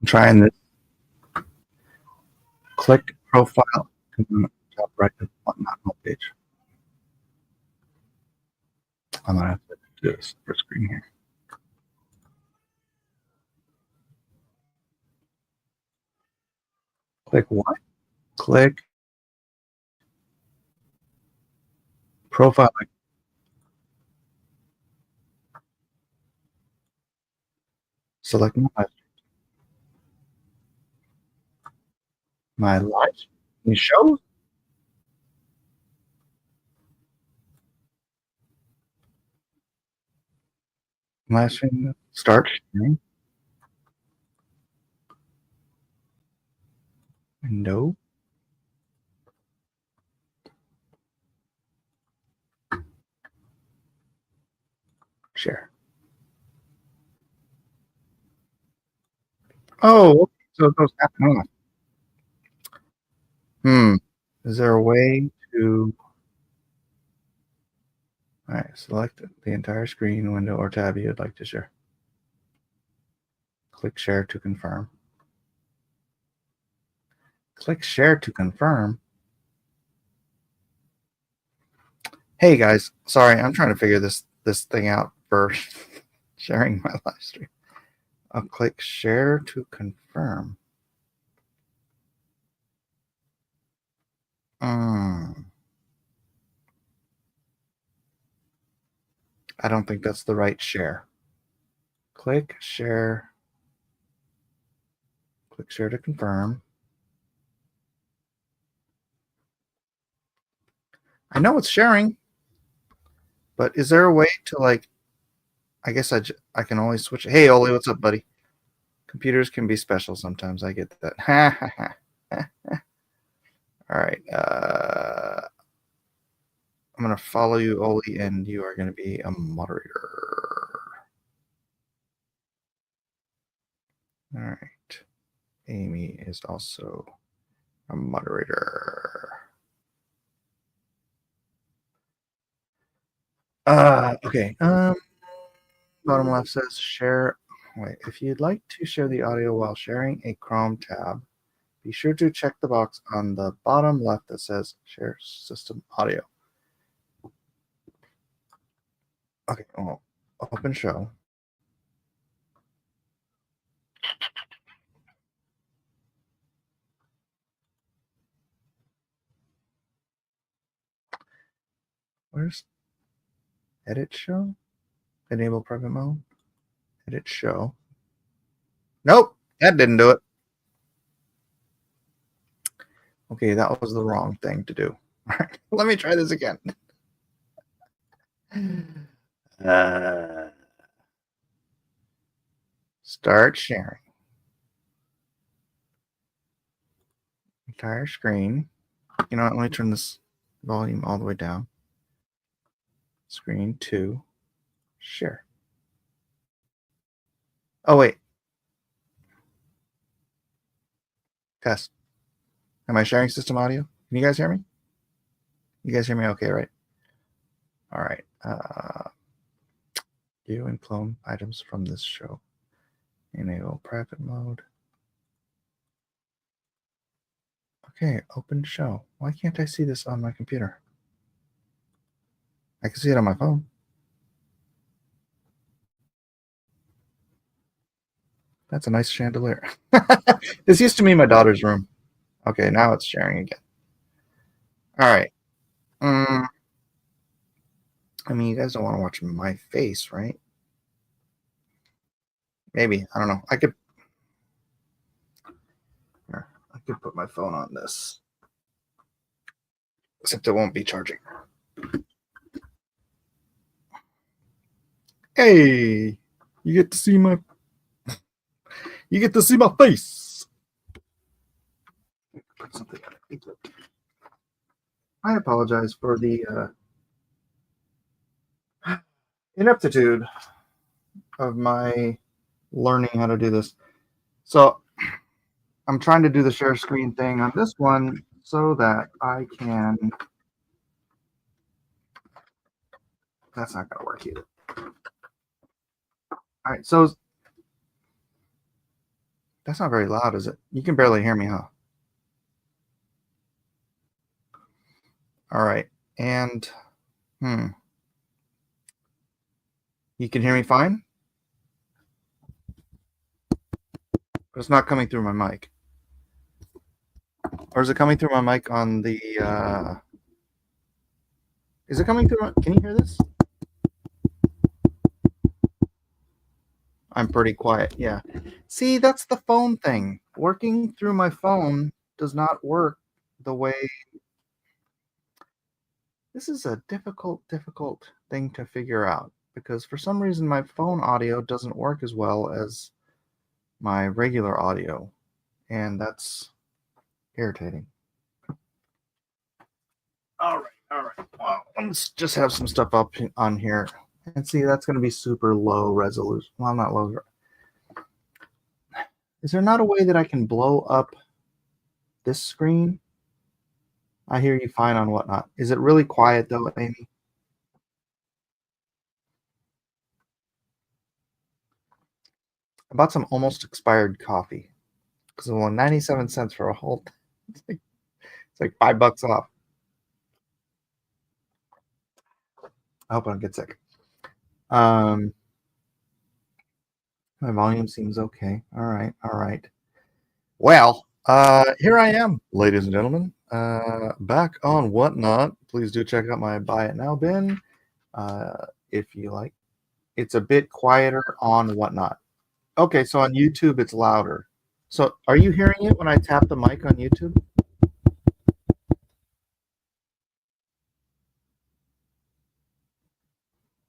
I'm trying this. Click profile, top right of not homepage. I'm gonna have to do this for screen here. Click what? Click profile. Select my live stream shows. Live stream. Start sharing. No. Share. Oh, so it goes half and off. Is there a way to? All right, select the entire screen, window, or tab you'd like to share. Click share to confirm. Click share to confirm. Hey guys, sorry, I'm trying to figure this thing out for sharing my live stream. I'll click share to confirm. I don't think that's the right share. Click share. Click share to confirm. I know it's sharing, but is there a way to like? I guess I can always switch. Hey, Oli, what's up, buddy? Computers can be special sometimes. I get that. Ha ha ha. All right. I'm going to follow you, Oli, and you are going to be a moderator. All right. Amy is also a moderator. Okay. Bottom left says share. Wait, if you'd like to share the audio while sharing a Chrome tab, be sure to check the box on the bottom left that says share system audio. Okay, well, open show. Where's edit show? Enable private mode. Edit show. Nope, that didn't do it. Okay, that was the wrong thing to do. All right, let me try this again. Start sharing. Entire screen. You know what? Let me turn this volume all the way down. Screen 2. Share. Oh, wait. Test. Am I sharing system audio? Can you guys hear me? You guys hear me okay, right? All right. View and clone items from this show. Enable private mode. Okay, open show. Why can't I see this on my computer? I can see it on my phone. That's a nice chandelier. This used to be my daughter's room. Okay, now it's sharing again. All right. I mean, you guys don't want to watch my face, right? Maybe. I don't know. I could put my phone on this. Except it won't be charging. Hey, you get to see my face. Put something on it. I apologize for the ineptitude of my learning how to do this. So I'm trying to do the share screen thing on this one so that I can. That's not going to work either. All right, so That's not very loud, is it? You can barely hear me, huh? All right. And, you can hear me fine? But it's not coming through my mic. Or is it coming through my mic on the, is it coming through can you hear this? I'm pretty quiet, yeah. See, that's the phone thing. Working through my phone does not work the way. This is a difficult thing to figure out because for some reason my phone audio doesn't work as well as my regular audio, and that's irritating. All right. Well, let's just have some stuff up on here. And see, that's going to be super low resolution. Well, not low. Is there not a way that I can blow up this screen? I hear you fine on whatnot. Is it really quiet though, Amy? I bought some almost expired coffee because it was 97 cents for a whole. It's like $5 off. I hope I don't get sick. My volume seems okay. All right. Well, here I am, ladies and gentlemen, back on Whatnot. Please do check out my Buy It Now bin if you like. It's a bit quieter on Whatnot. Okay, so on YouTube it's louder. So are you hearing it when I tap the mic on YouTube?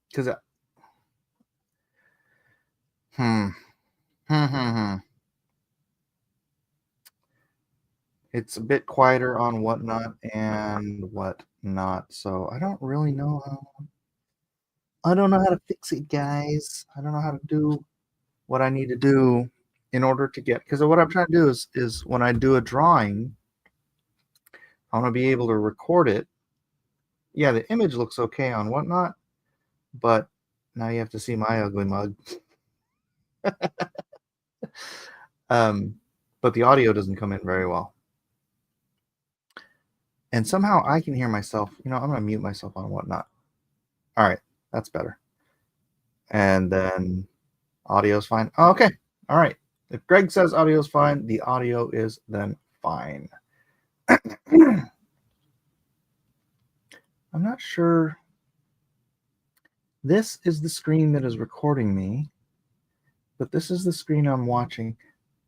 Because it's a bit quieter on Whatnot and Whatnot. So I don't really know I don't know how to fix it, guys. I don't know how to do what I need to do in order to get, because what I'm trying to do is when I do a drawing, I want to be able to record it. Yeah, the image looks okay on Whatnot, but now you have to see my ugly mug. But the audio doesn't come in very well. And somehow I can hear myself. I'm going to mute myself on Whatnot. All right, that's better. And then audio's fine. Oh, okay. All right. If Greg says audio's fine, the audio is then fine. I'm not sure. This is the screen that is recording me, but this is the screen I'm watching.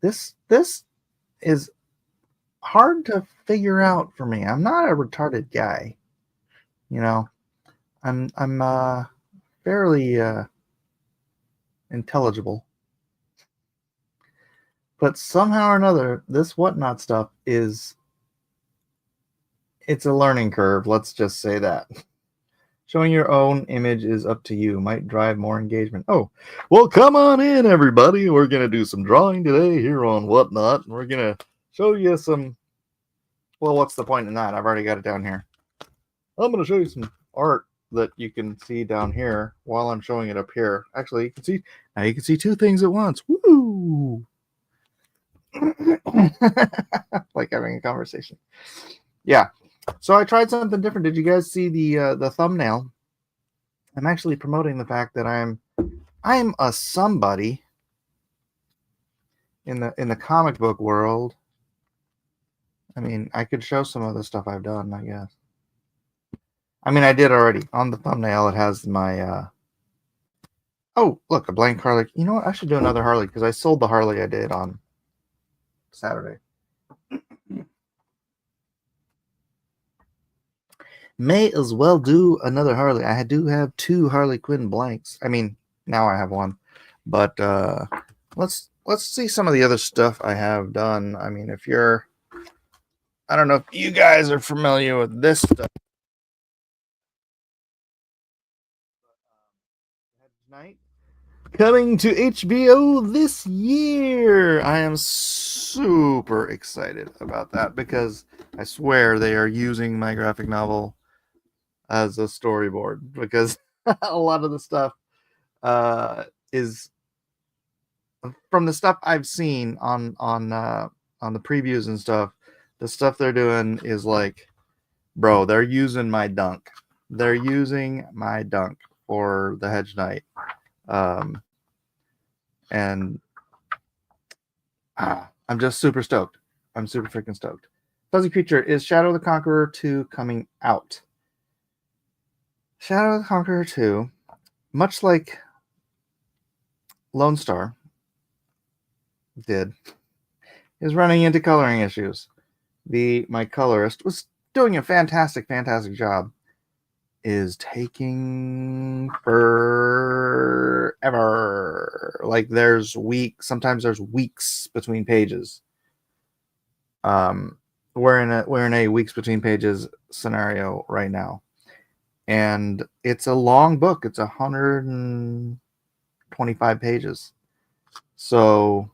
This is hard to figure out for me. I'm not a retarded guy. I'm fairly intelligible. But somehow or another, this Whatnot stuff it's a learning curve. Let's just say that. Showing your own image is up to you. Might drive more engagement. Oh, well, come on in, everybody. We're going to do some drawing today here on Whatnot. We're going to show you some... Well, what's the point in that? I've already got it down here. I'm going to show you some art that you can see down here while I'm showing it up here. Actually, you can see two things at once. Woo! Like having a conversation. Yeah. So I tried something different. Did you guys see the thumbnail? I'm actually promoting the fact that I'm a somebody in the comic book world. I mean, I could show some of the stuff I've done, I guess. I mean, I did already. On the thumbnail, it has my oh, look, a blank Harley. You know what? I should do another Harley because I sold the Harley I did on Saturday. May as well do another Harley. I do have 2 Harley Quinn blanks. I mean, now I have 1. But let's see some of the other stuff I have done. I mean, I don't know if you guys are familiar with this stuff. Night coming to HBO this year. I am super excited about that because I swear they are using my graphic novel as a storyboard because a lot of the stuff is from the stuff I've seen on the previews and stuff, the stuff they're doing is like, bro, they're using my dunk. They're using my dunk for the Hedge Knight. And I'm just super stoked. I'm super freaking stoked. Fuzzy Creature, is Shadow the Conqueror 2 coming out? Shadow the Conqueror 2, much like Lone Star did, is running into coloring issues. My colorist was doing a fantastic job, is taking forever. Like sometimes there's weeks between pages. We're in a weeks between pages scenario right now, and it's a long book. It's 125 pages. So,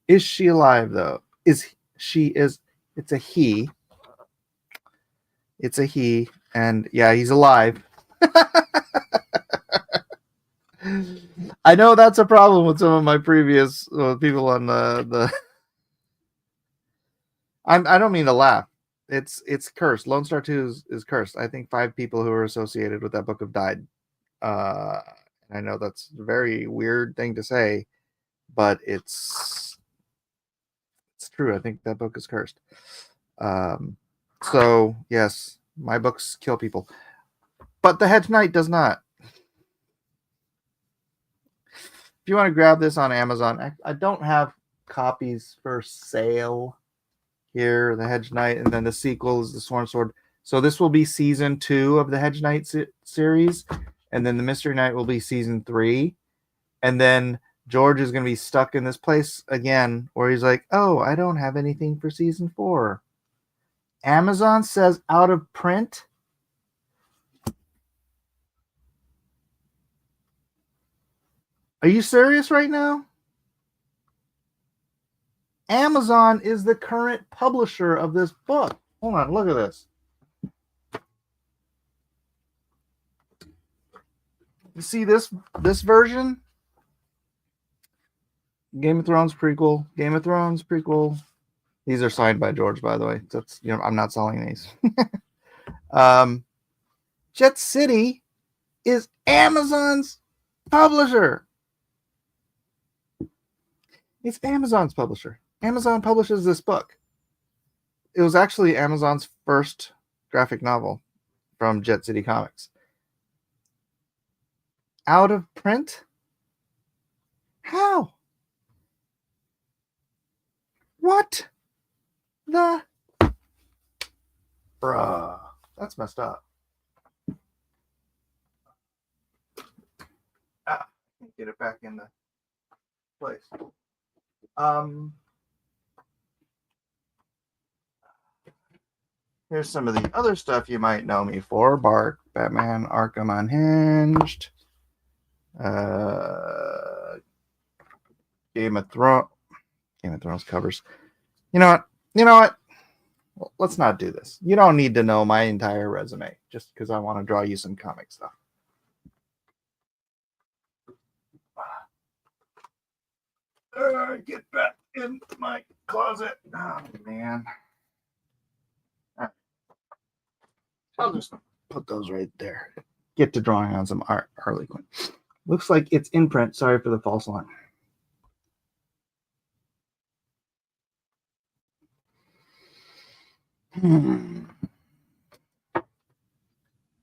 is she alive though? It's a he. It's a he, and yeah, he's alive. I know that's a problem with some of my previous people on the. I don't mean to laugh. It's cursed. Lone Star 2 is cursed. I think 5 people who are associated with that book have died. I know that's a very weird thing to say, but it's true. I think that book is cursed. So yes, my books kill people, but the Hedge Knight does not. If you want to grab this on Amazon, I don't have copies for sale here. The Hedge Knight, and then the sequel is the Sworn Sword. So this will be season 2 of the Hedge Knight series, and then the Mystery Knight will be season 3, and then George is going to be stuck in this place again where he's like, oh, I don't have anything for season 4. Amazon says out of print. Are you serious right now? Amazon is the current publisher of this book. Hold on, look at this. You see this version? Game of Thrones prequel. These are signed by George, by the way. That's, I'm not selling these. Jet City is Amazon's publisher. It's Amazon's publisher. Amazon publishes this book. It was actually Amazon's first graphic novel from Jet City Comics. Out of print? How? What? Bruh. That's messed up. Get it back in the place. Here's some of the other stuff you might know me for. Bark, Batman, Arkham Unhinged, Game of Thrones covers. You know what? Well, let's not do this. You don't need to know my entire resume just because I want to draw you some comic stuff. Get back in my closet. Oh, man. Right. I'll just put those right there. Get to drawing on some art, Harley Quinn. Looks like it's in print. Sorry for the false alarm.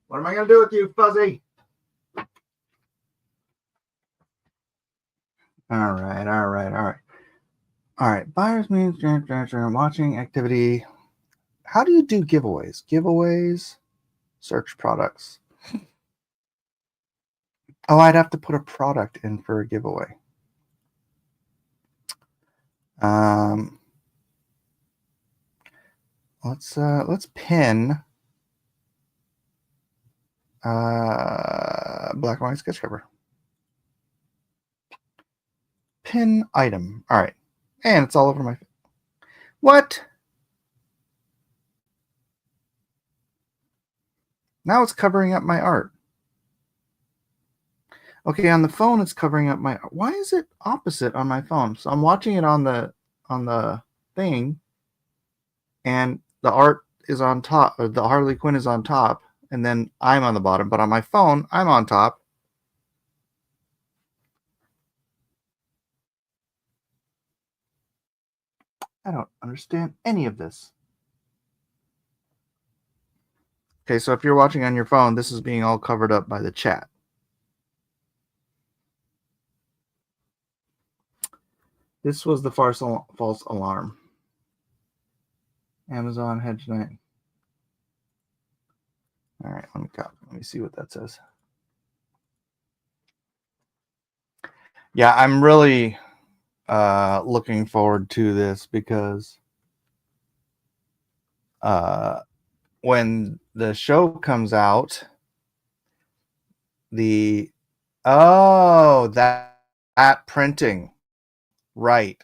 What am I going to do with you, Fuzzy? All right. Buyers means watching activity. How do you do giveaways? Search products. Oh, I'd have to put a product in for a giveaway. Let's pin black and white sketch cover. Pin item. All right. And it's all over my... What? Now it's covering up my art. Okay, on the phone it's covering up my. Why is it opposite on my phone? So I'm watching it on the thing, and the art is on top, or the Harley Quinn is on top, and then I'm on the bottom. But on my phone, I'm on top. I don't understand any of this. Okay, so if you're watching on your phone, this is being all covered up by the chat. This was the false alarm. Amazon Hedge Night. All right, let me see what that says. Yeah, I'm really looking forward to this because when the show comes out, that printing, right?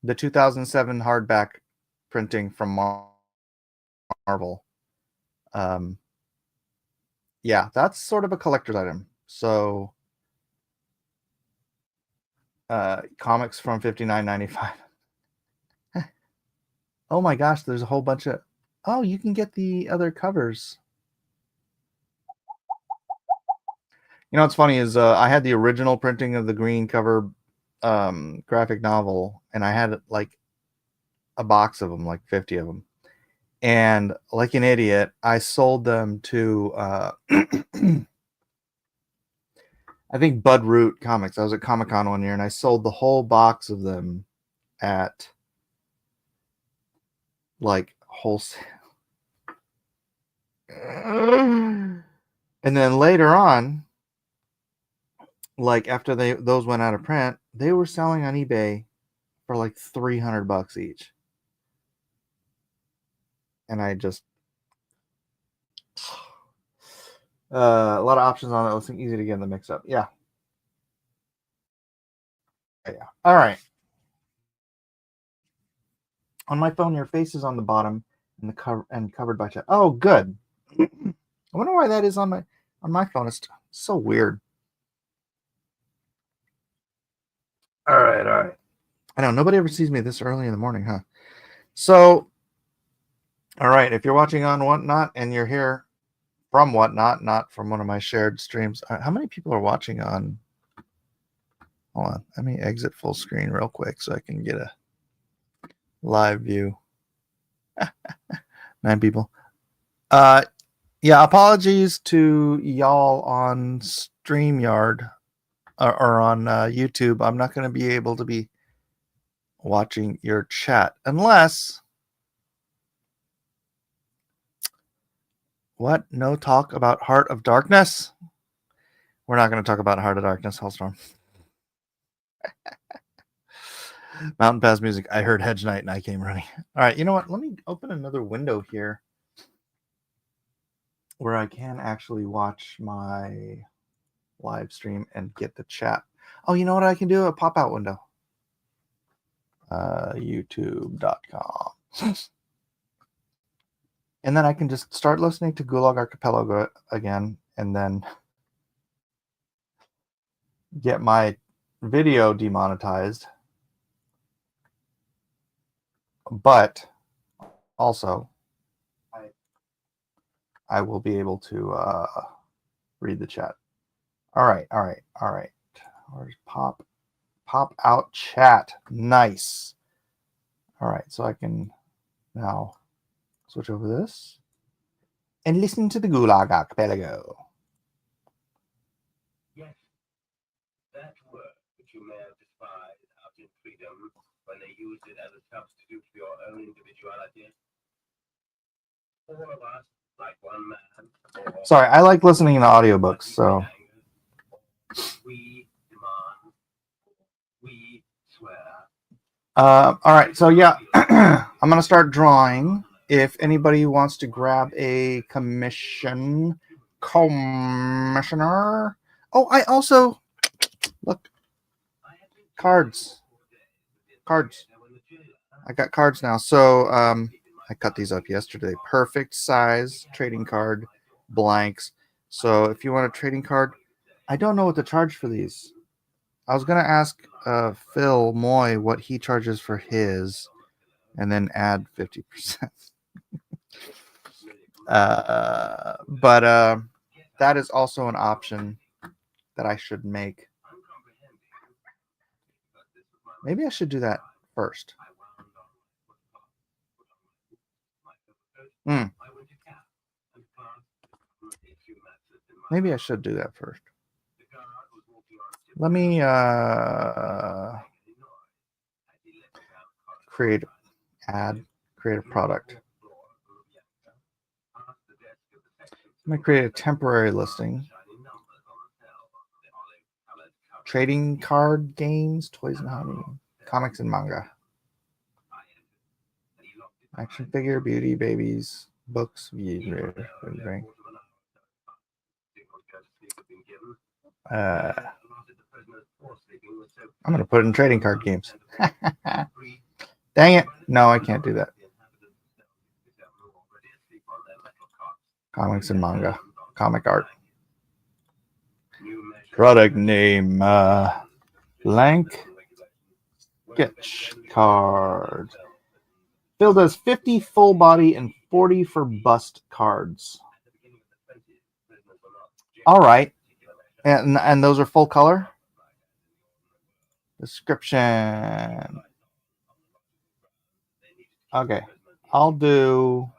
The 2007 hardback printing from Marvel. Yeah, that's sort of a collector's item. So comics from $59.95. Oh my gosh, there's a whole bunch of. Oh, you can get the other covers. You know what's funny is I had the original printing of the green cover graphic novel, and I had like a box of them, like 50 of them. And like an idiot, I sold them to I think Bud Root Comics. I was at Comic-Con one year, and I sold the whole box of them at like wholesale. And then later on, like after those went out of print, they were selling on eBay for like $300 each. And I just a lot of options on it. It's easy to get in the mix up. Yeah. All right. On my phone, your face is on the bottom and the cover and covered by chat. Oh, good. I wonder why that is on my phone. It's so weird. All right. I know nobody ever sees me this early in the morning, huh? So, all right. If you're watching on Whatnot and you're here from Whatnot, not from one of my shared streams, how many people are watching on? Hold on. Let me exit full screen real quick so I can get a live view. 9 people. Yeah, apologies to y'all on StreamYard or on YouTube. I'm not going to be able to be watching your chat unless what? No talk about Heart of Darkness? We're not going to talk about Heart of Darkness, Hellstorm. Mountain Pass music. I heard Hedge Night and I came running. All right, you know what? Let me open another window here where I can actually watch my live stream and get the chat. Oh, you know what I can do? A pop-out window. YouTube.com. And then I can just start listening to Gulag Archipelago again and then get my video demonetized. But also, I will be able to read the chat. All right. Where's pop out chat? Nice. All right, so I can now switch over this and listen to the Gulag Archipelago. Yes, that word which you may have despised out in freedom when they used it as a substitute for your own individuality. All of us, like one man. Sorry, I like listening to audiobooks, so. We demand, we swear. All right, so yeah, I'm going to start drawing. If anybody wants to grab a commissioner. Oh, I also, look, cards. I got cards now. So I cut these up yesterday. Perfect size trading card blanks. So if you want a trading card, I don't know what to charge for these. I was gonna ask Phil Moy what he charges for his, and then add 50%. But that is also an option that I should make. Maybe I should do that first. Maybe I should do that first. Let me create a product. I'm going to create a temporary listing. Trading card games, toys and hobby, comics and manga. Action figure, beauty, babies, books, I'm going to put it in trading card games. Dang it. No, I can't do that. Comics and manga. Comic art. Product name. Blank sketch card. Phil does 50 full body and 40 for bust cards. All right. And those are full color? Description. Okay. I'll do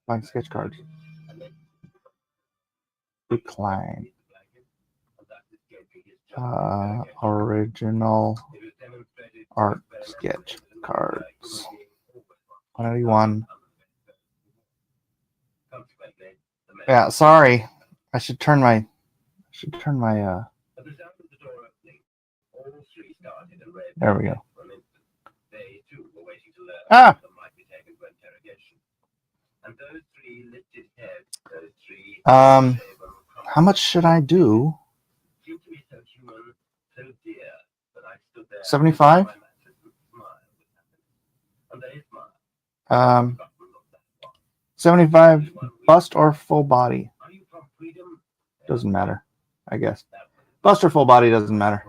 blank sketch cards. Decline. Original art sketch cards. 181. Yeah, sorry. I should turn my there we go. Ah. How much should I do? 75? 75 bust or full body? Doesn't matter, I guess. Bust or full body doesn't matter.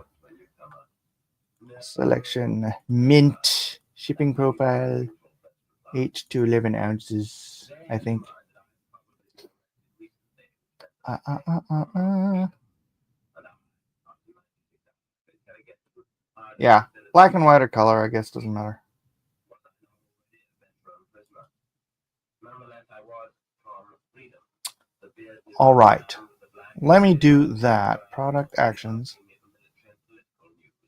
Selection, mint, shipping profile, 8 to 11 ounces, I think. Yeah, black and white or color, I guess, doesn't matter. All right, let me do that. Product actions,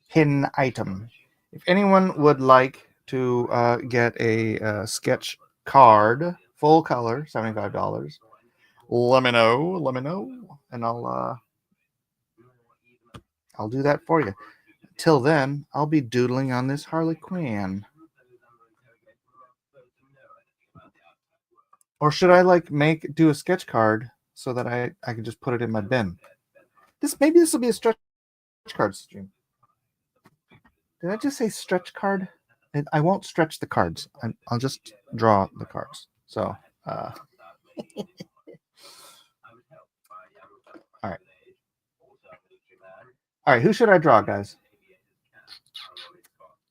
hidden item. If anyone would like to get a sketch card, full color, $75, let me know, and I'll do that for you. Till then, I'll be doodling on this Harley Quinn. Or should I do a sketch card so that I can just put it in my bin? Maybe this will be a stretch card stream. Did I just say stretch card? I won't stretch the cards. I'll just draw the cards. So, all right. All right, who should I draw, guys?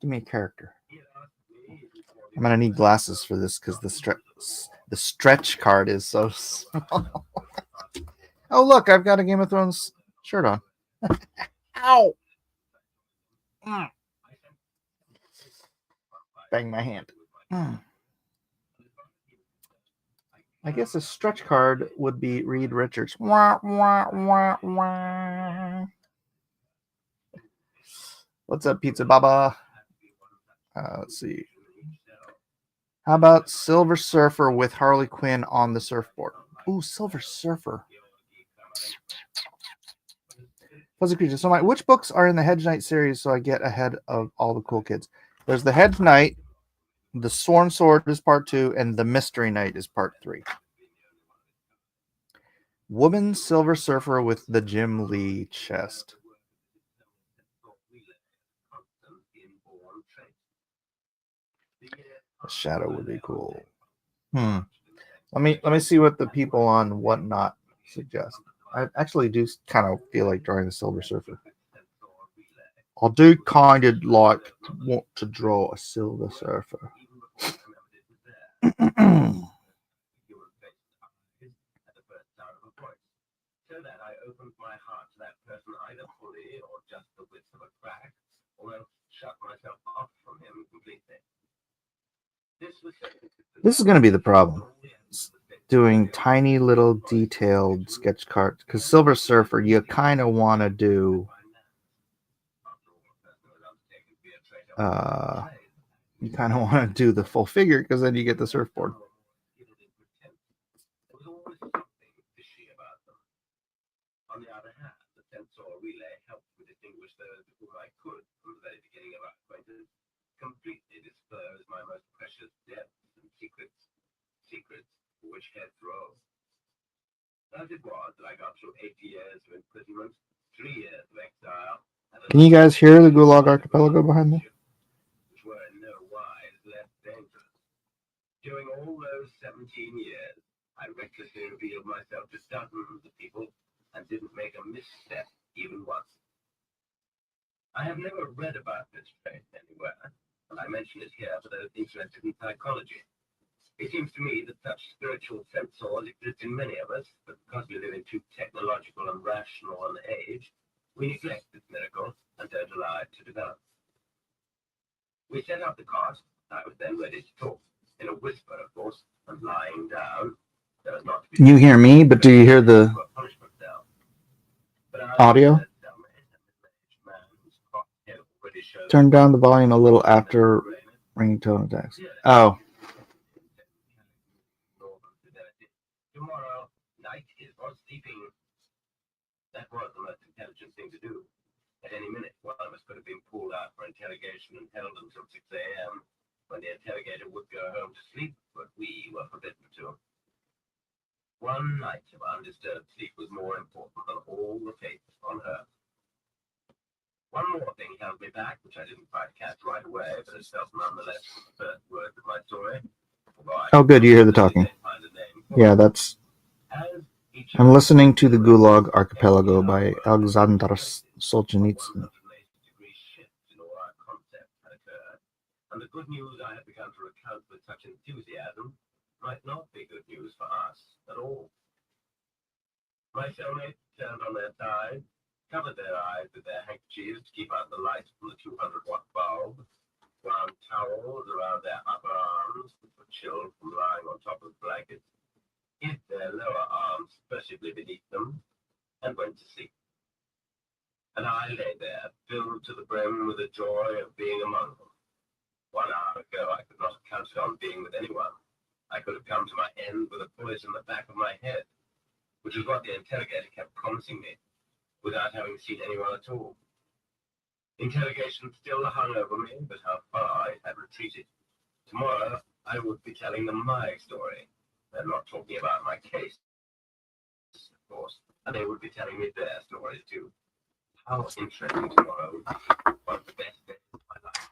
Give me a character. I'm gonna need glasses for this because the stretch card is so small. Oh, look, I've got a Game of Thrones shirt on. Ow! Bang my hand. I guess a stretch card would be Reed Richards. Wah, wah, wah, wah. What's up, Pizza Baba? Let's see. How about Silver Surfer with Harley Quinn on the surfboard? Ooh, Silver Surfer. Fuzzy Creature. So which books are in the Hedge Knight series so I get ahead of all the cool kids? There's the Hedge Knight, the Sworn Sword is part 2, and the Mystery Knight is part 3. Woman Silver Surfer with the Jim Lee chest. A shadow would be cool. Let me see what the people on Whatnot suggest. I actually do kind of feel like drawing a Silver Surfer. I do kind of like want to draw a Silver Surfer. So that I opened my heart to that person either fully or just the width of a crack, or else shut myself off from him completely. This is going to be the problem. Doing tiny little detailed sketch cards, because Silver Surfer, you kind of want to do. You kind of want to do the full figure because then you get the surfboard. On the other hand, the sensor relay helped me distinguish those whom I could, from the very beginning of our acquaintance, completely disclose my most precious depths and secrets for which heads roll. As it was that I got through 8 years of imprisonment, 3 years of exile. Can you guys hear the Gulag Archipelago behind me? Which were in no wise less dangerous. During all those 17 years, I recklessly revealed myself to dozens of people and didn't make a misstep even once. I have never read about this trait anywhere, and I mention it here for those interested in psychology. It seems to me that such spiritual sensors exist in many of us, but because we live in too technological and rational an age, we neglect this miracle and don't allow it to develop. We set up the cart. I was then ready to talk, in a whisper, of course, and lying down. There was not to be you hear me, but do you hear the audio? Turn down the volume a little after ringtone attacks. Oh. Tomorrow night is for sleeping. That was the most intelligent thing to do. At any minute, one of us could have been pulled out for interrogation and held until 6 a.m., when the interrogator would go home to sleep, but we were forbidden to. One night of undisturbed sleep was more important than all the fates on earth. One more thing held me back, which I didn't quite catch right away, but it felt nonetheless from the first words of my story. Oh, good, you hear the talking. Yeah, that's... I'm listening to the Gulag Archipelago by Alexander Solzhenitsyn. And the good news I had begun to recount with such enthusiasm might not be good news for us at all. My cellmates turned on their side, covered their eyes with their handkerchiefs to keep out the light from the 200-watt bulb, wound towels around their upper arms, which were chilled from lying on top of blankets, hid their lower arms specially beneath them, and went to sleep. And I lay there, filled to the brim with the joy of being among them. 1 hour ago, I could not have counted on being with anyone. I could have come to my end with a bullet in the back of my head, which is what the interrogator kept promising me, without having seen anyone at all. Interrogation still hung over me, but how far it had retreated. Tomorrow, I would be telling them my story. They're not talking about my case, of course, and they would be telling me their stories too. How interesting tomorrow would be. One of the best days of my life.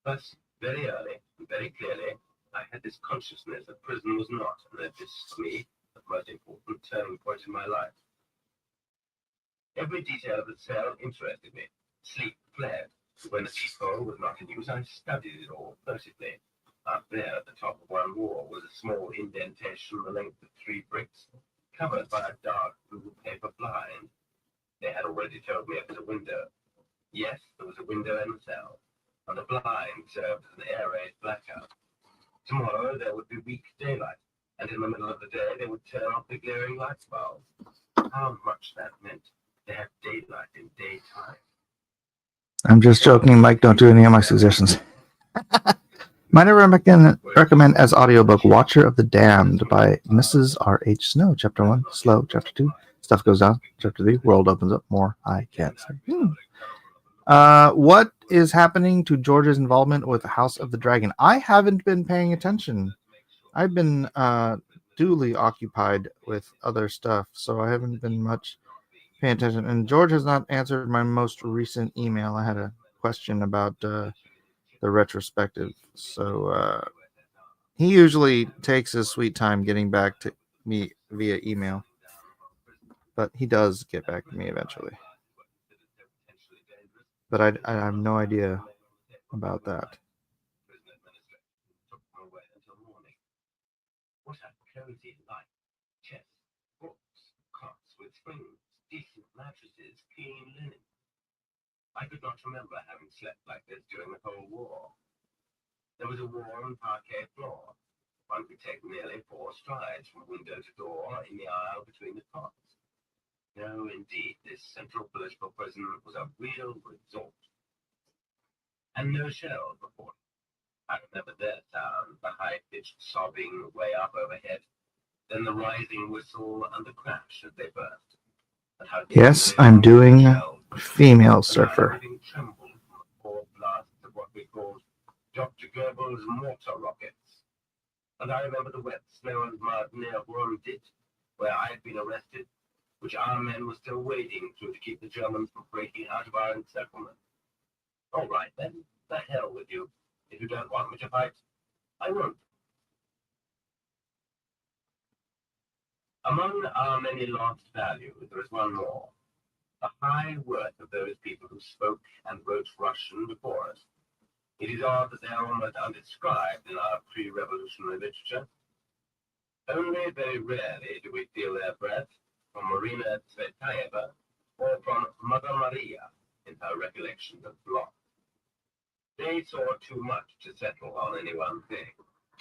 But very early and very clearly, I had this consciousness that prison was not, and that this for me, the most important turning point in my life. Every detail of the cell interested me. Sleep fled. When the peephole was not in use, I studied it all closely. Up there at the top of one wall was a small indentation the length of 3 bricks, covered by a dark blue paper blind. They had already told me it was a window. Yes, there was a window in the cell, and the blind served as an air raid blackout. Tomorrow there would be weak daylight, and in the middle of the day they would turn off the glaring light bulb. How much that meant to have daylight in daytime. I'm just joking, Mike. Don't do any of my suggestions. Might I recommend as audiobook Watcher of the Damned by Mrs. R.H. Snow, Chapter 1, Slow, Chapter 2, Stuff Goes Down, Chapter 3, World Opens Up, More, I Can't Say. What is happening to George's involvement with the House of the Dragon? I haven't been paying attention. I've been duly occupied with other stuff, so I haven't been much paying attention. And George has not answered my most recent email. I had a question about the retrospective. So He usually takes his sweet time getting back to me via email, but he does get back to me eventually. But I have no idea about that. What a cozy life. Chess, books, cots with springs, decent mattresses, clean linen. I could not remember having slept like this during the whole war. There was a warm parquet floor. One could take nearly 4 strides from window to door in the aisle between the cots. No, indeed, this central political prison was a real resort. And no shells reported. I remember their sound, the high-pitched sobbing way up overhead, then the rising whistle and the crash as they burst. Yes, I'm doing Female Surfer. Everything trembled from the four blasts of what we called Dr. Goebbels' mortar rockets. And I remember the wet snow and mud near Wormdit, where I had been arrested, which our men were still wading through to keep the Germans from breaking out of our encirclement. All right, then, the hell with you. If you don't want me to fight, I won't. Among our many lost values, there is one more. The high worth of those people who spoke and wrote Russian before us. It is odd that they are almost undescribed in our pre-revolutionary literature. Only very rarely do we feel their breath from Marina Tsvetaeva or from Mother Maria in her recollections of Bloch. They saw too much to settle on any one thing.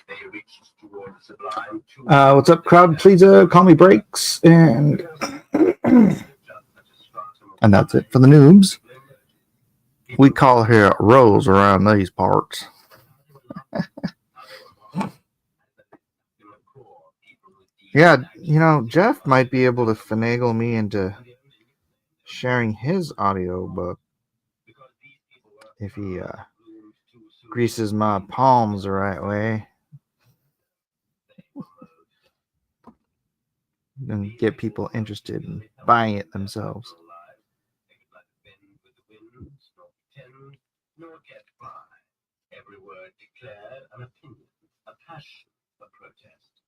They reached toward the sublime too. What's up, crowd? Please call me Breaks, and that's it for the noobs. We call her Rose around these parts. Yeah, Jeff might be able to finagle me into sharing his audio book if he greases my palms the right way and get people interested in buying it themselves. Every word declared an opinion, a passion, a protest.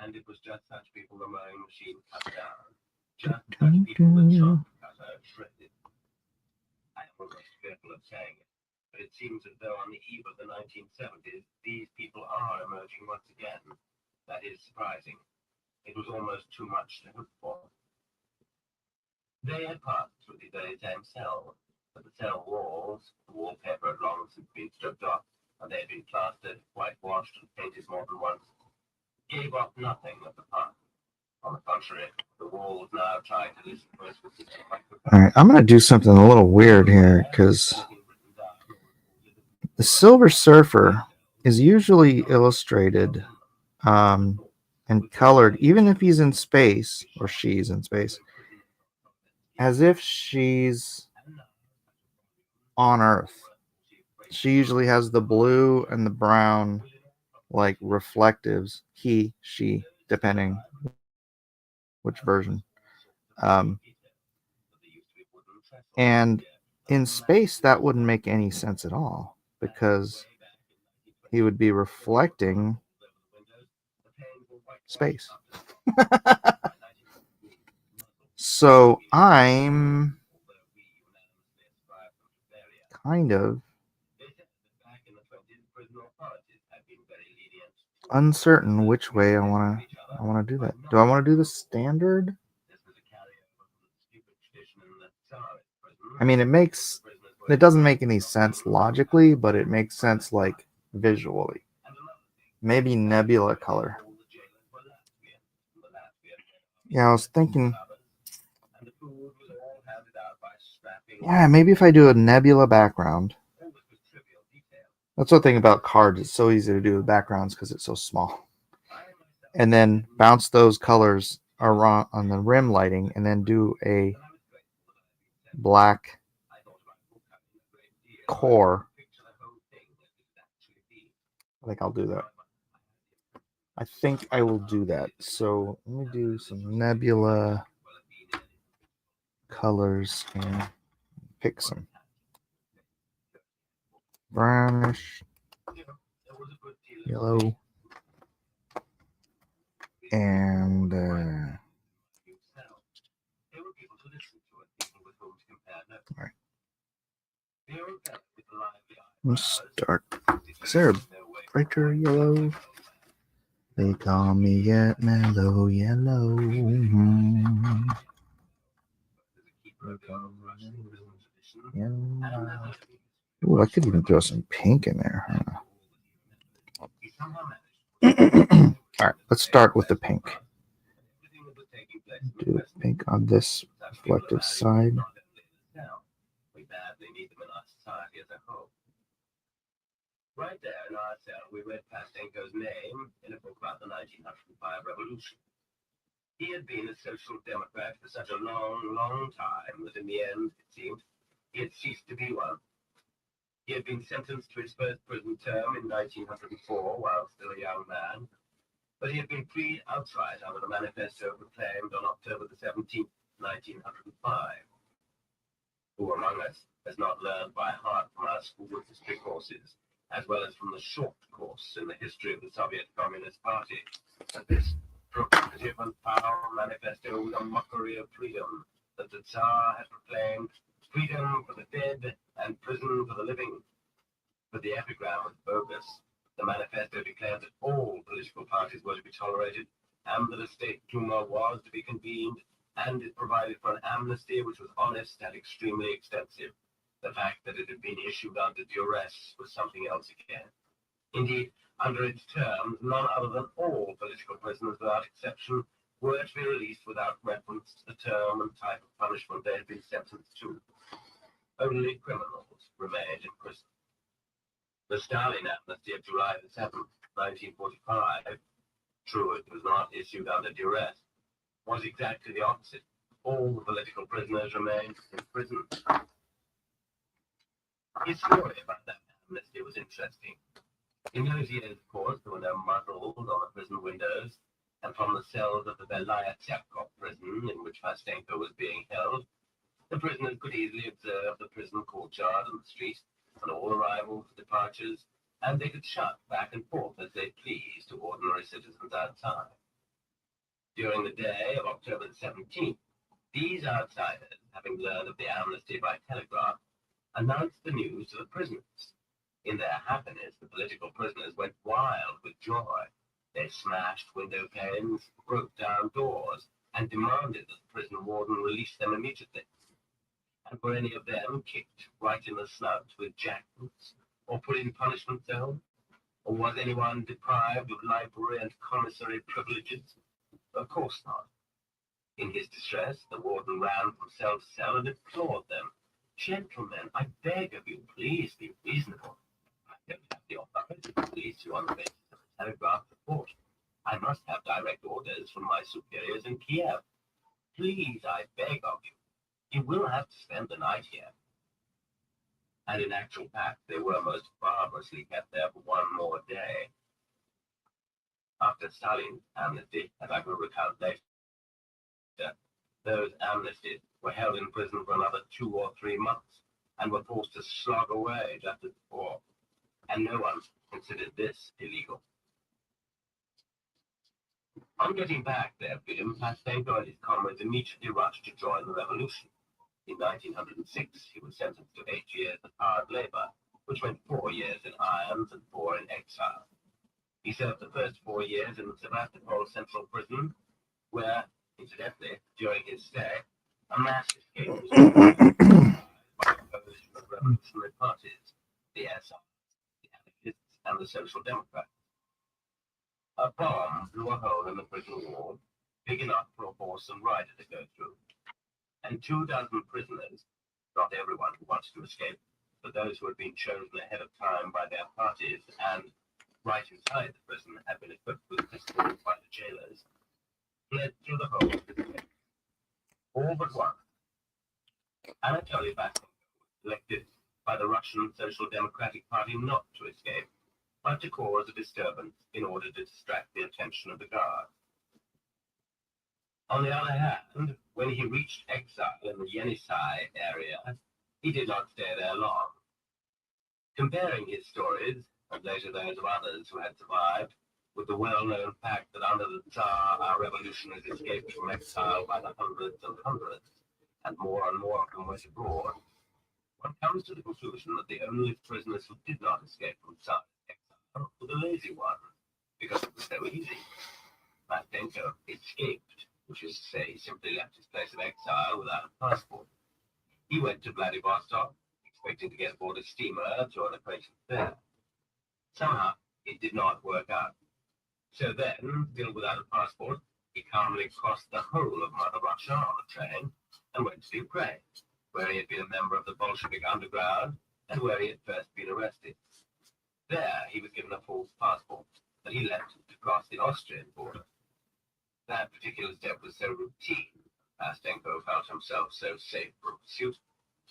And it was just such people the mowing machine cut down. Just such people the chalk cutter shredded. I am almost fearful of saying it, but it seems as though on the eve of the 1970s, these people are emerging once again. That is surprising. It was almost too much to hope for. They had passed through the very same cell, but the cell walls, the wallpaper had long since been stripped off, and they had been plastered, whitewashed, and painted more than once. Gave off nothing of the past. On the contrary, the walls now tried to listen to us with all right, I'm going to do something a little weird here because the Silver Surfer is usually illustrated and colored, even if he's in space or she's in space, as if she's on Earth. She usually has the blue and the brown, like reflectives, he, she, depending which version. And in space, that wouldn't make any sense at all because he would be reflecting space. So I'm kind of uncertain which way I want to do that. Do I want to do the standard? I mean, it doesn't make any sense logically, but it makes sense like visually. Maybe nebula color. Yeah, I was thinking. Yeah, maybe if I do a nebula background. That's the thing about cards. It's so easy to do with backgrounds because it's so small. And then bounce those colors around on the rim lighting and then do a black core. I think I'll do that. I think I will do that. So let me do some nebula colors and pick some brownish, yellow, And There were people to listen to it, people with whom to compare notes. Right. They were impressed with the lively let's eyebrows. start. Is there a brighter yellow? They call me yet mellow yellow. Yellow. Ooh, I could even throw some pink in there. Huh? All right, let's start with the pink. Do the pink on this reflective side. We badly need them in our society as a whole. Right there in our cell, we read Pastenko's name in a book about the 1905 revolution. He had been a social democrat for such a long, long time that in the end, it seemed, he had ceased to be one. He had been sentenced to his first prison term in 1904 while still a young man, but he had been freed outright under the manifesto proclaimed on October the 17th, 1905. Who among us has not learned by heart from our school history courses, as well as from the short course in the history of the Soviet Communist Party, that this provocative and foul manifesto was a mockery of freedom, that the Tsar had proclaimed freedom for the dead and prison for the living. But the epigram was bogus. The manifesto declared that all political parties were to be tolerated, and that a state Duma was to be convened, and it provided for an amnesty which was honest and extremely extensive. The fact that it had been issued under duress was something else again. Indeed, under its terms, none other than all political prisoners without exception were to be released without reference to the term and type of punishment they had been sentenced to. Only criminals remained in prison. The Stalin amnesty of July 7, 1945, true it was not issued under duress, was exactly the opposite. All the political prisoners remained in prison. His story about that amnesty was interesting. In those years, of course, there were no muzzles on the prison windows, and from the cells of the Belaya Tsyapkov prison, in which Pastenko was being held, the prisoners could easily observe the prison courtyard and the street, and all arrivals and departures, and they could shout back and forth as they pleased to ordinary citizens outside. During the day of October 17th, these outsiders, having learned of the amnesty by telegraph, announced the news to the prisoners. In their happiness, the political prisoners went wild with joy. They smashed window panes, broke down doors, and demanded that the prison warden release them immediately. And were any of them kicked right in the snout with jackboots, or put in punishment zone? Or was anyone deprived of library and commissary privileges? Of course not. In his distress, the warden ran from cell to cell and implored them. Gentlemen, I beg of you, please be reasonable. I don't have the authority to release you on the basis of a telegraph report. I must have direct orders from my superiors in Kiev. Please, I beg of you. You will have to spend the night here. And in actual fact, they were most barbarously kept there for one more day. After Stalin's amnesty, as I will recount later, those amnesties were held in prison for another 2 or 3 months, and were forced to slog away just as before. And no one considered this illegal. On getting back their freedom, Pastenko and his comrades immediately rushed to join the revolution. In 1906, he was sentenced to 8 years of hard labor, which meant 4 years in irons and 4 in exile. He served the first 4 years in the Sevastopol Central Prison, where, incidentally, during his stay, a mass escape was organized by opposed to the revolutionary parties, the SR, the anarchists, and the Social Democrats. A bomb blew a hole in the prison wall, big enough for a horse and rider to go through. And 24 prisoners, not everyone who wanted to escape, but those who had been chosen ahead of time by their parties and, right inside the prison, had been equipped with pistols by the jailers, fled through the hole to escape. All but one. Anatoly Pastenko was elected by the Russian Social Democratic Party not to escape, but to cause a disturbance in order to distract the attention of the guards. On the other hand, when he reached exile in the Yenisei area, he did not stay there long. Comparing his stories, and later those of others who had survived, with the well-known fact that under the Tsar, our revolutionaries escaped from exile by the hundreds and hundreds, and more of them went abroad, one comes to the conclusion that the only prisoners who did not escape from Tsar exile were the lazy ones, because it was so easy. Mastenko escaped, which is to say, he simply left his place of exile without a passport. He went to Vladivostok, expecting to get aboard a steamer to join acquaintance there. Somehow, it did not work out. So then, still without a passport, he calmly crossed the whole of Mother Russia on a train and went to Ukraine, where he had been a member of the Bolshevik underground and where he had first been arrested. There, he was given a false passport, and he left to cross the Austrian border. That particular step was so routine, Mastenko felt himself so safe from pursuit,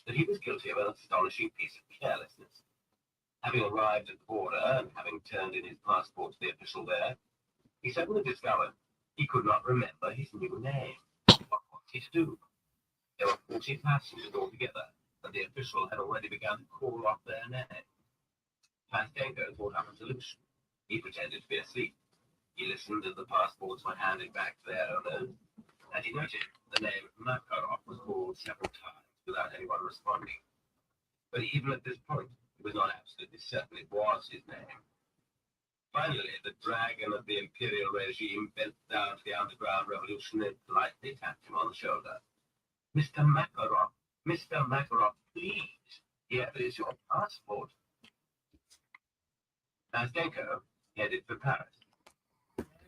that he was guilty of an astonishing piece of carelessness. Having arrived at the border and having turned in his passport to the official there, he suddenly discovered he could not remember his new name. What was he to do? There were 40 passengers altogether, and the official had already begun to call off their names. Mastenko thought up a solution. He pretended to be asleep. He listened as the passports were handed back to their owners, and he noted the name Makarov was called several times without anyone responding. But even at this point, he was not absolutely certain it was his name. Finally, the dragon of the imperial regime bent down to the underground revolution and politely tapped him on the shoulder. Mr. Makarov, please, here is your passport. Mastenko headed for Paris.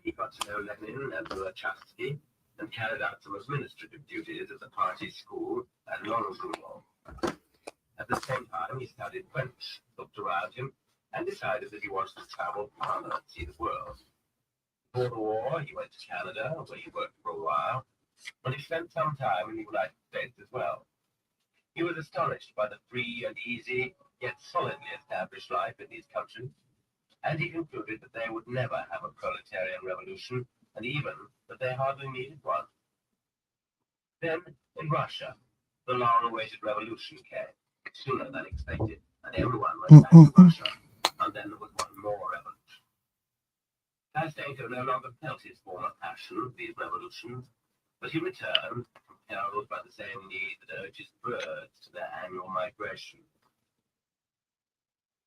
He got to know Lenin and Luchatsky and carried out some administrative duties at the party school at Longjumeau. At the same time, he studied French, looked around him, and decided that he wanted to travel farther and see the world. Before the war, he went to Canada, where he worked for a while, but he spent some time in the United States as well. He was astonished by the free and easy, yet solidly established life in these countries, and he concluded that they would never have a proletarian revolution, and even that they hardly needed one. Then, in Russia, the long-awaited revolution came, sooner than expected, and everyone went back to Russia, and then there was one more revolution. Mastenko no longer felt his former passion for these revolutions, but he returned, compelled by the same need that urges birds to their annual migration.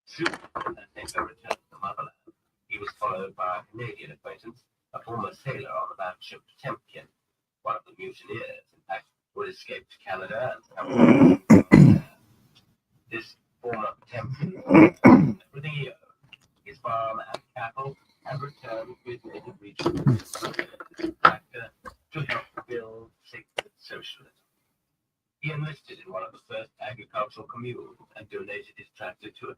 Soon, Mastenko returned to the motherland. He was followed by a Canadian acquaintance, a former sailor on the battleship Potemkin, one of the mutineers, in fact, who had escaped to Canada and there. This former Potemkin everything he owned, his farm and cattle, and returned to his native region with his tractor to help build sacred socialism. He enlisted in one of the first agricultural communes and donated his tractor to it.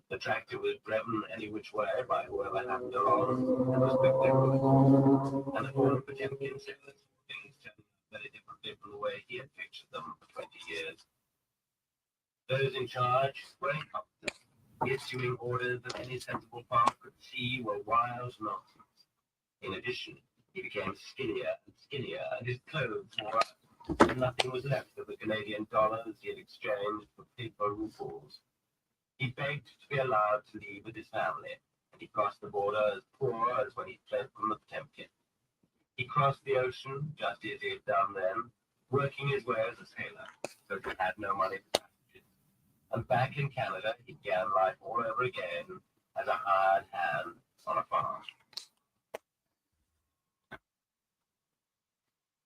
The tractor was driven any which way by whoever happened along and was quickly ruined. And the former Potemkin said that things turned out very differently from the way he had pictured them for 20 years. Those in charge were incompetent, issuing orders that any sensible farmer could see were wild nonsense. In addition, he became skinnier and skinnier, and his clothes wore out, and nothing was left of the Canadian dollars he had exchanged for paper rubles. He begged to be allowed to leave with his family, and he crossed the border as poor as when he fled from the Potemkin. He crossed the ocean, just as he had done then, working his way as a sailor, so he had no money for passengers. And back in Canada, he began life all over again as a hired hand on a farm.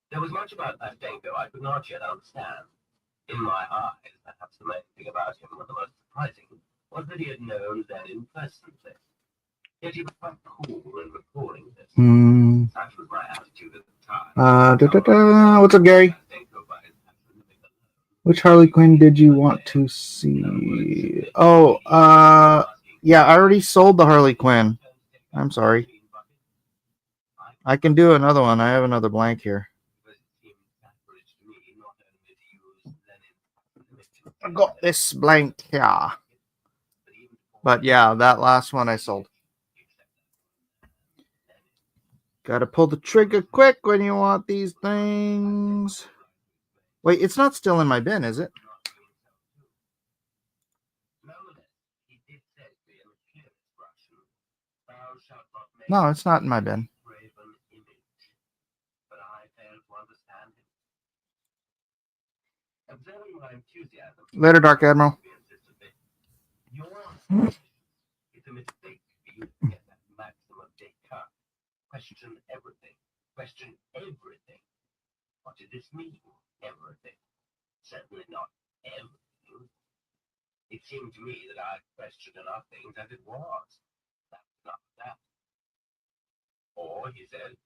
There was much about Mastenko I could not yet understand. In my eyes, perhaps the main thing about him, and the most surprising, was that he had known Lenin personally. Yet he was quite cool in recalling this. Such was my attitude at the time. What's up, Gary? Which Harley Quinn did you want to see? Oh, yeah, I already sold the Harley Quinn. I'm sorry. I can do another one. I have another blank here. I got this blank here. But yeah, that last one I sold. Gotta pull the trigger quick when you want these things. Wait, it's not still in my bin, is it? shall not make No, it's not in my bin. graven image, but I fail to understand him. Observing my enthusiasm, Later, Dark Admiral. he insisted, your it's a mistake for you to get that maxim of Descartes. Question everything. Question everything. What did this mean? Everything. Certainly not everything. It seemed to me that I questioned enough things as it was. That's not that. Or, he said,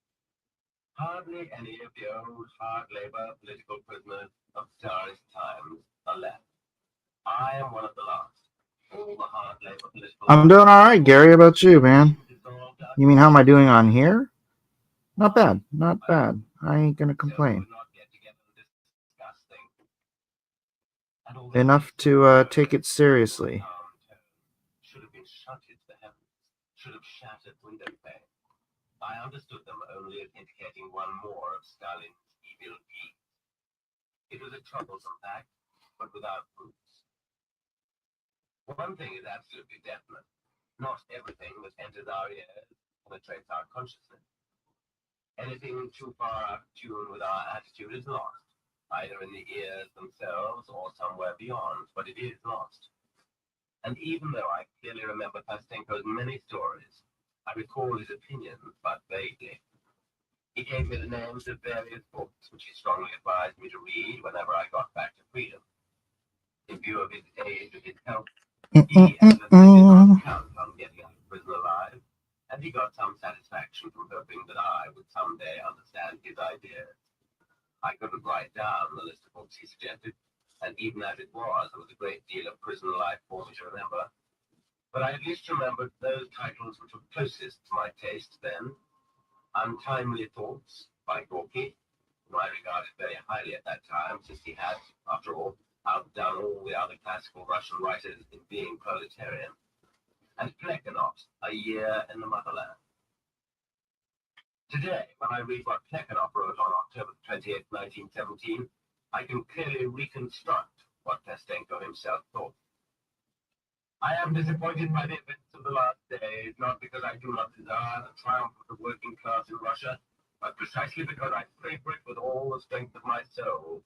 hardly any of the old hard labor political prisoners of Tsarist times are left. I am one of the last. All the hard labor political I'm doing all right, Gary. How about you, man? You mean how am I doing on here? Not bad. Not bad. I ain't gonna complain. Enough to take it seriously. Should have been shunted to the heavens, should have shattered window pane. I understood them only as indicating one more of Stalin's evil deeds. It was a troublesome act, but without roots. One thing is absolutely definite. Not everything that enters our ears penetrates our consciousness. Anything too far out of tune with our attitude is lost, either in the ears themselves or somewhere beyond, but it is lost. And even though I clearly remember Pastenko's many stories, I recall his opinions but vaguely. He gave me the names of various books which he strongly advised me to read whenever I got back to freedom. In view of his age and his health, he evidently did not count on getting out of prison alive, and he got some satisfaction from hoping that I would someday understand his ideas. I couldn't write down the list of books he suggested, and even as it was, there was a great deal of prison life for me to remember. But I at least remembered those titles which were closest to my taste then. Untimely Thoughts by Gorky, whom I regarded very highly at that time, since he had, after all, outdone all the other classical Russian writers in being proletarian. And Plekhanov, A Year in the Motherland. Today, when I read what Plekhanov wrote on October 28, 1917, I can clearly reconstruct what Pastenko himself thought. I am disappointed by the events of the last days, not because I do not desire the triumph of the working class in Russia, but precisely because I pray for it with all the strength of my soul.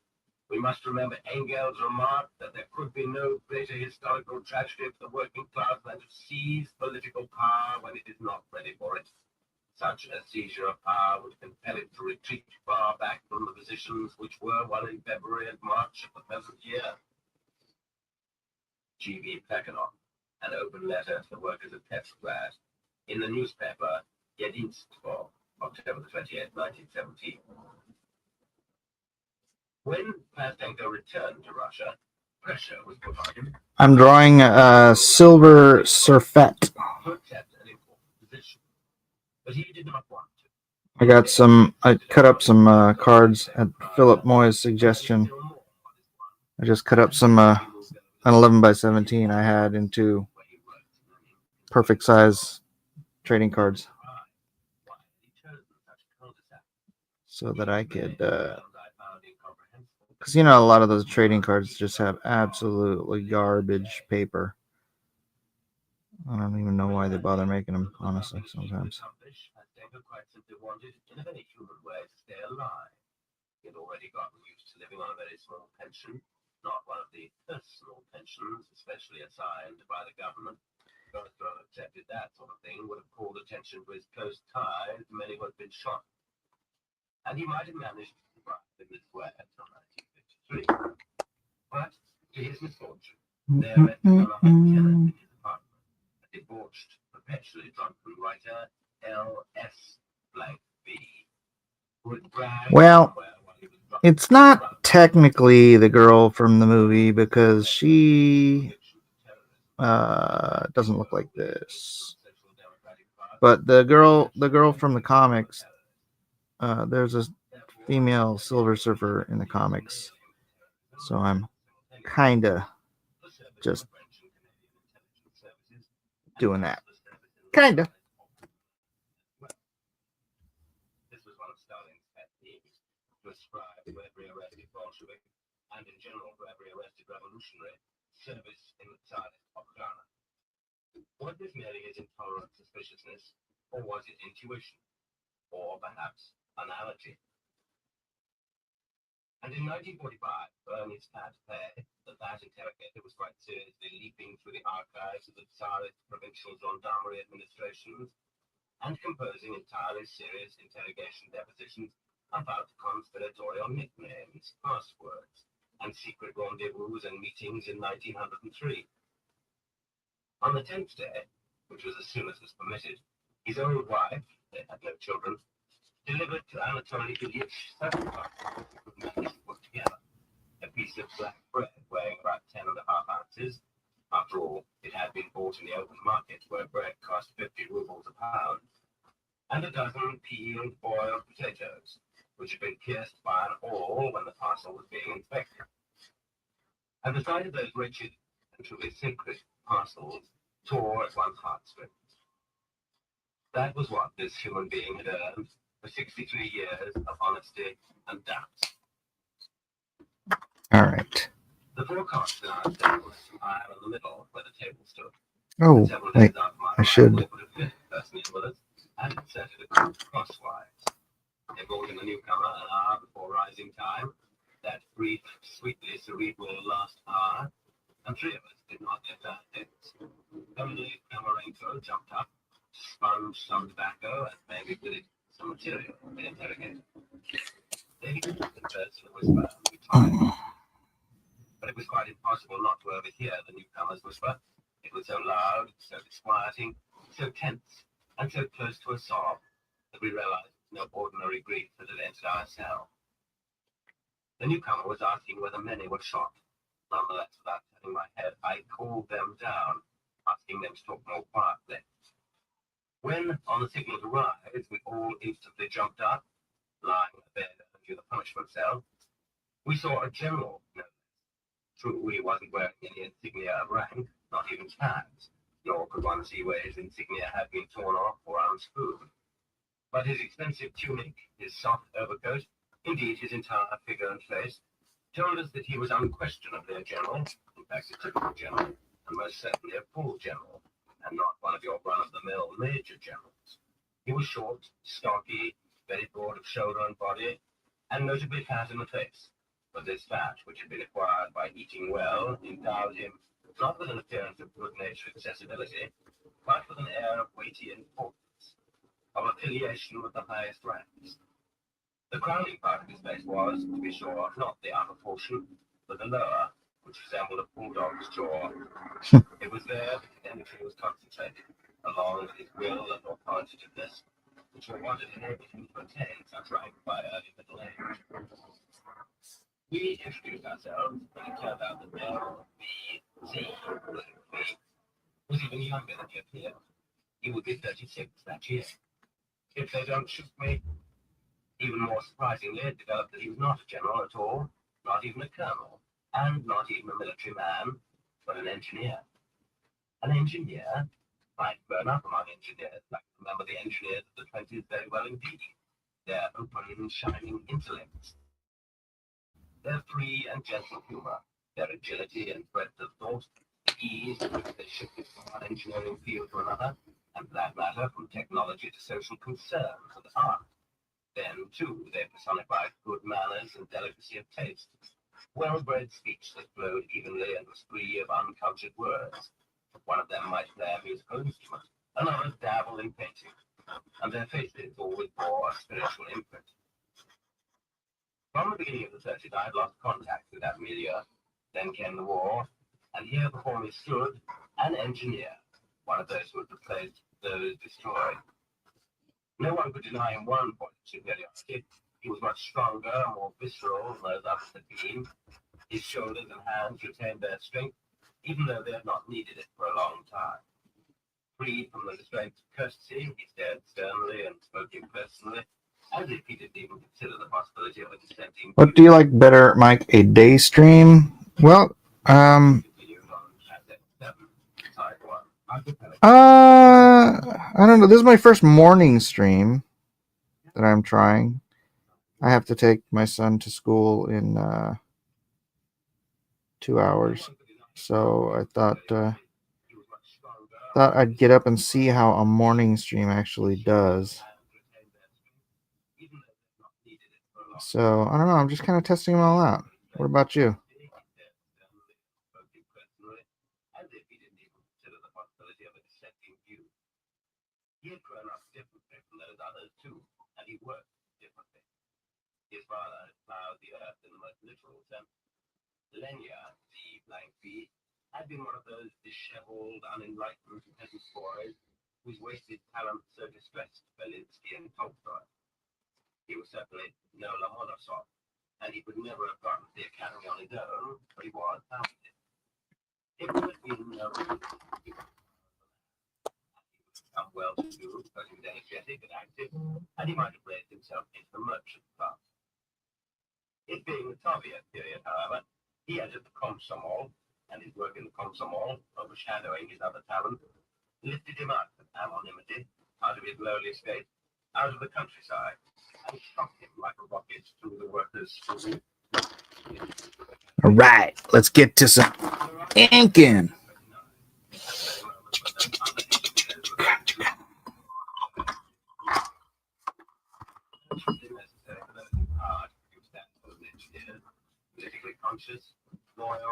We must remember Engel's remark that there could be no greater historical tragedy for the working class than to seize political power when it is not ready for it. Such a seizure of power would compel it to retreat far back from the positions which were won in February and March of the present year. G.V. Plekhanov, an open letter to the workers of Petrograd, in the newspaper Yedinstvo, October 28, 1917. When Pastenko returned to Russia, pressure was put on him. I'm drawing a silver surfet. To accept an important position, but he did not want to. I cut up some cards at Philip Moy's suggestion. I just cut up some an 11 by 17 I had into perfect size trading cards so that I could, because a lot of those trading cards just have absolutely garbage paper. I don't even know why they bother making them, honestly, sometimes. Quite simply wanted, in a very human way, to stay alive. He had already gotten used to living on a very small pension, not one of the personal pensions, especially assigned by the government. Those who have accepted that sort of thing would have called attention to his close ties to many who had been shot. And he might have managed to survive in this way until 1953. But, to his misfortune, there met another tenant in his apartment, a debauched, perpetually drunken writer, L.S. B. Well, it's not technically the girl from the movie because she doesn't look like this. But the girl from the comics, there's a female Silver Surfer in the comics. So I'm kind of just doing that. Kind of. This was one of Stalin's pet themes, to ascribe to every arrested Bolshevik, and in general to every arrested revolutionary, service in the Tsarist propaganda. What this merely is intolerant suspiciousness, Or was it intuition? Or perhaps analogy? And in 1945, Ernest had declared that that interrogator was quite seriously leaping through the archives of the Tsarist provincial gendarmerie administrations and composing entirely serious interrogation depositions about conspiratorial nicknames, passwords, and secret rendezvous and meetings in 1903. On the 10th day, which was as soon as was permitted, his old wife, they had no children, delivered to Anatoly Ilyich 7 parcels he could manage to put together. A piece of black bread weighing about 10.5 ounces. After all, it had been bought in the open market where bread cost 50 rubles a pound. And a dozen peeled boiled potatoes, which had been pierced by an awl when the parcel was being inspected. And the sight of those wretched and truly sacred parcels tore at one's heartstrings. That was what this human being had earned for 63 years of honesty and doubt. All right. The four cots in our stable are in the middle where the table stood. Oh, Several wait. days after my I should. arrival, it would have fit personally with us and inserted a group crosswise. They brought in the newcomer an hour before rising time, that brief, sweetly cerebral last hour, and three of us did not get our heads. Only Kamarenko jumped up, sponged some tobacco, and maybe with it some material for the interrogator. They began to converse in a whisper, and we tried. But it was quite impossible not to overhear the newcomer's whisper. It was so loud, so disquieting, so tense, and so close to a sob that we realized no ordinary grief that had entered our cell. The newcomer was asking whether many were shot. Nonetheless, without turning my head, I called them down, asking them to talk more quietly. When, on the signal to rise, we all instantly jumped up, lying in bed under the punishment cell, we saw a general. True, he wasn't wearing any insignia of rank, not even tags, nor could one see where his insignia had been torn off or unscrewed. But his expensive tunic, his soft overcoat, indeed his entire figure and face, told us that he was unquestionably a general, in fact a typical general, and most certainly a full general, and not one of your run-of-the-mill major generals. He was short, stocky, very broad of shoulder and body, and notably fat in the face. But this fat, which had been acquired by eating well, endowed him not with an appearance of good-natured accessibility, but with an air of weighty importance, of affiliation with the highest ranks. The crowning part of his face was, to be sure, not the upper portion, but the lower, which resembled a bulldog's jaw. It was there that his energy was concentrated, along with his will and authoritativeness, which were what had enabled him to attain such rank by early middle age. We introduced ourselves, and it turned out that L.B.C. was even younger than he appeared. He would be 36 that year. If they don't shoot me, even more surprisingly, it developed that he was not a general at all, not even a colonel, and not even a military man, but an engineer. An engineer? I'd grown up among engineers. I can remember the engineers of the 20s very well indeed. Their open, shining intellects, their free and gentle humor, their agility and breadth of thought, the ease with which they shifted from one engineering field to another, and for that matter, from technology to social concerns and art. Then, too, they personified good manners and delicacy of taste, well-bred speech that flowed evenly and was free of uncultured words. One of them might play a musical instrument, another dabble in painting, and their faces always bore a spiritual imprint. From the beginning of the 30s, I had lost contact with that milieu. Then came the war, and here before me stood an engineer, one of those who had replaced those destroyed. No one could deny him one point of superiority. He was much stronger, more visceral than those others had been. His shoulders and hands retained their strength, even though they had not needed it for a long time. Freed from the restraints of courtesy, he stared sternly and spoke impersonally, as if he didn't even consider the possibility of a dissenting. What do you like better, Mike? A day stream? Well, I don't know. This is my first morning stream that I'm trying. I have to take my son to school in 2 hours. So I thought Thought I'd get up and see how a morning stream actually does. So I don't know. I'm just kind of testing them all out. What about you? He had grown up differently from those others too, and he worked differently. His father had plowed the earth in the most literal sense. Lenya, the blank V, had been one of those disheveled, unenlightened peasant boys whose wasted talents so distressed Belinsky and Tolstoy. He was certainly no Lomonosov, and he would never have gotten to the academy on his own, but he was talented. It would have been no well to do, because he was energetic and active, and he might have raised himself into the merchant class. It being the Soviet period, however, he entered the Komsomol, and his work in the Komsomol, overshadowing his other talent, lifted him out of anonymity, out of his lowly state, out of the countryside, and shot him like a rocket through the workers' school. All right, let's get to some inking.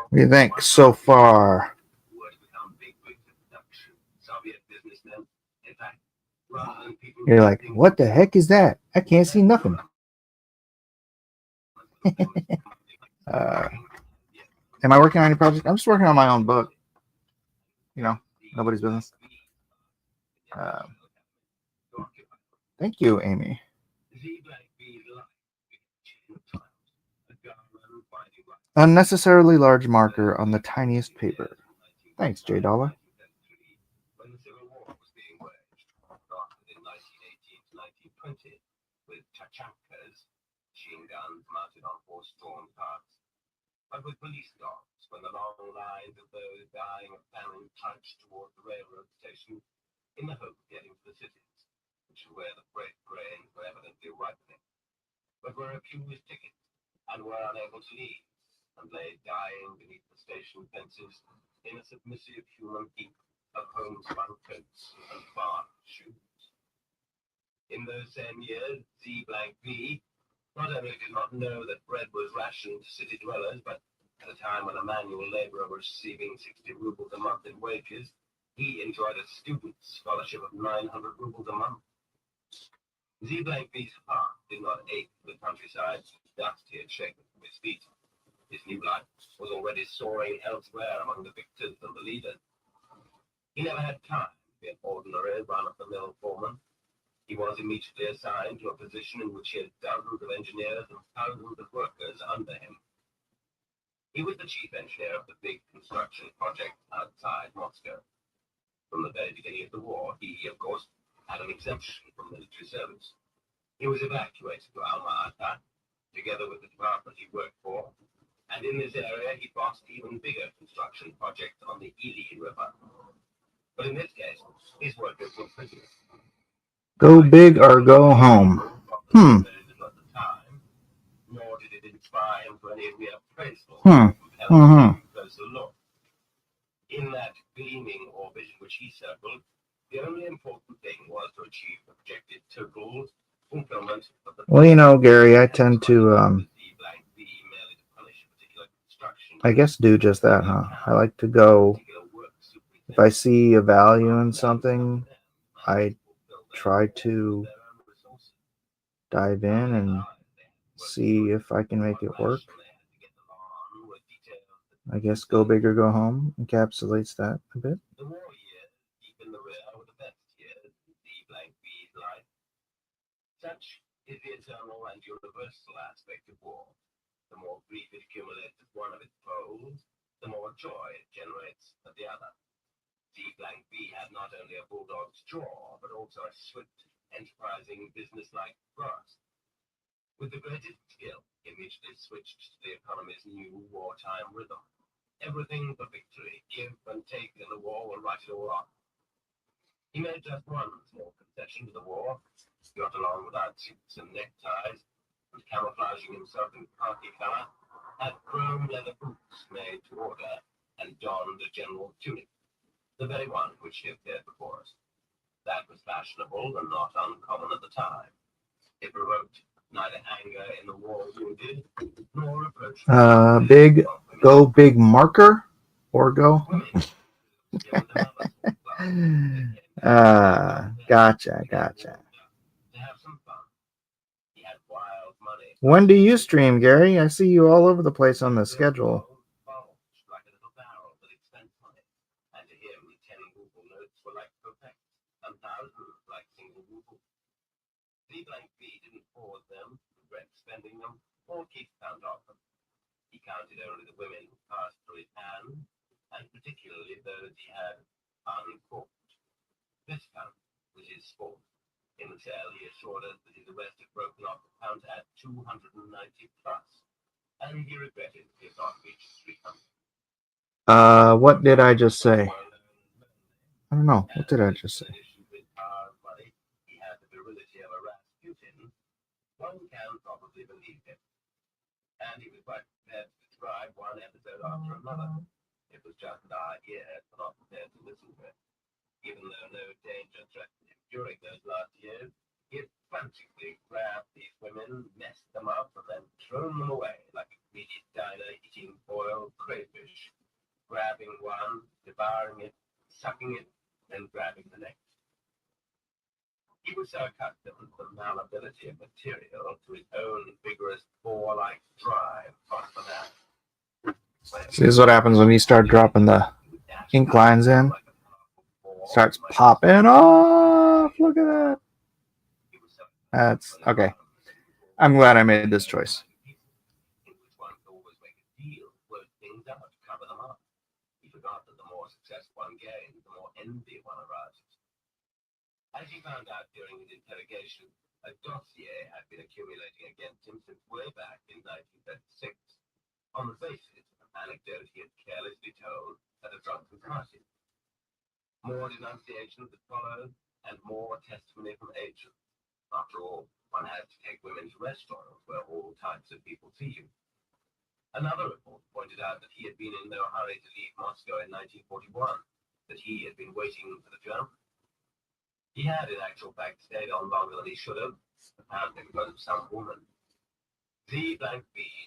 What do you think so far? You're like, what the heck is that? I can't see nothing. Am I working on any project? I'm just working on my own book. You know, nobody's business. Thank you, Amy. Unnecessarily large marker on the tiniest paper. Thanks, J Dollar. When the Civil War was being waged, started in 1918 to 1920, with Tachankas, machine guns mounted on horse-drawn carts, but with police dogs when the long lines of those dying of famine trudged toward the railroad station in the hope of getting to the cities, which is where the freight grains were evidently ripening, but were refused tickets and were unable to leave, and lay dying beneath the station fences in a submissive human heap of homespun coats and bark shoes. In those same years, Z-V not only did not know that bread was rationed to city dwellers, but at a time when a manual laborer was receiving 60 rubles a month in wages, he enjoyed a student's scholarship of 900 rubles a month. Z-V's heart did not ache for the countryside's dust he had shaken from his feet. His new life was already soaring elsewhere among the victors and the leaders. He never had time to be an ordinary run-of-the-mill foreman. He was immediately assigned to a position in which he had dozens of engineers and thousands of workers under him. He was the chief engineer of the big construction project outside Moscow. From the very beginning of the war, he, of course, had an exemption from military service. He was evacuated to Alma-Ata, together with the department he worked for, and in this area he bossed even bigger construction projects on the Ili River. But in this case, his workers were prisoners. Go big or go home. Nor did it inspire him to any real praiseful closer look. In that gleaming orbit in which he circled, the only important thing was to achieve the projected total fulfillment of the. Well, you know, Gary, I tend to, I guess, do just that, huh? I like to go, if I see a value in something, I try to dive in and see if I can make it work. I guess go big or go home encapsulates that a bit. The war years, deep in the rear, were the best years in Z-V's life. Such is the eternal and universal aspect of war. The more grief it accumulates at one of its poles, the more joy it generates at the other. Z-V had not only a bulldog's jaw, but also a swift, enterprising, business-like grasp. With the greatest skill, he immediately switched to the economy's new wartime rhythm. Everything but victory, give and take in the war will write it all off. He made just one small concession to the war. He got along without suits and neckties, and camouflaging himself in khaki color, had chrome leather boots made to order, and donned a general tunic. the very one which he appeared before us. That was fashionable and not uncommon at the time. It provoked neither anger in the war wounded nor reproach. Big go big marker or go. Gotcha. To have some fun. He had wild money. When do you stream, Gary? I see you all over the place on the schedule. Like a little barrel with expense money. And to him, 10 ruble notes were like kopecks, and thousands like single rubles. C-B didn't forward them, regret spending them, or keep count of them. He counted only the women who passed through his hands, and particularly those he had uncorked. This count was his sport. In the cell, he assured us that his arrest had broken off the count at 290 plus, and he regretted he had not reached 300. What did I just say? I don't know. What did I just say? He had the virility of a Rasputin. One can probably believe him. And he was quite prepared to describe one episode after another. It was just that our ears were not prepared to listen to it. Even though no danger threatened him during those last years, he had frantically grabbed these women, messed them up, and then thrown them away like a greedy diner eating boiled crayfish, grabbing one, devouring it, sucking it, then grabbing the next. He was so accustomed to the malleability of material, to his own vigorous boar-like drive across the map. See, this is what happens when you start dropping the ink lines in. Starts popping off. Look at that. That's okay. I'm glad I made this choice. He forgot that the more success one gained, the more envy one arises. As he found out during his interrogation, a dossier had been accumulating against him since way back in 1936. On the basis of an anecdote he had carelessly told at a drunken party. More denunciations had followed, and more testimony from agents. After all, one has to take women to restaurants where all types of people see you. Another report pointed out that he had been in no hurry to leave Moscow in 1941, that he had been waiting for the Germans. He had, in actual fact, stayed on longer than he should have, apparently because of some woman. C-B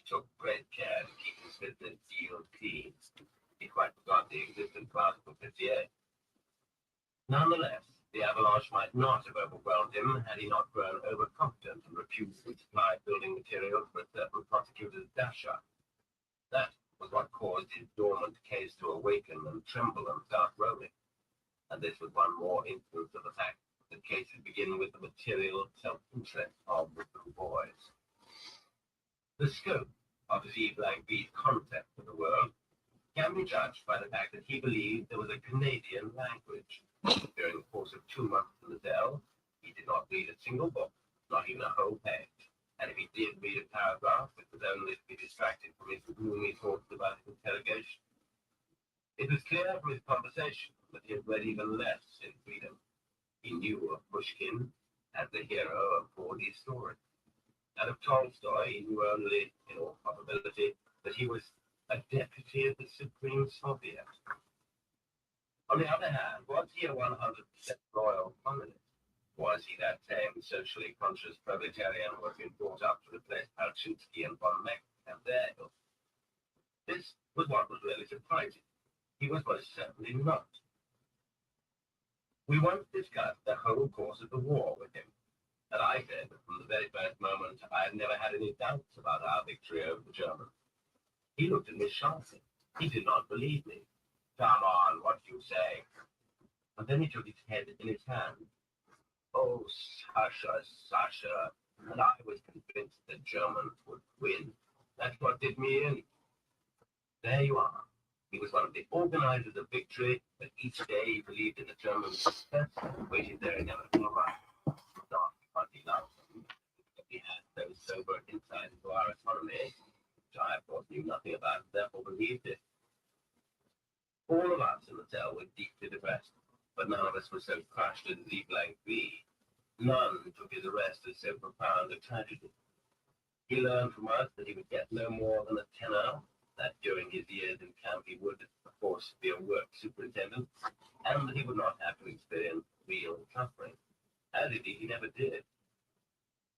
took great care to keep his business deal clean. He quite forgot the existence of Article 58. Nonetheless, the avalanche might not have overwhelmed him had he not grown overconfident and refused to supply building materials for a certain prosecutor's dasher. That was what caused his dormant case to awaken and tremble and start rolling. And this was one more instance of the fact that cases begin with the material self-interest of the two boys. The scope of C-B's concept of the world can be judged by the fact that he believed there was a Canadian language. During the course of 2 months in the cell, he did not read a single book, not even a whole page. And if he did read a paragraph, it was only to be distracted from his gloomy thoughts about his interrogation. It was clear from his conversation that he had read even less in freedom. He knew of Pushkin as the hero of Gordy's story. And of Tolstoy, he knew only, in all probability, that he was a deputy of the Supreme Soviet. On the other hand, was he a 100% loyal communist? Was he that same socially conscious proletarian who had been brought up to replace Palchinsky and von Meck and their ilk? This was what was really surprising. He was most certainly not. We once discussed the whole course of the war with him, and I said that from the very first moment I had never had any doubts about our victory over the Germans. He looked at me sharply. He did not believe me. Come on, what do you say? And then he took his head in his hand. Oh, Sasha, and I was convinced the Germans would win. That's what did me in. There you are. He was one of the organizers of victory, but each day he believed in the German success and waited their inevitable arrival. Not because he loved them, but he had those sober insights into our economy, which I, of course, knew nothing about, and therefore believed it. All of us in the cell were deeply depressed, but none of us was so crushed as C-B. None took his arrest as so profound a tragedy. He learned from us that he would get no more than a tenner, that during his years in camp he would, of course, be a work superintendent, and that he would not have to experience real suffering, as indeed he never did.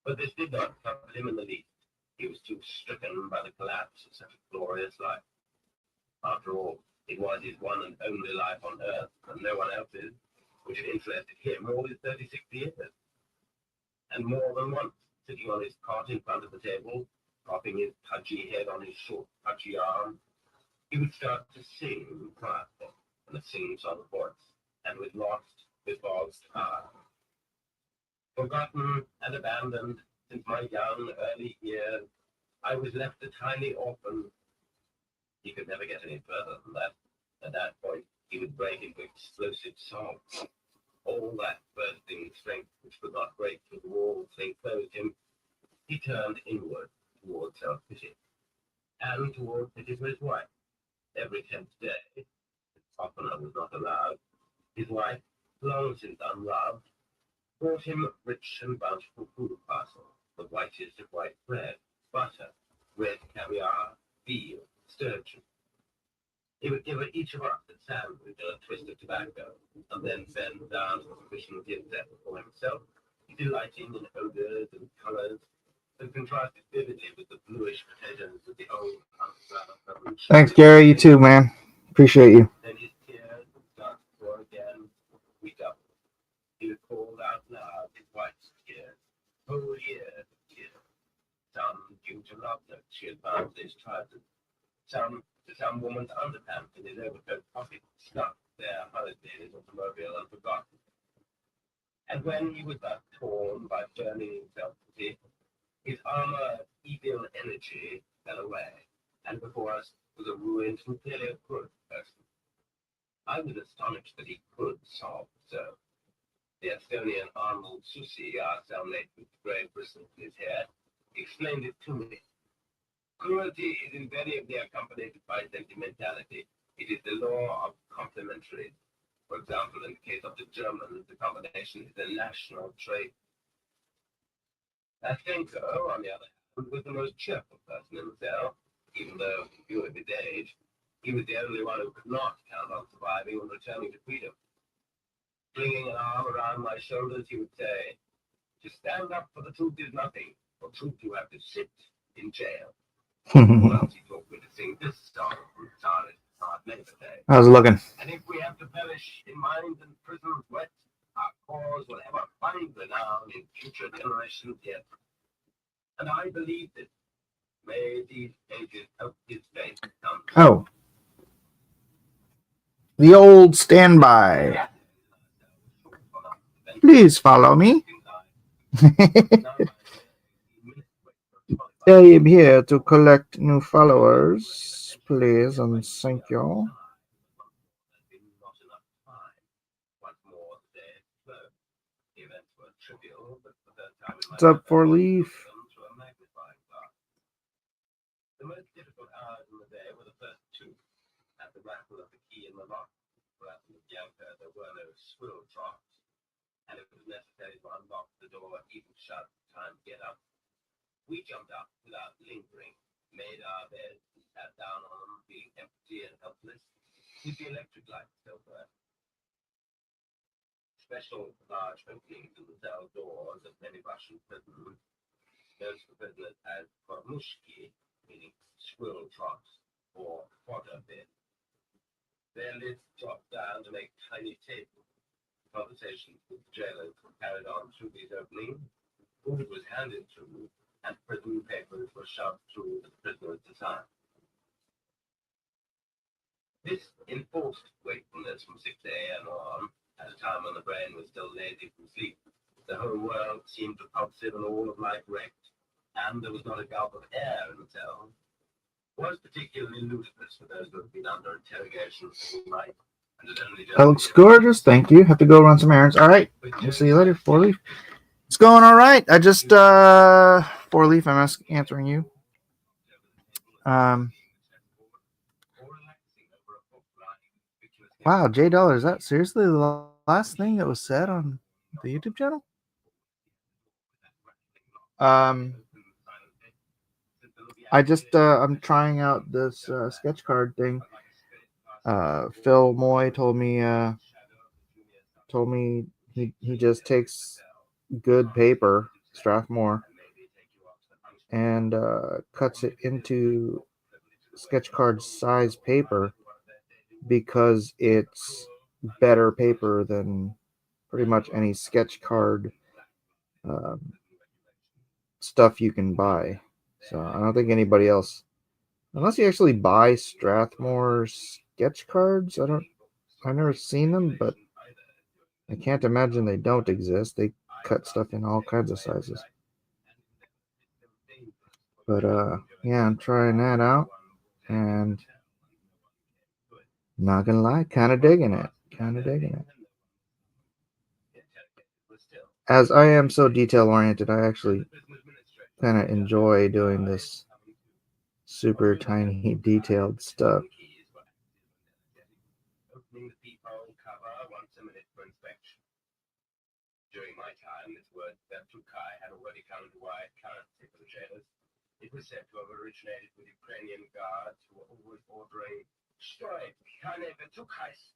But this did not trouble him in the least. He was too stricken by the collapse of such a glorious life. After all, it was his one and only life on earth, and no one else's, which had interested him all his 36 years. And more than once, sitting on his cot in front of the table, propping his pudgy head on his short, pudgy arm, he would start to sing quietly, in a sing-song voice, and with lost, befogged eye. Forgotten and abandoned since my young, early years, I was left a tiny orphan. He could never get any further than that. At that point, he would break into explosive sobs. All that bursting strength which could not break through the walls they enclosed him, he turned inward toward self-pity, and toward pity for his wife. Every 10th day, if oftener was not allowed, his wife, long since unloved, brought him rich and bountiful food parcels, the whitest of white bread, butter, red caviar, veal, sturgeon. He would give each of us a sandwich and a twist of tobacco, and then bend down to the sufficient inset for himself, delighting in odors and colors that contrasted vividly with the bluish potatoes of the old unflowered. Thanks, Gary. You too, man. Appreciate you. Then his tears would start to pour again, week up. He would call out loud his wife's tears, whole years of tears. Some due to love that she had found his childhood, some to some woman's underpants in his overcoat pocket, stuck there hurriedly in his automobile and forgotten. And when he was thus torn by burning self-pity, his armor of evil energy fell away, and before us was a ruined and clearly a good person. I was astonished that he could sob so. The Estonian Arnold Susi, our cellmate with the grey bristles in his hair, explained it to me. Cruelty is invariably accompanied by sentimentality. It is the law of complementaries. For example, in the case of the Germans, the combination is a national trait. Astenko, on the other hand, was the most cheerful person in the cell, even though, in view of his age, he was the only one who could not count on surviving and returning to freedom. Flinging an arm around my shoulders, he would say, "To stand up for the truth is nothing. For truth you have to sit in jail." Or else he taught me to sing this song from Tsarist Hard Labor Day. How's it looking? And if we have to perish in mines and prisons wet, our cause will ever find renown in future generations yet. And I believe this. May these pages help his faith come true. Oh. The old standby. Please follow me. I am here to collect new followers. Please and thank you. What's up, Four Leaf? The most difficult hours in the day were the first two. At the rattle of the key in the lock, for at the Bianca there were no squirrel troughs, and it was necessary to unlock the door even shut time to get up. We jumped up without lingering, made our beds, and sat down on them, feeling empty and helpless, with the electric light still burning. Special large openings in the cell doors of many Russian prisons, known to prisoners as kormushki, meaning squirrel troughs or fodder beds. Their lids dropped down to make tiny tables. Conversations with jailers were carried on through these openings, food was handed through, and prison papers were shoved through the prisoners to sign. This enforced wakefulness from 6 a.m. on, at a time when the brain was still lazy from sleep. The whole world seemed repulsive and all of life wrecked, and there was not a gulp of air in the cell. Was particularly ludicrous for those who had been under interrogation all night. That looks gorgeous. Thank you. Have to go run some errands. All right. We'll see you later, Four Leaf. It's going all right. I just Four Leaf. I'm answering you. Wow, J Dollar. Is that seriously the last thing that was said on the YouTube channel? I just I'm trying out this sketch card thing. Phil Moy told me told me he just takes good paper, Strathmore, and cuts it into sketch card size paper because it's better paper than pretty much any sketch card um, stuff you can buy. So I don't think anybody else, unless you actually buy Strathmore sketch cards. I've never seen them, but I can't imagine they don't exist. They cut stuff in all kinds of sizes. But yeah, I'm trying that out, and not gonna lie, kind of digging it. Kind of digging it. As I am so detail oriented, I actually kind of enjoy doing this super tiny detailed stuff. Opening the peephole cover once a minute for inspection. During my time, this word Vertukai had already come into wide currency for the jailers. It was said to have originated with Ukrainian guards who were always ordering Shtoi, Kane Vertukais.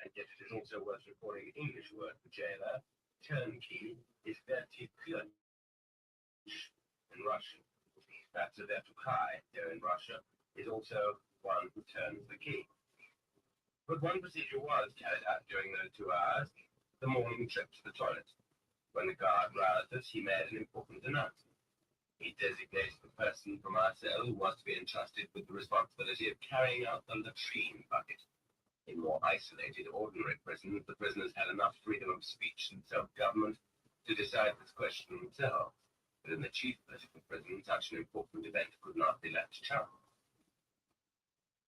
And yet it is also worth recording the English word for jailer, turnkey, is Vertikyn in Russian. That's a Vertukai here in Russia is also one who turns the key. But one procedure was carried out during those 2 hours, the morning trip to the toilet. When the guard roused us, he made an important announcement. He designated the person from our cell who was to be entrusted with the responsibility of carrying out the latrine bucket. In more isolated, ordinary prisons, the prisoners had enough freedom of speech and self-government to decide this question themselves. But in the chief political prison, such an important event could not be left to chance.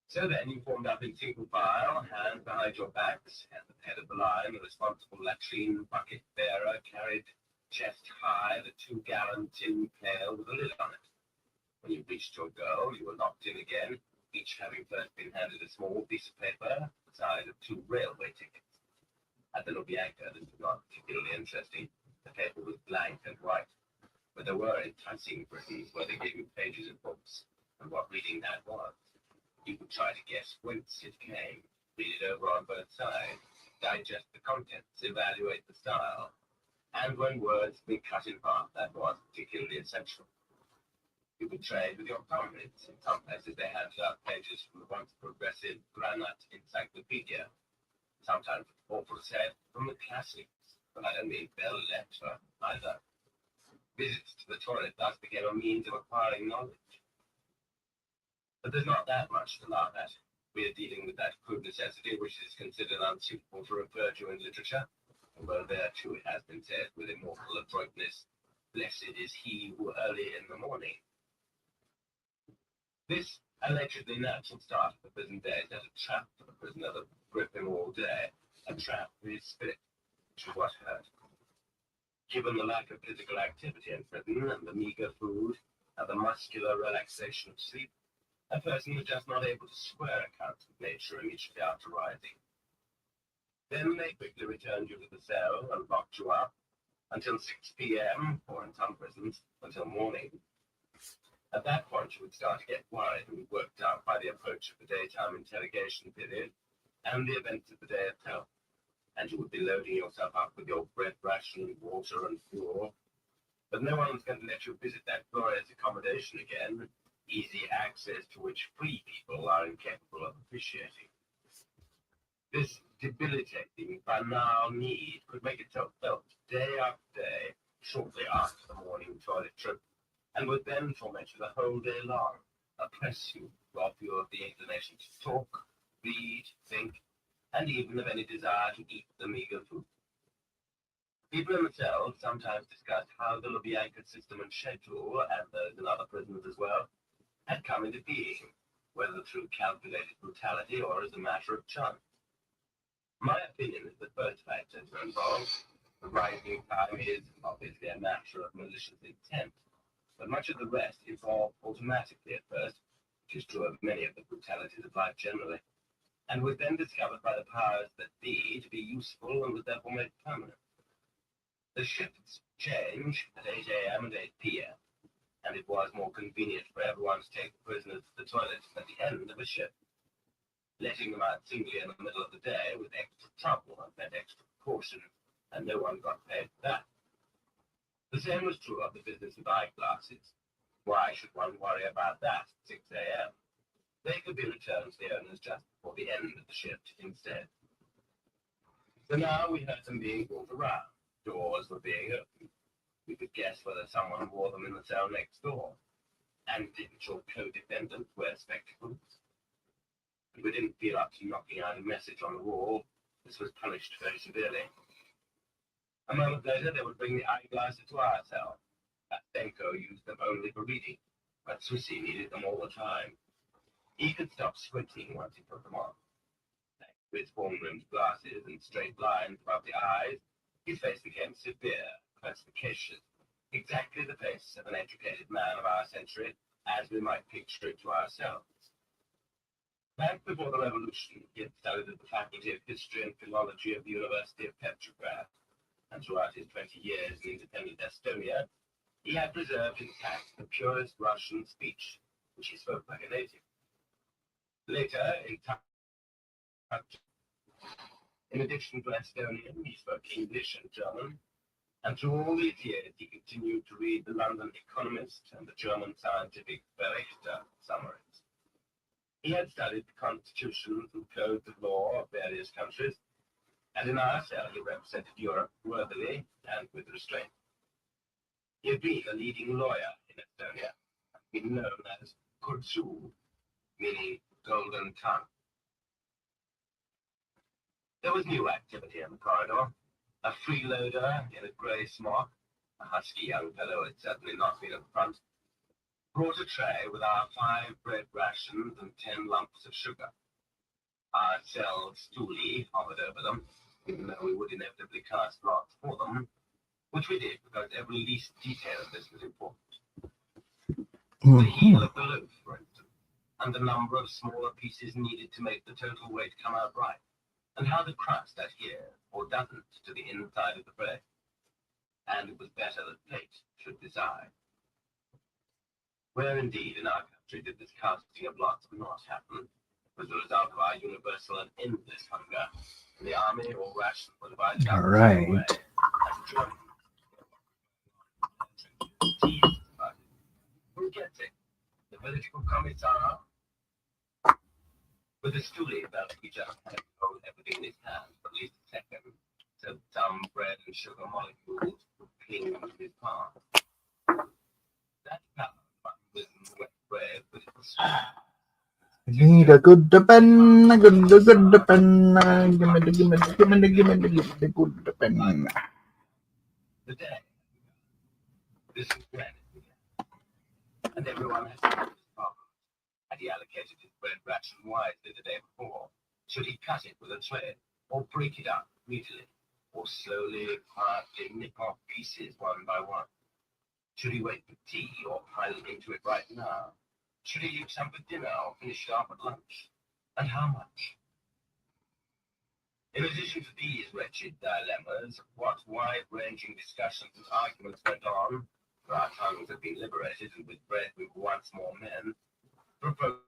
So then you formed up in single file, hands behind your backs, at the head of the line, the responsible latrine bucket bearer carried chest high the 2-gallon tin pail with a lid on it. When you reached your goal, you were locked in again, each having first been handed a small piece of paper the size of 2 railway tickets. At the Lubyanka, this was not particularly interesting. The paper was blank and white, but there were enticing prisons where they gave you pages of books, and what reading that was. You could try to guess whence it came, read it over on both sides, digest the contents, evaluate the style, and when words had been cut in half, that was particularly essential. You could trade with your comrades. In some places they handed out pages from the once progressive Granat Encyclopedia, sometimes awful said from the classics, but I don't mean belles lettres either. Visits to the toilet thus became a means of acquiring knowledge. But there's not that much to laugh at. We are dealing with that crude necessity which is considered unsuitable to refer to in literature, although there too it has been said with immortal adroitness, blessed is he who early in the morning. This allegedly natural start of the prison day is a trap for the prisoner that will grip him all day, a trap for his spirit, which is what hurt. Given the lack of physical activity in prison and the meager food and the muscular relaxation of sleep, a person is just not able to square accounts with nature immediately after rising. Then they quickly returned you to the cell and locked you up until 6 p.m., or in some prisons, until morning. At that point, you would start to get worried and be worked out by the approach of the daytime interrogation period and the events of the day itself, and you would be loading yourself up with your bread ration, water, and fuel. But no one's going to let you visit that glorious accommodation again, easy access to which free people are incapable of appreciating. This debilitating, banal need could make itself felt day after day, shortly after the morning toilet trip, and would then torment you the whole day long, oppress you, rob you of the inclination to talk, read, think, and even of any desire to eat the meager food. People in the cells sometimes discuss how the Lubyanka system and schedule, and those in other prisons as well, had come into being, whether through calculated brutality or as a matter of chance. My opinion is that both factors are involved. The rising time is obviously a matter of malicious intent, but much of the rest evolved automatically at first, which is true of many of the brutalities of life generally, and was then discovered by the powers that be to be useful and was therefore made permanent. The shifts change at 8 a.m. and 8 p.m., and it was more convenient for everyone to take the prisoners to the toilet at the end of a shift. Letting them out singly in the middle of the day with extra trouble and meant extra precaution, and no one got paid for that. The same was true of the business of eyeglasses. Why should one worry about that at 6 a.m.? They could be returned to the owners just before the end of the shift instead. So now we heard them being brought around. Doors were being opened. We could guess whether someone wore them in the cell next door. And didn't your co-defendant wear spectacles? If we didn't feel up to knocking out a message on the wall, this was punished very severely. A moment later, they would bring the eyeglasses to our cell. Pastenko used them only for reading, but Swissy needed them all the time. He could stop squinting once he put them on. Thanks to his form-rimmed glasses and straight lines above the eyes, his face became severe, perspicacious, exactly the face of an educated man of our century, as we might picture it to ourselves. Back before the Revolution, he had studied at the Faculty of History and Philology of the University of Petrograd, and throughout his 20 years in independent Estonia, he had preserved intact the purest Russian speech, which he spoke like a native. Later, in addition to Estonian, he spoke English and German, and through all these years he continued to read the London Economist and the German scientific Berichte summaries. He had studied the constitutions and codes of law of various countries, and in our cell he represented Europe worthily and with restraint. He had been a leading lawyer in Estonia, and been known as Kutsu, meaning golden tongue. There was new activity in the corridor. A freeloader in a grey smock, a husky young fellow had certainly not been at the front, brought a tray with our 5 bread rations and 10 lumps of sugar. Our cell stoolie hovered over them, even though we would inevitably cast lots for them, which we did because every least detail of this was important. The heel of the loaf, for instance, and the number of smaller pieces needed to make the total weight come out right, and how the crust adhered or doesn't to the inside of the bread. And it was better that fate should decide. Where indeed in our country did this casting of lots not happen, was the result of our universal and endless hunger, and the army or ration were divided up. All right. Who gets it? The political commissar? With a stoolie about each other, had hold everything in his hand for at least a second, so some bread and sugar molecules would cling to his palm. That power with wet bread with its I need a good pen, a good pen. Give me the good pen. the day. This is when it began. And everyone has had his problem. Had he allocated his bread ration wisely the day before? Should he cut it with a thread, or break it up greedily, or slowly, quietly nip off pieces one by one? Should he wait for tea, or pile it into it right now? Should he leave some for dinner, or finish it off at lunch? And how much? In addition to these wretched dilemmas, what wide-ranging discussions and arguments went on, for our tongues had been liberated, and with bread we were once more men, provoked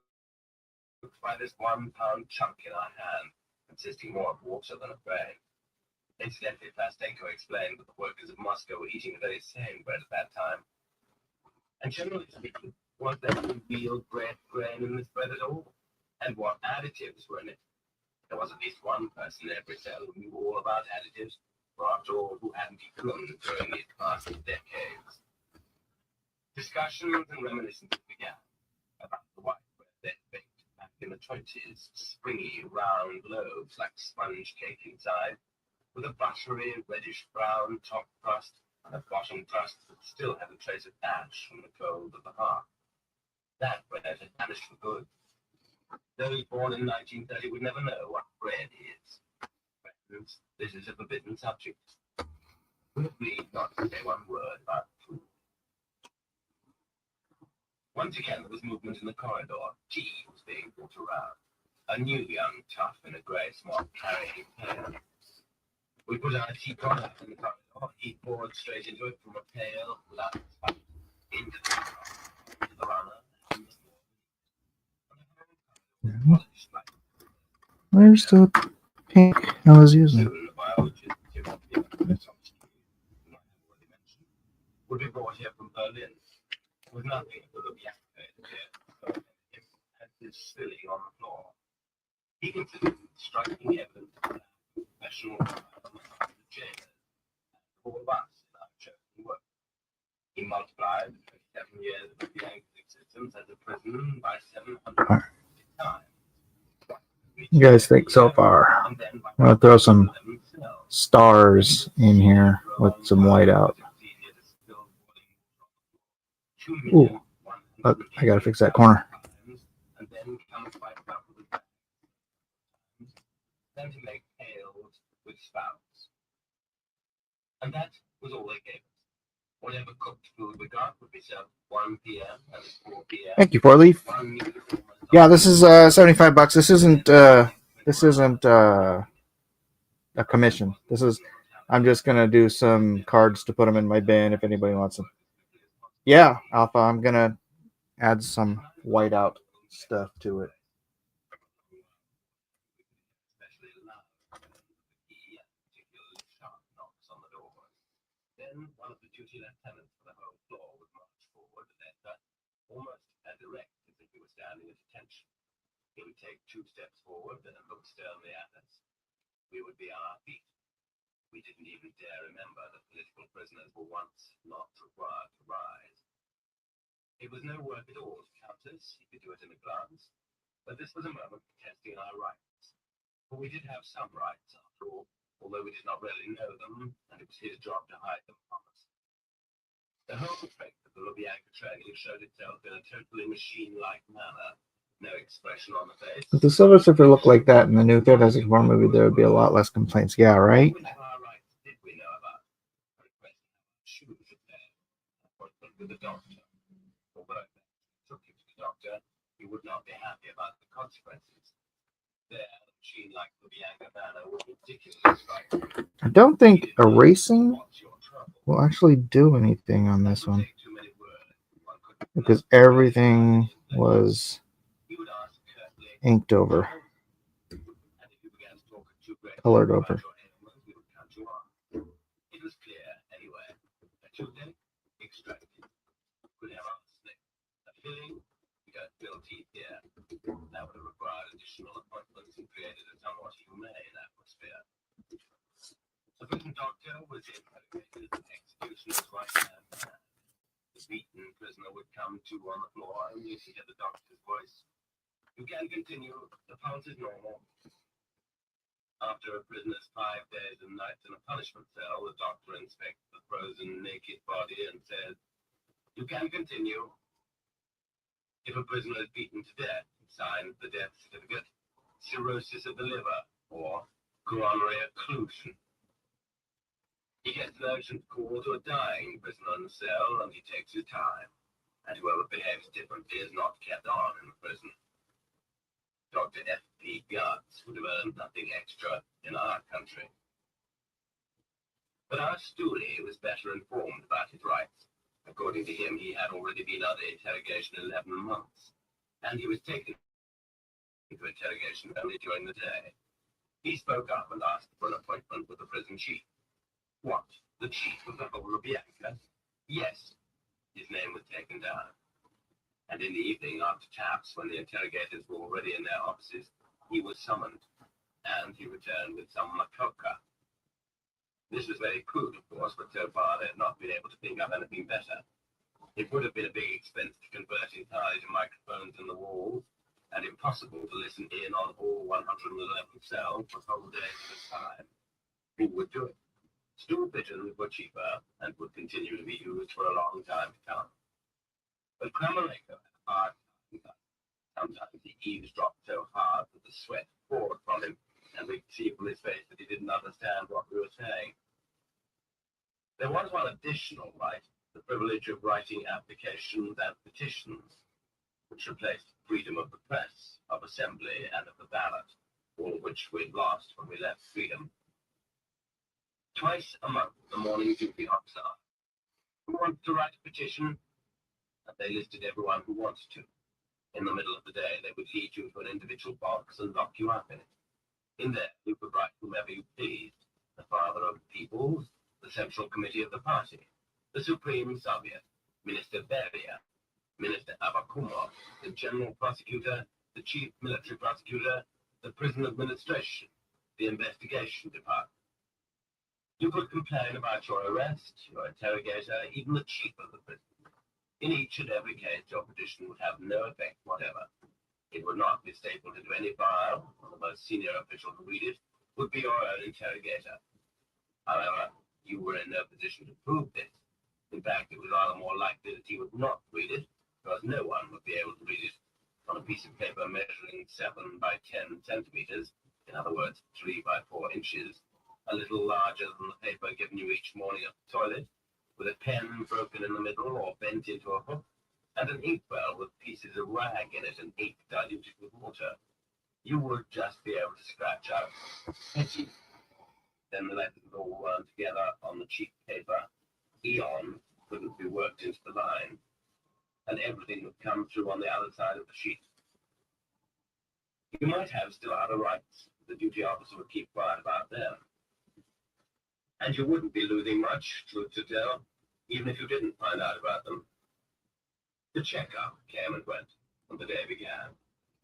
by this 1 pound chunk in our hand, consisting more of water than of bread. Incidentally, Pastenko explained that the workers of Moscow were eating the very same bread at that time. And generally speaking, was there any real bread grain in this bread at all? And what additives were in it? There was at least one person in every cell who knew all about additives, for after all, who hadn't eaten them during these past decades. Discussions and reminiscences began about the white bread they baked back in the 20s, springy, round loaves like sponge cake inside, with a buttery, reddish-brown top crust and a bottom crust that still had a trace of ash from the cold of the hearth. That bread had vanished for good. Those born in 1930 would never know what bread is. Friends, this is a forbidden subject. We agreed not to say one word about food. Once again, there was movement in the corridor. Tea was being brought around. A new young tough in a grey smock carrying a pail. We put our teapot up in the corridor. He poured straight into it from a pail, glass spout, into the teapot, into the runner, and the Where's the pink I was using? soon the biologist was nothing that would be activated here. Had this silly on the floor. He considered striking evidence of professional on the part of the jailers and all of us in our chosen work. He multiplied the 27 years of the Yankees' existence as a prison by 750 times. You guys think so far? And then by I'm gonna throw some 11 cells. stars in here with some whiteout. Ooh, but I gotta fix that corner. And then comes by couple of times, then to make pails with spouts. And that was all they gave us. Whatever cooked food we got would be served 1 p.m. and 4 p.m. Thank you, Four Leaf. One uniform was Yeah, this is $75. This isn't a commission. I'm just gonna do some cards to put them in my bin if anybody wants them. Yeah, Alpha, I'm gonna add some whiteout stuff to it. especially loud when the key and particularly sharp knocks on the door. Then one of the duty lieutenants for the whole floor would march forward and enter, almost as erect as if he were standing at attention. He would take 2 steps forward and look sternly at us. We would be on our feet. We didn't even dare remember that political prisoners were once not required to rise. It was no work at all to count us. He could do it in a glance. But this was a moment for testing our rights. For we did have some rights, after all, although we did not really know them, and it was his job to hide them from us. The whole effect of the Lubyanka training showed itself in a totally machine-like manner. No expression on the face. If the Silver Surfer looked like that in the new 3004 movie, there would be a lot less complaints. Yeah, right? Which of our rights did we know about? A request to have our shoes repaired, an appointment with the doctor. Although if they took you to the doctor, you would not be happy about the consequences. There, the machine-like Lubyanka manner would ridiculously strike you. I don't think erasing What's your trouble? will actually do anything on this one Take too many words. One could because everything was he would ask curtly, inked over, and if you began to talk at too great colored length over. about your ailments, we would cut you off. It was clear, anyway, a toothache, extracted. Could have arsenic. A filling, we got bill teeth here. That would have required additional appointments and created a somewhat humane atmosphere. The prison doctor was interrogated as an executioner's right-hand man. The beaten prisoner would come to on the floor, and you could hear the doctor's voice. You can continue. The pulse is normal. After a prisoner's 5 days and nights in a punishment cell, the doctor inspects the frozen, naked body and says, "You can continue." If a prisoner is beaten to death, he signs the death certificate, cirrhosis of the liver, or coronary occlusion. He gets an urgent call to a dying prisoner in the cell, and he takes his time. And whoever behaves differently is not kept on in the prison. Dr. F.P. Guts would have earned nothing extra in our country. But our stoolie was better informed about his rights. According to him, he had already been under interrogation 11 months, and he was taken into interrogation only during the day. He spoke up and asked for an appointment with the prison chief. What? The chief of the whole of Bianca? Yes. His name was taken down. And in the evening, after taps, when the interrogators were already in their offices, he was summoned, and he returned with some macoca. This was very crude, of course, but so far they had not been able to think up anything better. It would have been a big expense to convert entirely to microphones in the walls, and impossible to listen in on all 111 cells for whole days at a time. Who would do it? Stool pigeons were cheaper and would continue to be used for a long time to come. But Kramarenko had a hard time. Sometimes he eavesdropped so hard that the sweat poured from him, and we could see from his face that he didn't understand what we were saying. There was one additional right, the privilege of writing applications and petitions, which replaced freedom of the press, of assembly, and of the ballot, all of which we'd lost when we left freedom. Twice a month, the morning duty officer asked, "Who wants to write a petition?" And they listed everyone who wanted to. In the middle of the day, they would lead you to an individual box and lock you up in it. In there, you could write whomever you pleased, the father of the peoples, the central committee of the party, the Supreme Soviet, Minister Beria, Minister Abakumov, the general prosecutor, the chief military prosecutor, the prison administration, the investigation department. You could complain about your arrest, your interrogator, even the chief of the prison. In each and every case, your petition would have no effect whatever. It would not be stapled into any file, or the most senior official to read it would be your own interrogator. However, you were in no position to prove this. In fact, it was rather more likely that he would not read it, because no one would be able to read it on a piece of paper measuring 7 by 10 centimeters, in other words, 3 by 4 inches, a little larger than the paper given you each morning at the toilet, with a pen broken in the middle or bent into a hook, and an inkwell with pieces of rag in it and ink diluted with water. You would just be able to scratch out petty. Then the letters would all run together on the cheap paper. Eon couldn't be worked into the line, and everything would come through on the other side of the sheet. You might have still other rights. The duty officer would keep quiet about them. And you wouldn't be losing much, truth to tell, even if you didn't find out about them. The checkup came and went, and the day began.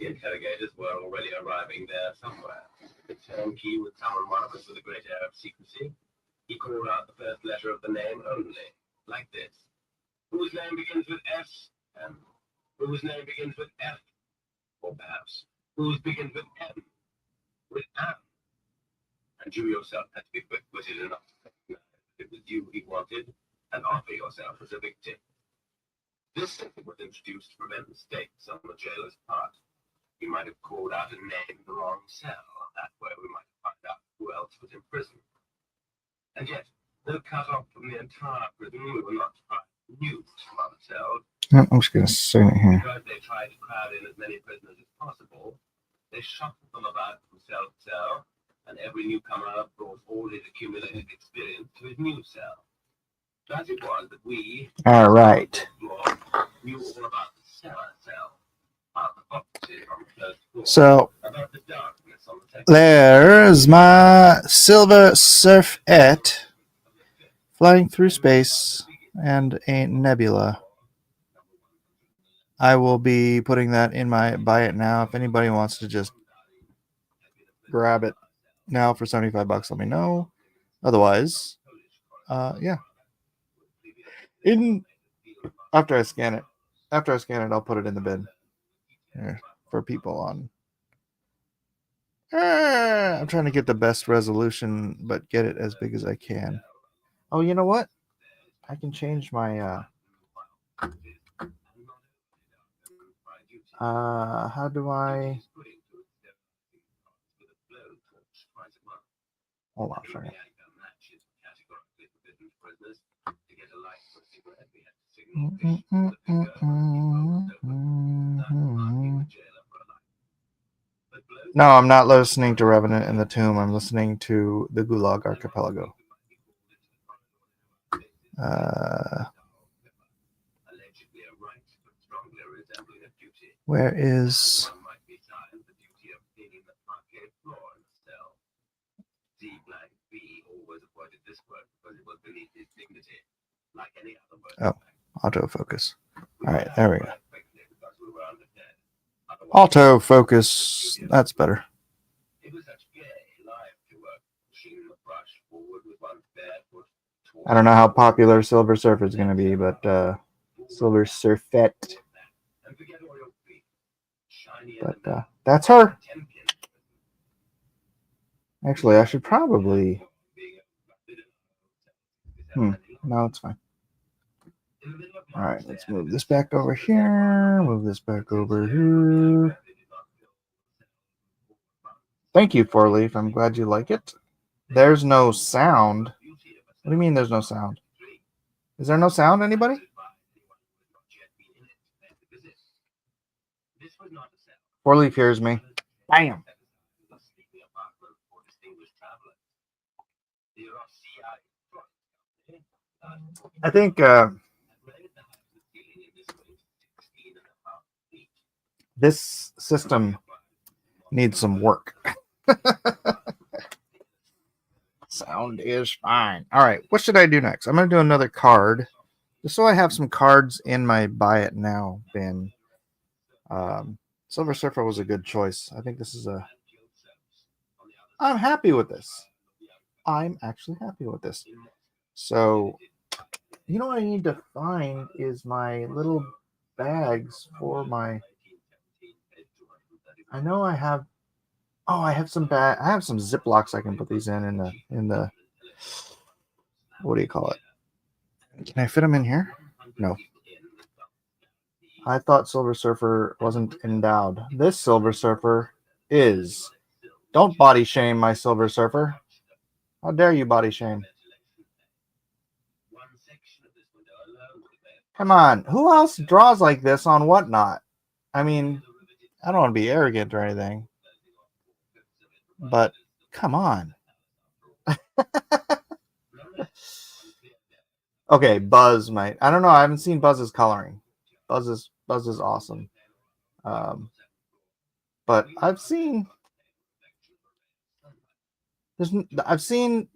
The interrogators were already arriving there somewhere. The turnkey would summon one of us with a great air of secrecy. He called out the first letter of the name only, like this. Whose name begins with S? M. Whose name begins with F? Or perhaps, whose begins with M? With M. And you yourself had to be quick-witted enough to recognize that it was you he wanted, and offer yourself as a victim. This system was introduced to prevent mistakes on the jailer's part. He might have called out a name in the wrong cell. That way we might find out who else was in prison. And yet, though cut off from the entire prison, we were not surprised news from other cells. I'm just going to say it here. Because they tried to crowd in as many prisoners as possible, they shuffled them about from cell to cell, and every newcomer brought all his accumulated experience to his new cell. Thus it was that we, All right. knew all about the cellar cell, about the boxes on the first floor, So about the darkness on the second there's my Silver Surfette flying through space and a nebula. I will be putting that in my buy it now. If anybody wants to just grab it now for $75, let me know. Otherwise, yeah. After I scan it, I'll put it in the bin here for people on. I'm trying to get the best resolution, but get it as big as I can. Oh, you know what? I can change my. How do I? Hold on a second. No, I'm not listening to Revenant in the Tomb. I'm listening to the Gulag Archipelago. Where is... Oh, autofocus. All right, there we go. Autofocus. That's better. I don't know how popular Silver Surf is going to be, but Silver Surfette. But that's her. Actually, I should probably... No, it's fine. All right, let's move this back over here. Move this back over here. Thank you, Four Leaf. I'm glad you like it. There's no sound. What do you mean there's no sound? Is there no sound, anybody? Four Leaf hears me. Bam. I think this system needs some work. Sound is fine. All right, what should I do next? I'm going to do another card. Just so I have some cards in my buy it now bin. Silver Surfer was a good choice. I think this is a. I'm happy with this. I'm actually happy with this. So, you know what I need to find is my little bags for my. I know I have. Oh, I have some bag. I have some Ziplocs I can put these in the. What do you call it? Can I fit them in here? No. I thought Silver Surfer wasn't endowed. This Silver Surfer is. Don't body shame my Silver Surfer. How dare you body shame? Come on. Who else draws like this on Whatnot? I mean, I don't want to be arrogant or anything, but come on. Okay, Buzz might. I don't know. I haven't seen Buzz's coloring. Buzz is awesome. But I've seen. I've seen.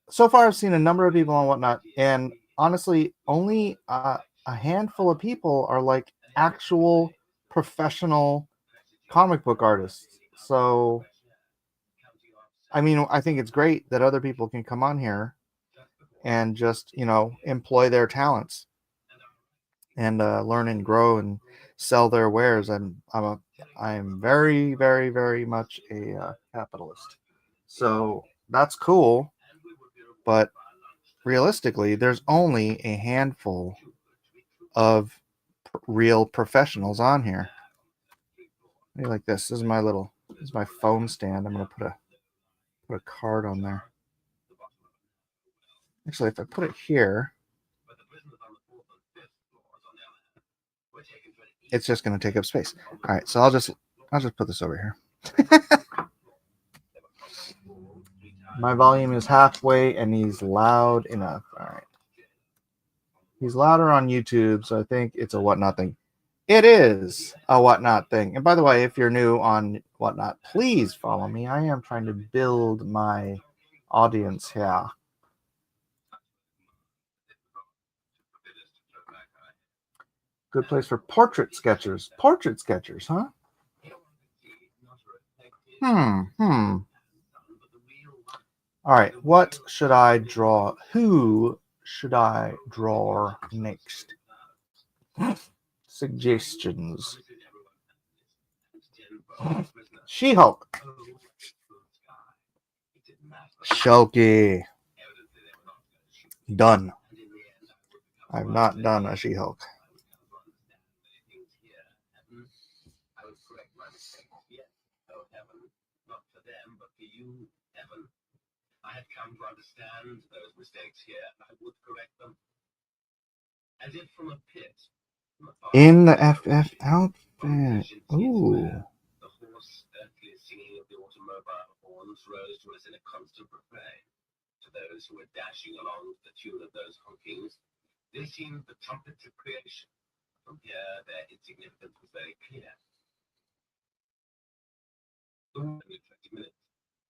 So far, I've seen a number of people on Whatnot, and honestly, only a handful of people are like actual professional comic book artists. So, I mean, I think it's great that other people can come on here and just, employ their talents and learn and grow and sell their wares. I'm very, very, very much a capitalist. So that's cool, but realistically, there's only a handful of real professionals on here. Maybe like this. This is my phone stand. I'm gonna put a card on there. Actually, if I put it here, it's just gonna take up space. All right, so I'll just put this over here. My volume is halfway, and he's loud enough. All right. He's louder on YouTube, so I think it's a Whatnot thing. It is a Whatnot thing. And by the way, if you're new on Whatnot, please follow me. I am trying to build my audience here. Good place for portrait sketchers. Portrait sketchers, huh? All right, what should I draw? Who should I draw next? Suggestions. She-Hulk. Shulky. Done. I've not done a She-Hulk. I had come to understand those mistakes here, and I would correct them. As if from a pit. In the FF outfit. Ooh. The hoarse, earthly singing of the automobile horns rose to us in a constant refrain. To those who were dashing along to the tune of those honkings, they seemed the trumpets of creation. From here, their insignificance was very clear. Only 20 minutes.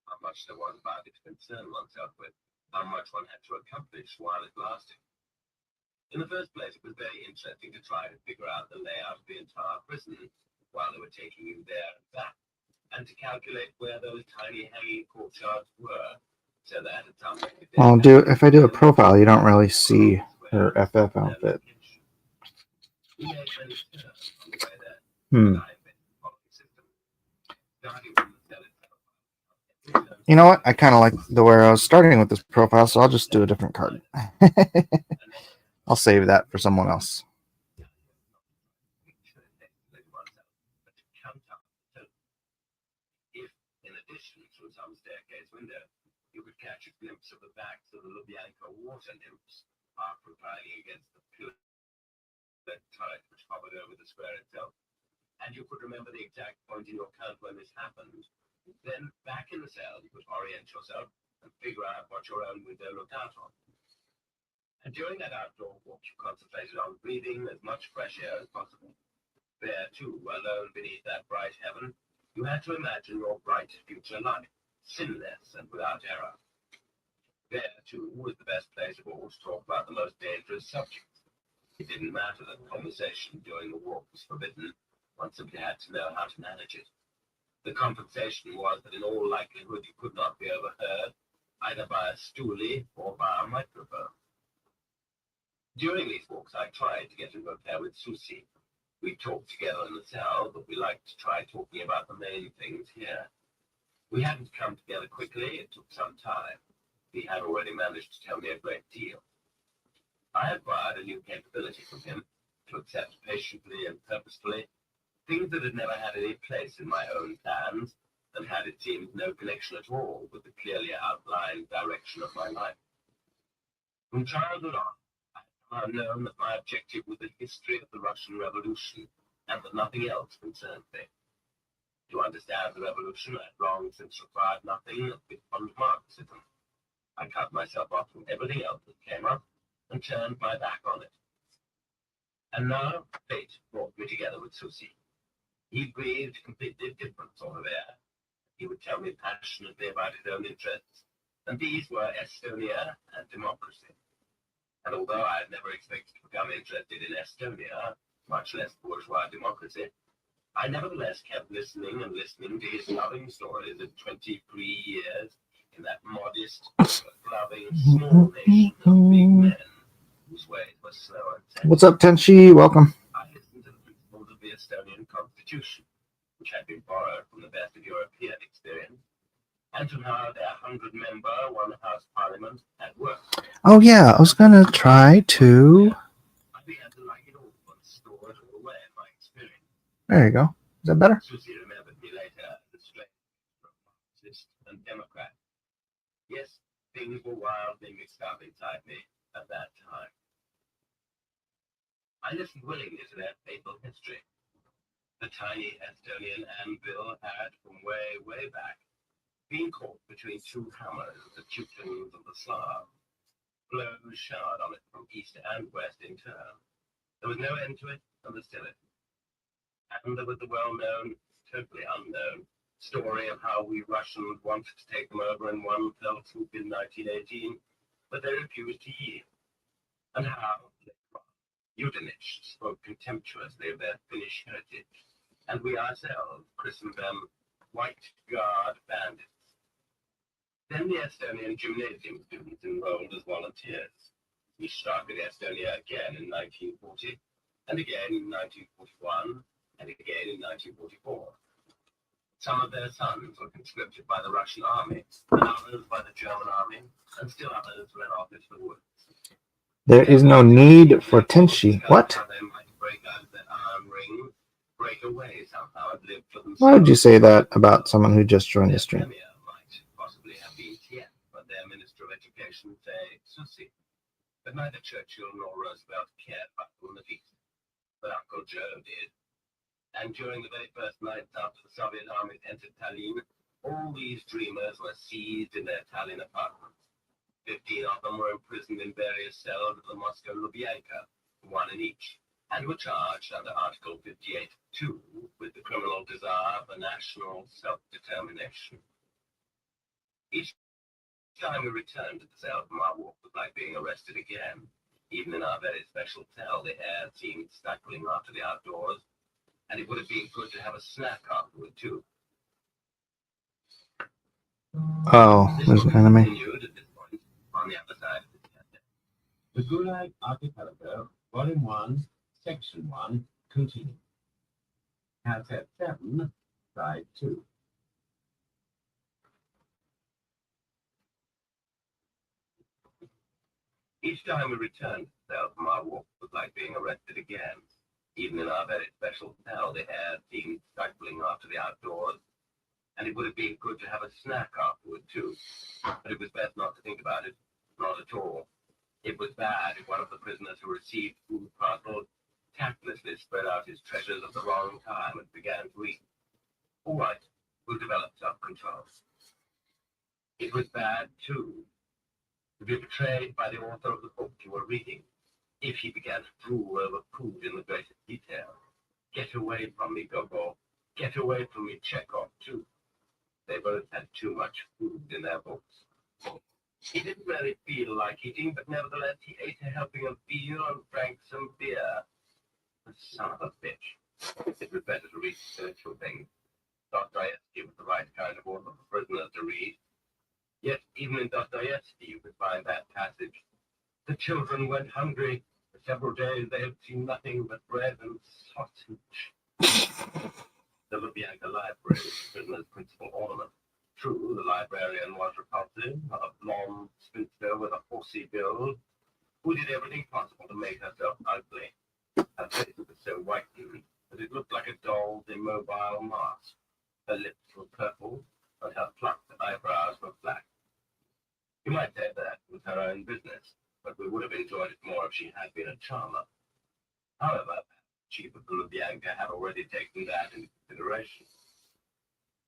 How much there was about it to concern oneself with, how much one had to accomplish while it lasted. In the first place, it was very interesting to try to figure out the layout of the entire prison while they were taking you there and back, and to calculate where those tiny hanging courtyards were, so that at some point... Well, if I do a profile, you don't really see her FF outfit. You know what? I kind of like the way I was starting with this profile, so I'll just do a different card. I'll save that for someone else. If, in addition to some staircase window, you could catch a glimpse of the backs of the Lubyanka water nymphs after fighting against the pure turret which hovered over the square itself, and you could remember the exact point in your count when this happened, then back in the cell you could orient yourself and figure out what your own window looked out on. And during that outdoor walk you concentrated on breathing as much fresh air as possible. There too, alone beneath that bright heaven, you had to imagine your bright future life, sinless and without error. There too was the best place of all to talk about the most dangerous subjects, It didn't matter that conversation during the walk was forbidden. One simply had to know how to manage it. The compensation was that in all likelihood you could not be overheard, either by a stoolie or by a microphone. During these walks, I tried to get into a pair with Susie. We talked together in the cell, but we liked to try talking about the main things here. We hadn't come together quickly. It took some time. He had already managed to tell me a great deal. I acquired a new capability from him to accept patiently and purposefully things that had never had any place in my own plans and had, it seemed, no connection at all with the clearly outlined direction of my life. From childhood on, I have known that my objective was the history of the Russian Revolution and that nothing else concerned me. To understand the revolution, I had long since required nothing beyond Marxism. I cut myself off from everything else that came up and turned my back on it. And now fate brought me together with Susie. He breathed completely different sort of air. He would tell me passionately about his own interests, and these were Estonia and democracy. And although I had never expected to become interested in Estonia, much less bourgeois democracy, I nevertheless kept listening and listening to his loving stories of 23 years in that modest, loving, small nation of big men whose ways were slow and steady. What's up, Tenchi? Welcome. I listened to the principles of the Estonian constitution, which had been borrowed from the best of European experience, and to how their 100-member one-house parliament had worked. Oh yeah, I was gonna try to. I began to like it all and store it all away in my experience. There you go. Is that better? Susie remembered me later as a straight Marxist and Democrat. Yes, things were wildly mixed up inside me at that time. I listened willingly to their fatal history. The tiny Estonian anvil had, from way, way back, been caught between two hammers, the Teutons and the Slavs. Blows showered on it from east and west in turn. There was no end to it, and there still is. And there was the well-known, totally unknown, story of how we Russians wanted to take them over in one fell swoop in 1918, but they refused to yield. And how, Yudenich spoke contemptuously of their Finnish heritage, and we ourselves christened them White Guard bandits. Then the Estonian gymnasium students enrolled as volunteers. We started Estonia again in 1940, and again in 1941, and again in 1944. Some of their sons were conscripted by the Russian army, and others by the German army, and still others ran off into the woods. There is no need for Tenchi. What? They might break out of their iron ring, break away somehow, and live for themselves. Why would you say that about someone who just joined the stream? Premier might possibly have been Tien, but their Minister of Education, say, Susie. But neither Churchill nor Roosevelt cared about them in the least. But Uncle Joe did. And during the very first nights after the Soviet army entered Tallinn, all these dreamers were seized in their Tallinn apartments. 15 of them were imprisoned in various cells at the Moscow Lubyanka, one in each, and were charged under Article 58.2 with the criminal desire for national self-determination. Each time we returned to the cell from our walk was like being arrested again. Even in our very special cell, the air seemed stifling after the outdoors, and it would have been good to have a snack afterward, too. Oh, there's an enemy. Continued at this point on the other side of the chapter. The Gulag Archipelago, Volume 1, Section 1, continued. Chapter 7, Side 2. Each time we returned to the cell from our walk was like being arrested again. Even in our very special cell, the air seemed stifling after the outdoors, and it would have been good to have a snack afterward, too. But it was best not to think about it, not at all. It was bad if one of the prisoners who received food parcels tactlessly spread out his treasures at the wrong time and began to eat. All right, we'll develop self-control. It was bad, too, to be betrayed by the author of the book you were reading. If he began to drool over food in the greatest detail. Get away from me, Gogol. Get away from me, Chekhov, too. They both had too much food in their books. He didn't really feel like eating, but nevertheless he ate a helping of veal and drank some beer. The son of a bitch. It was better to read spiritual things. Dostoevsky was the right kind of author for prisoners to read. Yet even in Dostoevsky you could find that passage. The children went hungry. For several days they had seen nothing but bread and sausage. The Lubyanka Library was the prisoner's principal ornament. True, the librarian was repulsive, a blonde spinster with a horsey build, who did everything possible to make herself ugly. Her face was so whitened that it looked like a doll's immobile mask. Her lips were purple, and her plucked eyebrows were black. You might say that was her own business, but we would have enjoyed it more if she had been a charmer. However, the chief of the Lubyanka had already taken that into consideration.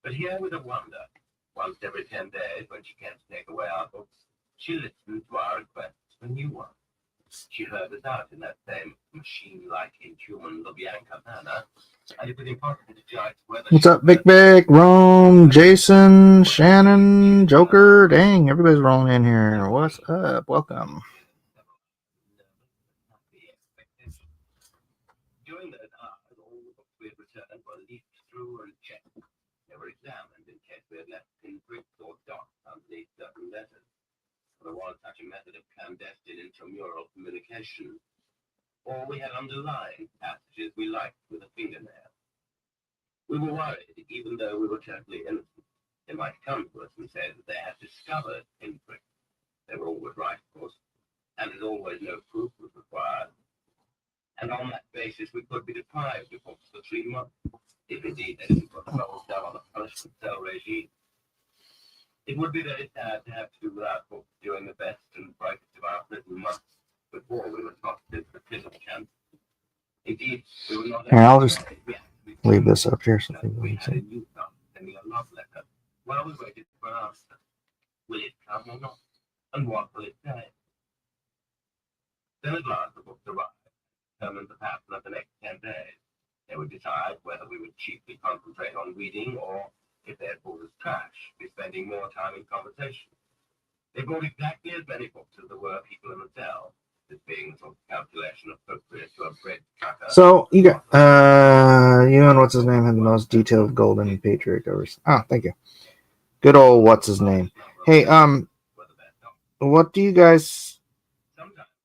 But here was a wonder. Once every 10 days, when she came to take away our books, she listened to our requests for new ones. She heard us out in that same machine-like, inhuman Lubyanka manner, and it was impossible to judge whether... What's up, Vic Vic, Rome, Jason, Shannon, Joker? Dang, everybody's rolling in here. What's up? Welcome. During those hours, all the books we had returned were leafed through and checked. They were examined in case we had left pinpricks or dots underneath certain letters. There was such a method of clandestine intramural communication. Or we had underlined passages we liked with a fingernail. We were worried, even though we were totally innocent. They might come to us and say that they had discovered pinpricks. They were always right, of course, and as always, no proof was required. And on that basis, we could be deprived of books for 3 months, if indeed they didn't put themselves down on the punishment cell regime. It would be very sad to have to do without books during the best and brightest of our prison months, before we were tossed into the pit of chance. Indeed, we were not... Here, I'll just leave this up here so people we can had a see. new thought, sending a love letter. While we waited for an answer, will it come or not? And what will it say? Then at last the books arrived, determined the pattern of the next 10 days. They would decide whether we would chiefly concentrate on reading, or, if they had bought us trash, be spending more time in conversation. They brought exactly as many books as there were people in the cell, this being the sort of calculation appropriate to a bread cutter. So you got you and what's his name had the most detailed golden patriot covers. Oh, thank you. Good old what's his name. Hey, what do you guys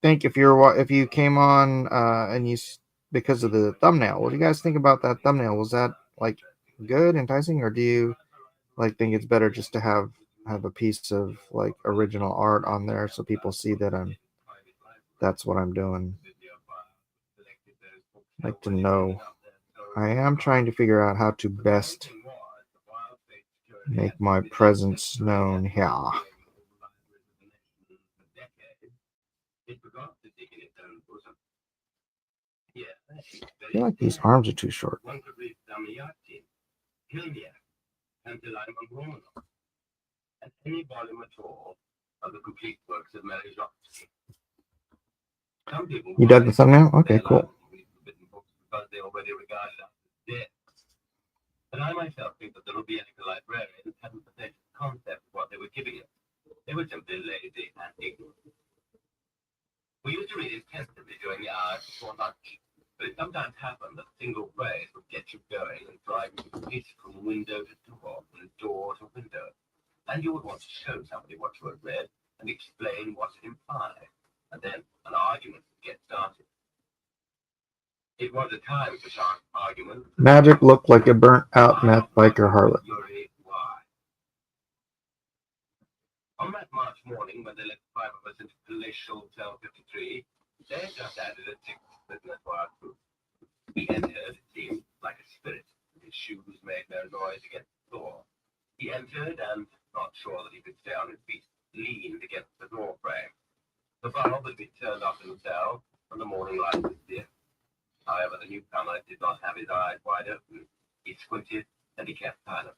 think if you came on and you because of the thumbnail? What do you guys think about that thumbnail? Was that like good, enticing, or do you like think it's better just to have a piece of like original art on there so people see that that's what I'm doing? I'd like to know. I am trying to figure out how to best make my presence known here. I feel like these arms are too short. One could read Damiati, Hilniak, and any volume at all of the complete works of Mary Jacques. Some people You dug the thumbnail? Okay, cool. Because they already regarded us as dead. But I myself think that the Lubyanka librarians hadn't possessed the concept of what they were giving us. They were simply lazy and ignorant. We used to read intensively during the hours before lunch, but it sometimes happened that a single phrase would get you going and drive you to pace from window to door, from door to window. And you would want to show somebody what you had read and explain what it implied, and then an argument would get started. It was a time for sharp arguments. Magic looked like a burnt-out meth biker harlot. On that March morning, when they let 5 of us into Palatial Cell 53, they had just added a 6th prisoner to our group. He entered, it seemed, like a spirit. His shoes made no noise against the floor. He entered, and, not sure that he could stay on his feet, leaned against the door frame. The bulb had been turned off in the cell, and the morning light was dim. However, the newcomer did not have his eyes wide open. He squinted, and he kept silent.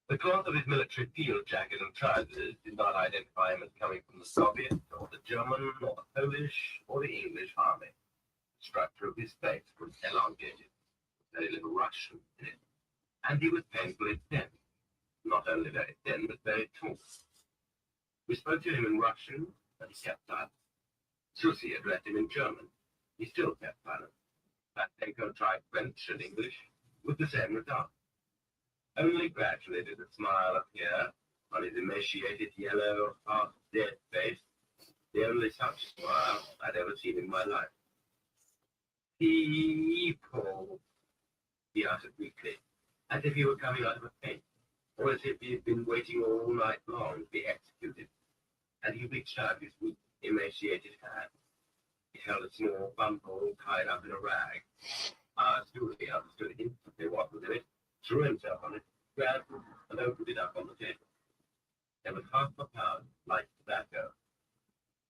The cloth of his military field jacket and trousers did not identify him as coming from the Soviet, or the German, or the Polish, or the English army. The structure of his face was elongated, very little Russian in it, and he was painfully thin. Not only very thin, but very tall. We spoke to him in Russian, but he kept silent. Susie addressed him in German. He still kept silent. Patenko tried French and English with the same result. Only gradually did a smile appear on his emaciated, yellow, half-dead face, the only such smile I'd ever seen in my life. People, he uttered weakly, as if he were coming out of a faint, or as if he had been waiting all night long to be executed. And he reached out his weak, emaciated hand. He held a small bundle tied up in a rag. Julie understood instantly what was in it, threw himself on it, grabbed it, and opened it up on the table. There was half a pound light tobacco.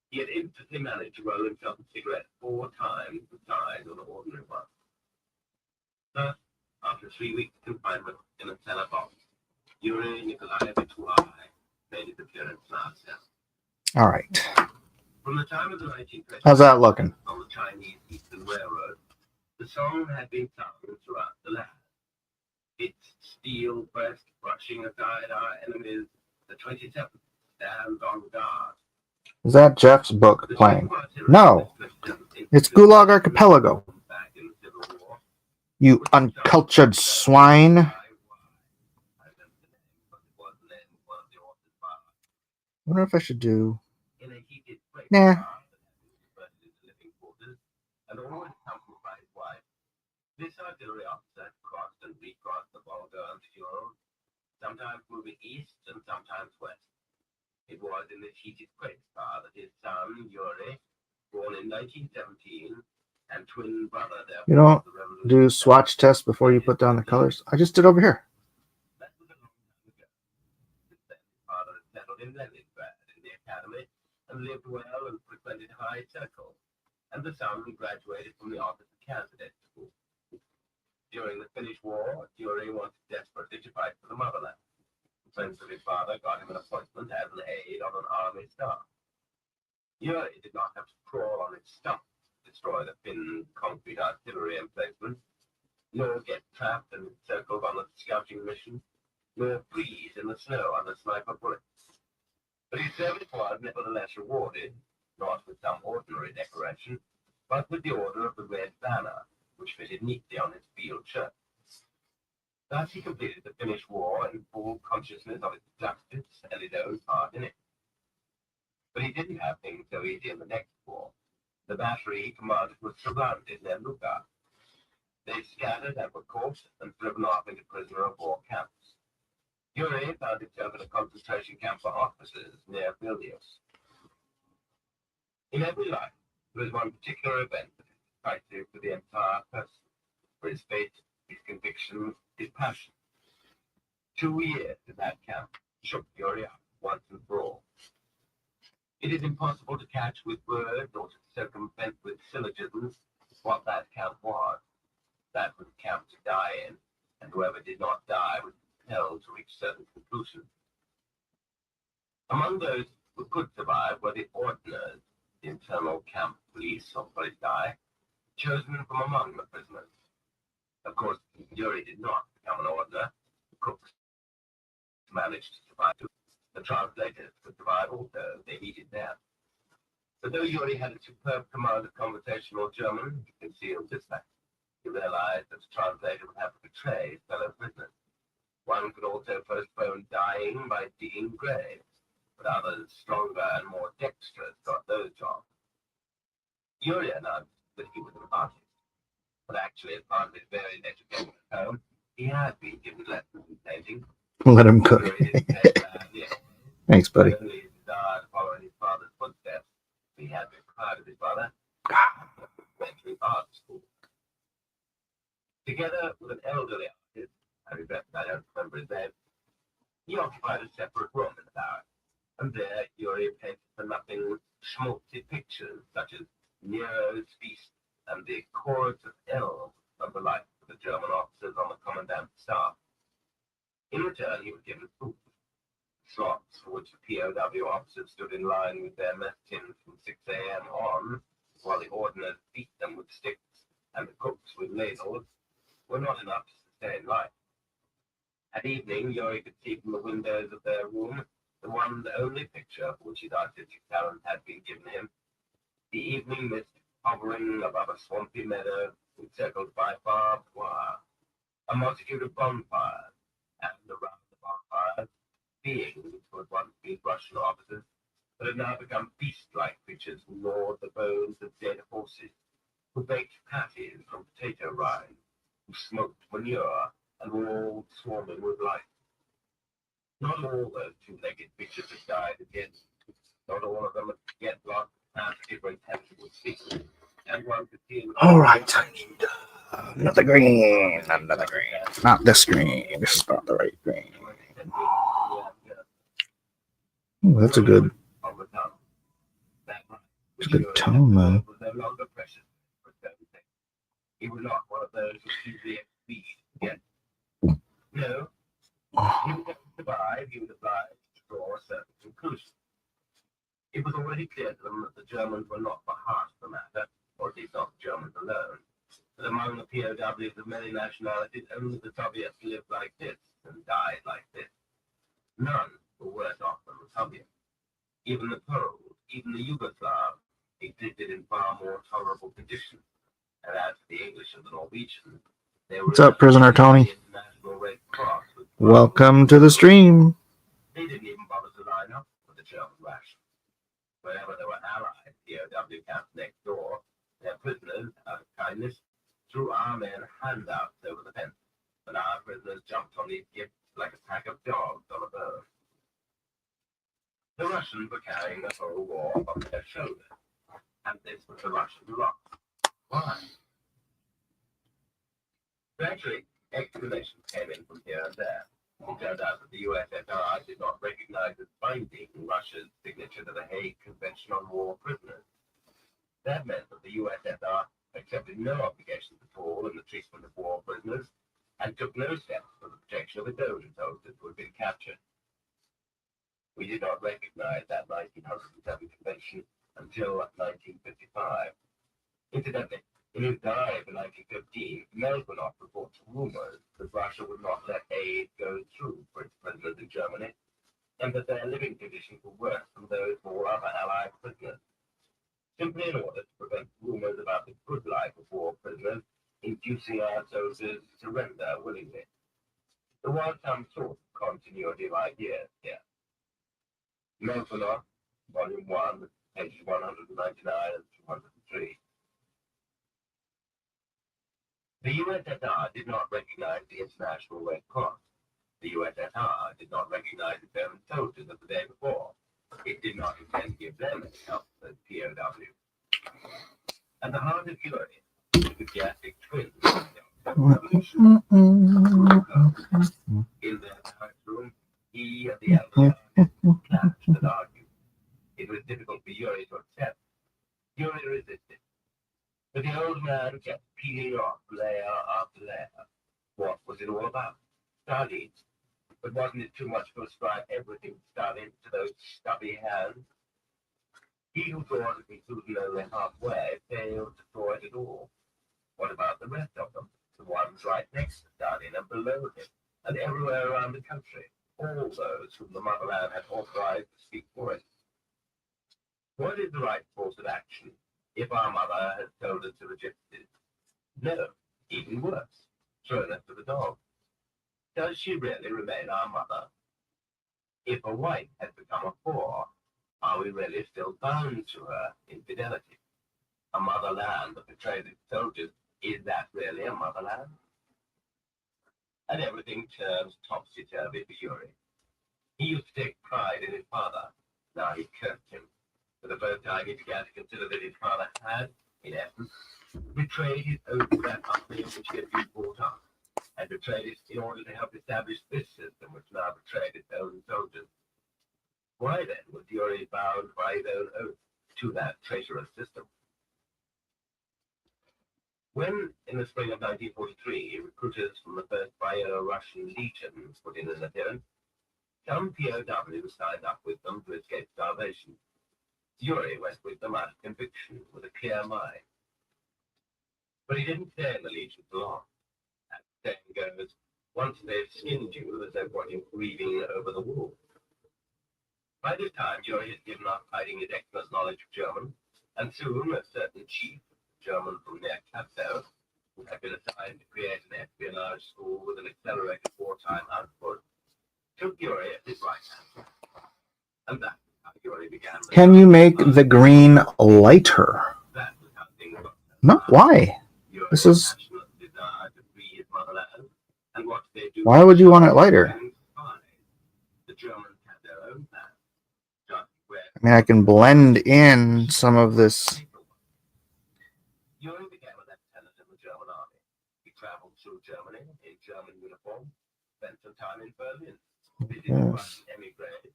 He had instantly managed to roll himself a cigarette 4 times the size of an ordinary one. Thus, after 3 weeks' confinement in a cellar box, Yuri Nikolaevich made his appearance last year. All right. From the time of the 1920s, How's that looking? on the Chinese Eastern Railroad, the song had been sung throughout the land. Its steel breast brushing aside our enemies, the 27th stands on guard. Is that Jeff's book playing? No. It's Gulag Archipelago. You uncultured swine. I wonder if I should do... Nah. This artillery officer crossed and recrossed the Volga and Ural, sometimes moving east and sometimes west. It was in this heated freight car that his son, Yuri, born in 1917, and twin brother, You don't do swatch tests before you put down the colors? I just did over here. That was a long time ago. Since then, his father had settled in Leningrad in the academy and lived well and frequented high circles, and the son graduated from the officer candidate school. During the Finnish War, Yuri wanted desperately to fight for the motherland. Friends of his father got him an appointment as an aide on an army staff. Yuri did not have to crawl on his stump to destroy the Finn concrete artillery emplacement, nor get trapped and encircled on a scouting mission, nor freeze in the snow under sniper bullets. But his service was nevertheless rewarded, not with some ordinary decoration, but with the Order of the Red Banner, which fitted neatly on his field shirt. Thus he completed the Finnish War in full consciousness of its justice and his own part in it. But he didn't have things so easy in the next war. The battery he commanded was surrounded near Luka. They scattered and were caught and driven off into prisoner of war camps. Yuri found himself in a concentration camp for officers near Vilnius. In every life, there was one particular event that is decisive for the entire person, for his fate, his convictions, his passion. 2 years in that camp shook Yuri up once and for all. It is impossible to catch with words or to circumvent with syllogisms what that camp was. That was a camp to die in, and whoever did not die was compelled to reach certain conclusions. Among those who could survive were the ordiners, the internal camp police or polizei, chosen from among the prisoners. Of course, Yuri did not become an ordiner. The cooks managed to survive too. The translators could survive also. They needed them. But though Yuri had a superb command of conversational German, he concealed this fact. He realized that the translator would have to betray his fellow prisoners. One could also postpone dying by digging graves, but others, stronger and more dexterous, got those jobs. Yuri announced that he was an artist, but actually, as part of his varied education at home, he had been given lessons in painting. Let him cook. Thanks, buddy. Only his desire to follow in his father's footsteps. He had been proud of his brother. Went to art school. Together with an elderly artist, I regret that I don't remember his name, he occupied a separate room in the tower, and there Yuri painted for nothing schmaltzy pictures such as Nero's feast and the chorus of elves of the life of the German officers on the commandant's staff. In return, he was given food, slots for which the POW officers stood in line with their mess tins from 6 a.m. on, while the ordiners beat them with sticks and the cooks with ladles, were not enough to sustain life. At evening, Yuri could see from the windows of their room The only picture for which his artistic talent had been given him. The evening mist hovering above a swampy meadow, encircled by barbed wire, a multitude of bonfires, and around the bonfires, beings who had once been Russian officers, but had now become beast-like creatures who gnawed the bones of dead horses, who baked patties from potato rind, who smoked manure, and were all swarming with life. Not all those two-legged creatures had died as yet. Not all of them had yet lost capacity for intelligible speech. And one could see All right, I need another green. Another green. Not this green. This is not the right green. Ooh, that's a good. It's a good tone, man. He was not one of those who easily exceed yet. No, he would never survive. He was obliged to draw a certain conclusion. It was already clear to them that the Germans were not the heart of the matter, or at least not the Germans alone. That among the POWs of many nationalities, only the Soviets lived like this and died like this. None were worse off than the Soviets. Even the Poles, even the Yugoslavs, existed in far more tolerable conditions. And as for the English and the Norwegians, they were. What's up, Prisoner Tony? International Red Cross. Welcome to the stream. They didn't even bother to line up for the German ration. Whenever there were allied POW camps next door, their prisoners, out of kindness, threw our men handouts over the fence, and our prisoners jumped on these gifts like a pack of dogs on a bone. The Russians were carrying the whole war on their shoulders, and this was the Russian lot. Why? Gradually, explanations came in from here and there. It turned out that the USSR did not recognize as binding Russia's signature to the Hague Convention on War Prisoners. That meant that the USSR accepted no obligations at all in the treatment of war prisoners and took no steps for the protection of its own soldiers who had been captured. We did not recognize that 1907 convention until 1955. Incidentally, in his diary for 1915, Melvinoff reports rumors that Russia would not let aid go through for its prisoners in Germany, and that their living conditions were worse than those of all other Allied prisoners, simply in order to prevent rumors about the good life of war prisoners inducing our soldiers to surrender willingly. There was some sort of continuity of ideas here. Melvinoff, Volume 1, pages 199 and 203. The USSR did not recognize the International Red Cross. The USSR did not recognize its own soldiers of the day before. It did not intend to give them any help as POW. And the heart of Fury, the enthusiastic twins of the Revolution, in their barracks room, he and the elder clashed and argued. It was difficult for Yuri to accept. Yuri resisted. But the old man kept peeling off layer after layer. What was it all about? Stalin. But wasn't it too much to ascribe everything to Stalin to those stubby hands? He who thought it concluded only halfway failed to draw it at all. What about the rest of them? The ones right next to Stalin and below him, and everywhere around the country, all those whom the motherland had authorized to speak for it. What is the right course of action if our mother has told us to reject it? No, even worse, thrown us to the dogs. Does she really remain our mother? If a wife has become a whore, are we really still bound to her in fidelity? A motherland that betrays its soldiers, is that really a motherland? And everything turns topsy-turvy for Yuri. He used to take pride in his father. Now he cursed him. For the first time he began to consider that his father had, in essence, betrayed his own that army in which he had been brought up, and betrayed it in order to help establish this system which now betrayed its own soldiers. Why then was Yuri bound by his own oath to that traitorous system? When, in the spring of 1943, recruiters from the 1st Bio-Russian Legion put in an appearance, some POWs signed up with them to escape starvation. Yuri went with them out of conviction, with a clear mind. But he didn't stay in the Legion for long. As the saying goes, once they've skinned you, there's no point in grieving over the wool. By this time, Yuri had given up hiding his excellent knowledge of German, and soon a certain chief German from near Casto, who had been assigned to create an espionage school with an accelerated wartime output, took Yuri at his right hand. And that is how Yuri began. Can you make the green lighter? That was how things got started. No, why? Yuri This is- passionate desire to free his motherland, and what they do. Why would you want it lighter? The Germans had their own plan. Just where I mean, I can blend in some of this. Yuri became a lieutenant in the German army. He traveled through Germany in German uniform, spent some time in Berlin, visited Yes. Russian emigres,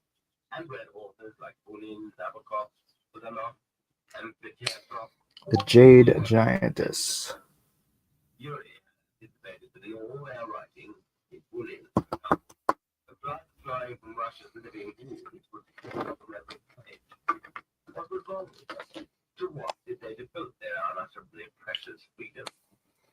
and read authors like Bunin, Nabokov, Budanov, and Petrov. The Jade Giantess. Yuri anticipated that in all their writing, in Bunin, the blood flying from Russia's living wounds would fall from every page. What was wrong with them? To what did they devote their unutterably precious freedom?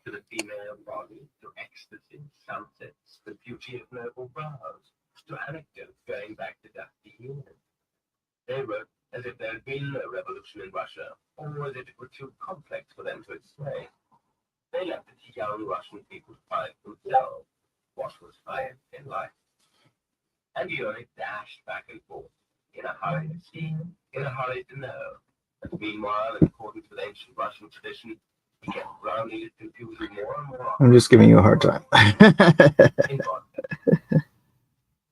To the female body, to ecstasy, sunsets, the beauty of noble brows, to anecdotes going back to dusty years. They wrote as if there had been no revolution in Russia, or as if it were too complex for them to explain. They left it to young Russian people to find themselves what was highest in life. And Yuri dashed back and forth, in a hurry to see, in a hurry to know. And meanwhile, in accordance with ancient Russian tradition, he kept grounding his confusion more and more. I'm just giving you a hard time. In vodka.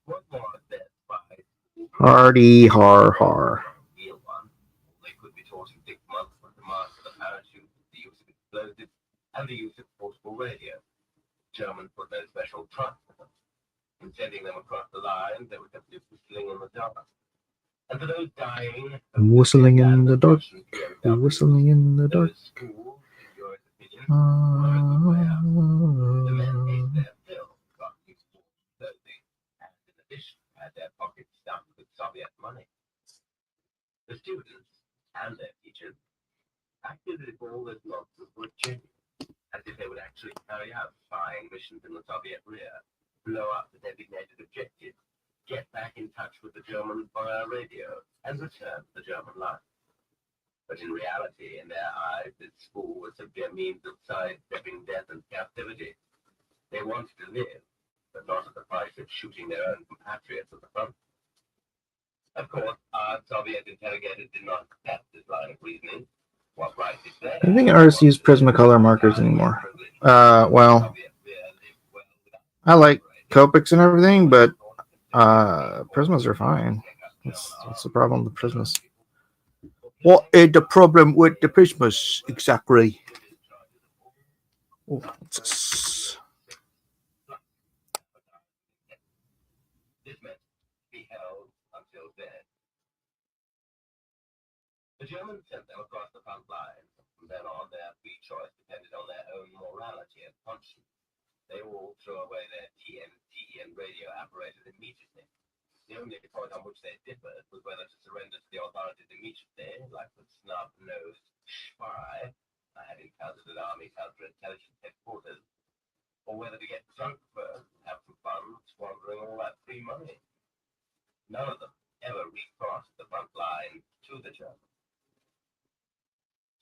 What more is there by Hardy har har. real one? They could be taught in 6 months with the master of the parachute, the use of explosives, and the use of portable radio. Germans put no special trust in them. In sending them across the line, they were simply whistling in the dark. And for those dying, Whistling in the dark. Russian POWs, Whistling in the dark. those schools, in Yuri's opinion, were a good way out. The men ate their fill, got useful clothing, and in addition had their pockets stuffed with Soviet money. The students and their teachers acted as if all this nonsense was genuine, as if they would actually carry out spying missions in the Soviet rear, blow up the designated objective, get back in touch with the Germans via radio, and return to the German line. But in reality, in their eyes, this school was simply a means of sidestepping death and captivity. They wanted to live, but not at the price of shooting their own compatriots at the front. Of course, our Soviet interrogators did not accept this line of reasoning. What right did they I think have? artists use Prismacolor markers anymore. Well, I like Copics and everything, but Prismas are fine. What's the problem with Prismas? What is the problem with the Prismas exactly? Oh, what's this? This meant to be held until dead. The Germans sent them across the front line. From then on, their free choice depended on their own morality and conscience. They all threw away their TNT and radio apparatus immediately. The only point on which they differed was whether to surrender to the authorities immediately, like the snub-nosed spy I had encountered at Army counterintelligence headquarters, or whether to get drunk first and have some fun squandering all that free money. None of them ever recrossed the front line to the Germans.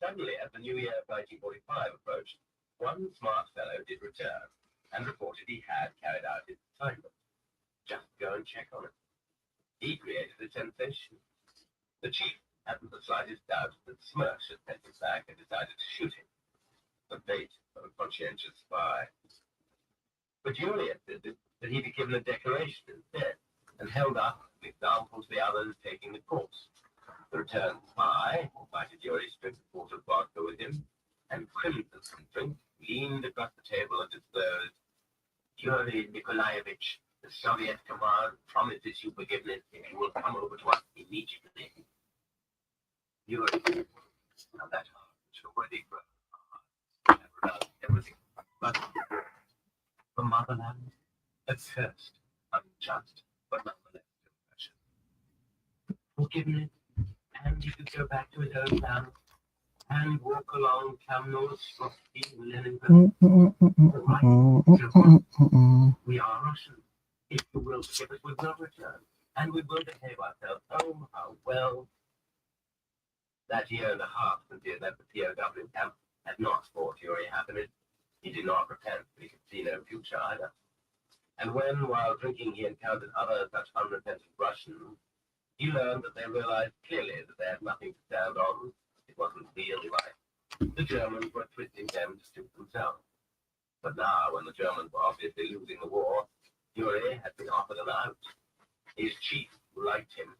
Suddenly, as the new year of 1945 approached, one smart fellow did return and reported he had carried out his assignment. Just go and check on it. He created a sensation. The chief hadn't the slightest doubt that Smirch had sent him back and decided to shoot him. The fate of a conscientious spy. But Yuri insisted that he be given a decoration instead, and held up an example to the others taking the course. The returned spy invited Yuri to drink a quart of vodka with him, and crimson drink leaned across the table and disclosed, Yuri Nikolaevich, the Soviet command promises you forgiveness if you will come over to us immediately. Yuri, now that heart already grown, everything but the motherland, accursed, unjust, but nonetheless compassion. Forgiveness, and he could go back to his own town and walk along Kamnos, Trotsky, and Leningrad. We are Russians. If you will forgive us, we will return. And we will behave ourselves. Oh, how well. That year and a half since he had left the POW camp had not brought Yuri happiness. He did not repent, but he could see no future either. And when, while drinking, he encountered other such unrepentant Russians, he learned that they realized clearly that they had nothing to stand on. It wasn't real life. The Germans were twisting them to suit themselves. But now, when the Germans were obviously losing the war, Yuri had been offered an out. His chief, who liked him,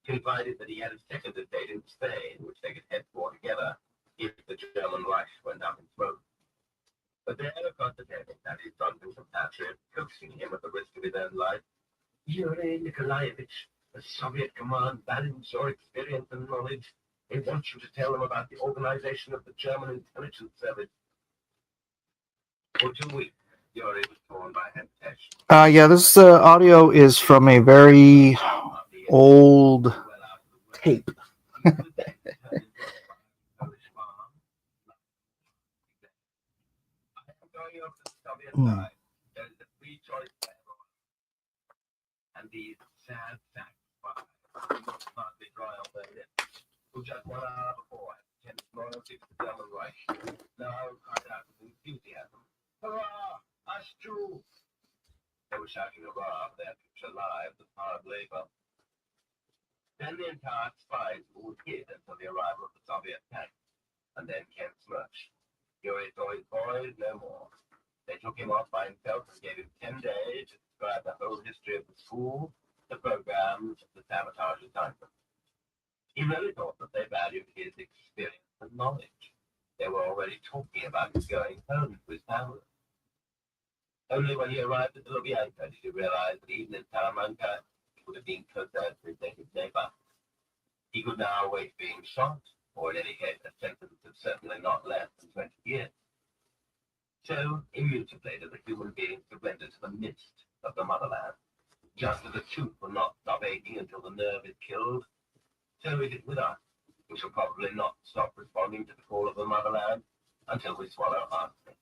confided that he had a second estate in Spain, which they could head for together if the German Reich went up in smoke. But there across the table sat his drunken compatriot, coaxing him at the risk of his own life. Yuri Nikolaevich, the Soviet command values your experience and knowledge. They want you to tell them about the organization of the German intelligence service. For 2 weeks, Yuri was torn by hesitation. Yeah, this audio is from a very old tape. There is a free choice for everyone. And these sad facts must partly dry on their lips, who just 1 hour before had pretended loyalty to the German Reich, now cried out with enthusiasm, "Hurrah! Us too!" They were shouting hurrah for their future lives of hard labor. Then the entire spies were hid until the arrival of the Soviet tank, and then came Smirch. Yuri saw his boys no more. They took him off by himself and gave him 10 days to describe the whole history of the school, the programs, the sabotage assignments. He really thought that they valued his experience and knowledge. They were already talking about his going home to his family. Only when he arrived at Lubyanka did he realize that even in Salamanca, it would have been closer to his native neighbor. He could now await being shot, or in any case, a sentence of certainly not less than 20 years. So immutably did the human being surrender to the mist of the motherland. Just as the tooth will not stop aching until the nerve is killed, so is it with us. We shall probably not stop responding to the call of the motherland until we swallow heartily.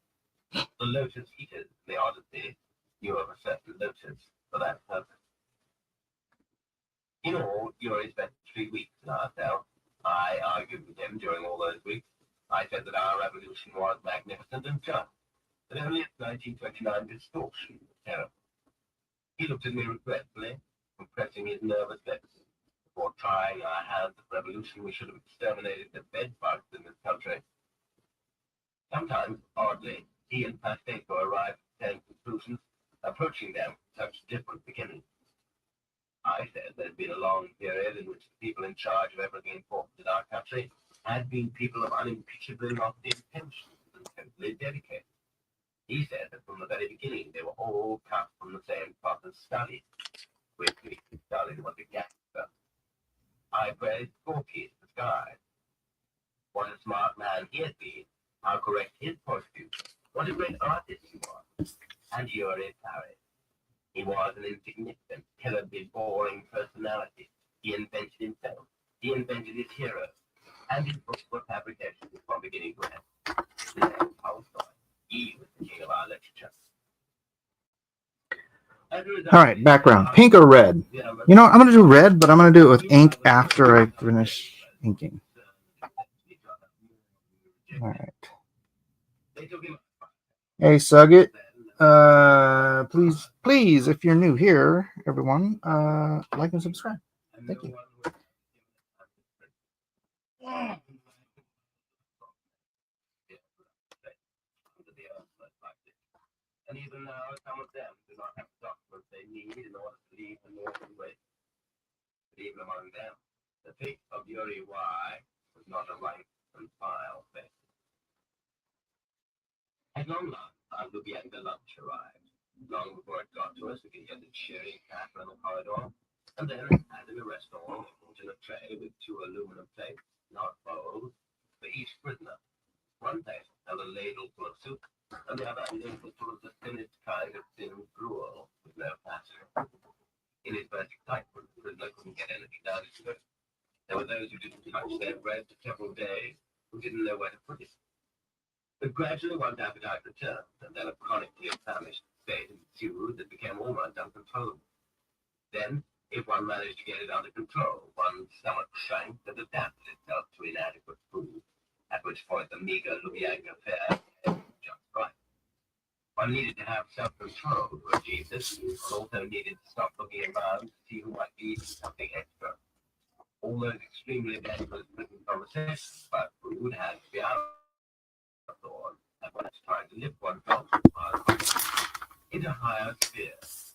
The lotus eaters, the Odyssey, knew of a certain lotus for that purpose. In all, Yuri spent 3 weeks in our cell. I argued with him during all those weeks. I said that our revolution was magnificent and just, but only its 1929 distortion was terrible. He looked at me regretfully, compressing his nervous lips. Before trying our hands at revolution, we should have exterminated the bedbugs in this country. Sometimes, oddly, he and Pasteco arrived at the same conclusions, approaching them with such different beginnings. I said there had been a long period in which the people in charge of everything important in our country had been people of unimpeachably lofty intentions and totally dedicated. He said that from the very beginning they were all cut from the same pot as Stalin. With me, Stalin was a gangster. I praised Gorky's disguise. What a smart man he had been, how correct his point of view, what a great artist he was. And Yuri parried. He was an insignificant, terribly boring personality. He invented himself. He invented his heroes. And his books were fabrications from beginning to end. Then Tolstoy. He was the king of our literature. All right, background. Pink or red? You know what? I'm going to do red, but I'm going to do it with ink after I finish inking. All right. Hey, Sugget. Please, if you're new here, everyone, like and subscribe. Thank you. And even now, some of them do not have the documents they need in order to leave the northern way. But even among them, the fate of Yuri Y was not a rank and file fate. At long last, our Lubyanka lunch arrived. Long before it got to us, we could hear the cheering clatter in the corridor. And then, as in a restaurant, in a tray with 2 aluminum plates, not bowls, for each prisoner. One plate held a ladle full of soup, and the other a ladle full of the thinnest kind of thin gruel with no pasture. In his first excitement, the prisoner couldn't get anything down his throat. There were those who didn't touch their bread for several days, who didn't know where to put it. But gradually one's appetite returned, and then a chronically famished state ensued that became almost uncontrollable. Then, If one managed to get it under control, one's stomach shrank and adapted itself to inadequate food, at which point the meager Lubyanka fare came just right. One needed to have self-control to achieve this, and also needed to stop looking around to see who might be eating something extra. All those extremely dangerous written conversations about food had to be outlawed, and one tried to lift oneself into higher spheres.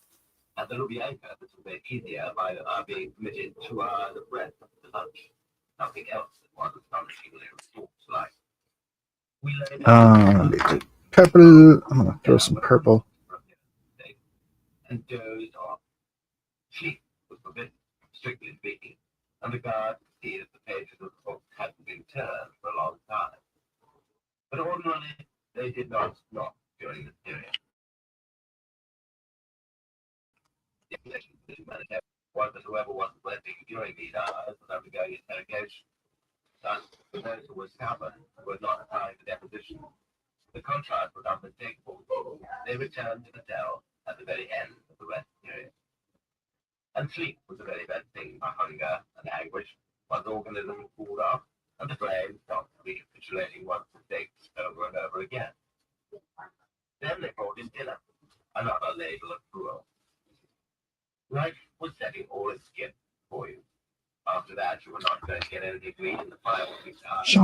At the Lubyanka, this was made easier by being permitted 2 hours of rest after lunch. Nothing else that was astonishingly restored to life. We lay down Purple. I'm gonna throw some purple. and dozed off. Sleep was forbidden, strictly speaking, and the guard could see that the pages of the book hadn't been turned for a long time. But ordinarily, they did not stop during this period. The position was that whoever wasn't resting during these hours was undergoing interrogation. Thus, for those who were stubborn and were not applying the deposition, the contrast was unmistakable. They returned to the cell at the very end of the rest period. And sleep was a very bad thing for hunger and anguish. One's organism cooled off, and the brain stopped recapitulating one's mistakes over and over again. Then they brought in dinner, another label of cruel. Life was setting all its gifts for you. After that, you were not going to get anything green in the 5 or 6 hours.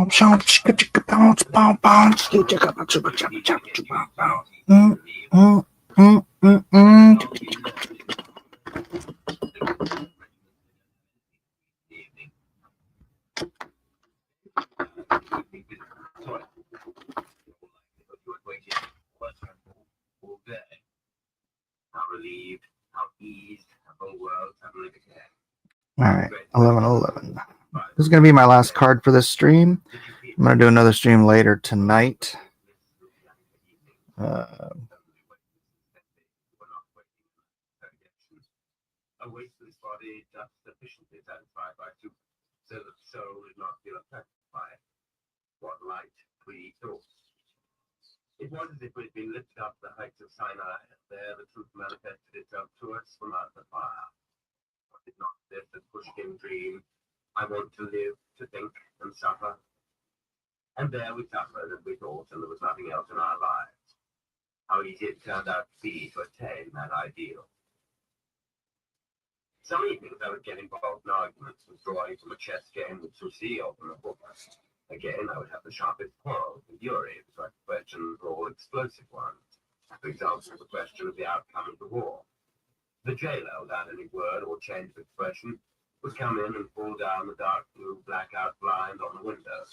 How relieved, how eased, how the world suddenly became. All right, 11:11. This is gonna be my last card for this stream. I'm gonna do another stream later tonight. A wasteless body just sufficiently satisfied by soup, so that the soul did not feel affected by it. What light, free thoughts. It was as if we had been lifted up the heights of Sinai, and there the truth manifested itself to us from out the fire. Was it not this that Pushkin dreamed? I want to live, to think, and suffer. And there we suffered, and we thought, and there was nothing else in our lives. How easy it turned out to be to attain that ideal. Some evenings I would get involved in arguments with drawing from a chess game with Susi or from a book. Again, I would have the sharpest quarrels with Yuri because questions were all explosive ones. For example, the question of the outcome of the war. The jailer, without any word or change of expression, would come in and pull down the dark blue blackout blind on the window.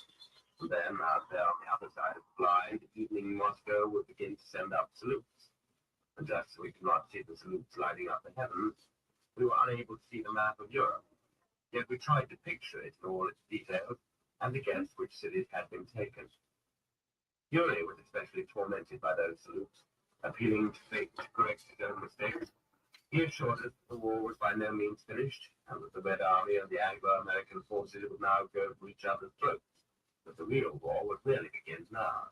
And then, out there on the other side of the blind, evening Moscow would begin to send up salutes. And just so we could not see the salutes lighting up the heavens, we were unable to see the map of Europe. Yet we tried to picture it in all its details and to guess which cities had been taken. Yuri was especially tormented by those salutes, appealing to fate to correct his own mistakes. He assured us that the war was by no means finished, and that the Red Army and the Anglo-American forces would now go for each other's throats, but the real war would really begin now.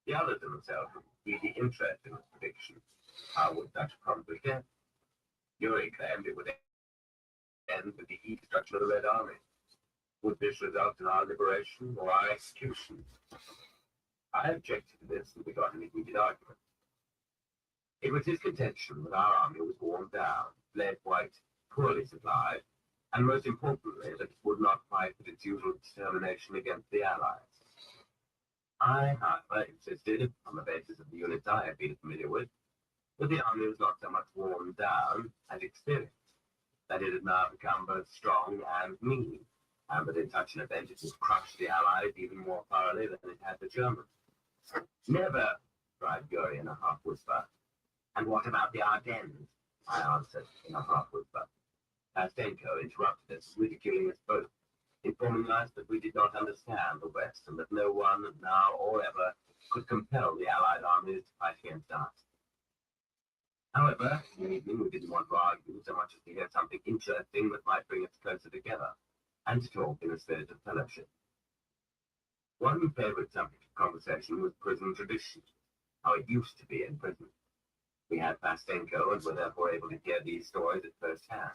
The others themselves were really interested in this prediction. How would such conflict end? Yuri claimed it would end with the destruction of the Red Army. Would this result in our liberation or our execution? I objected to this, and we got in a heated argument. It was his contention that our army was worn down, lead white, poorly supplied, and most importantly, that it would not fight with its usual determination against the Allies. I, however, insisted, on the basis of the units I had been familiar with, that the army was not so much worn down as experienced, that it had now become both strong and mean, and that in such an event it would crush the Allies even more thoroughly than it had the Germans. Never, cried Yuri in a half whisper. And what about the Ardennes? I answered in a half whisper. Pastenko interrupted us, ridiculing us both, informing us that we did not understand the West, and that no one, now or ever, could compel the Allied armies to fight against us. However, in the evening we didn't want to argue so much as to hear something interesting that might bring us closer together, and to talk in a spirit of fellowship. One favorite subject of conversation was prison tradition, how it used to be in prison. We had Pastenko and were therefore able to hear these stories at first hand.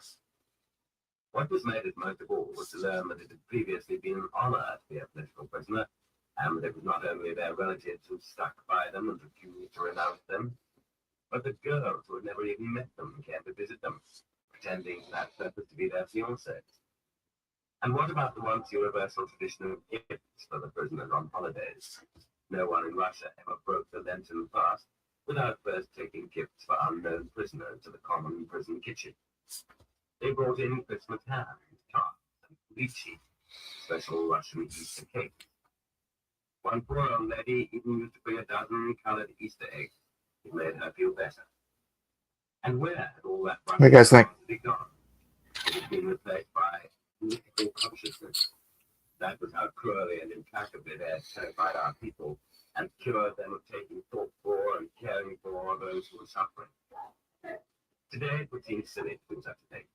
What was made it most of all was to learn that it had previously been an honor to be a political prisoner, and that it was not only their relatives who stuck by them and refused to renounce them, but the girls who had never even met them came to visit them, pretending for that purpose to be their fiancés. And what about the once universal tradition of gifts for the prisoners on holidays? No one in Russia ever broke the Lenten fast without first taking gifts for unknown prisoners to the common prison kitchen. They brought in Christmas ham, tarts, and lychee, special Russian Easter cake. One poor old lady even used to bring a dozen colored Easter eggs. It made her feel better. And where had all that What do you guys think? Russian gone? It had been replaced by political consciousness. That was how cruelly and implacably they had terrified our people and cured them of taking thought for and caring for those who were suffering. Today it would seem silly to do such a thing.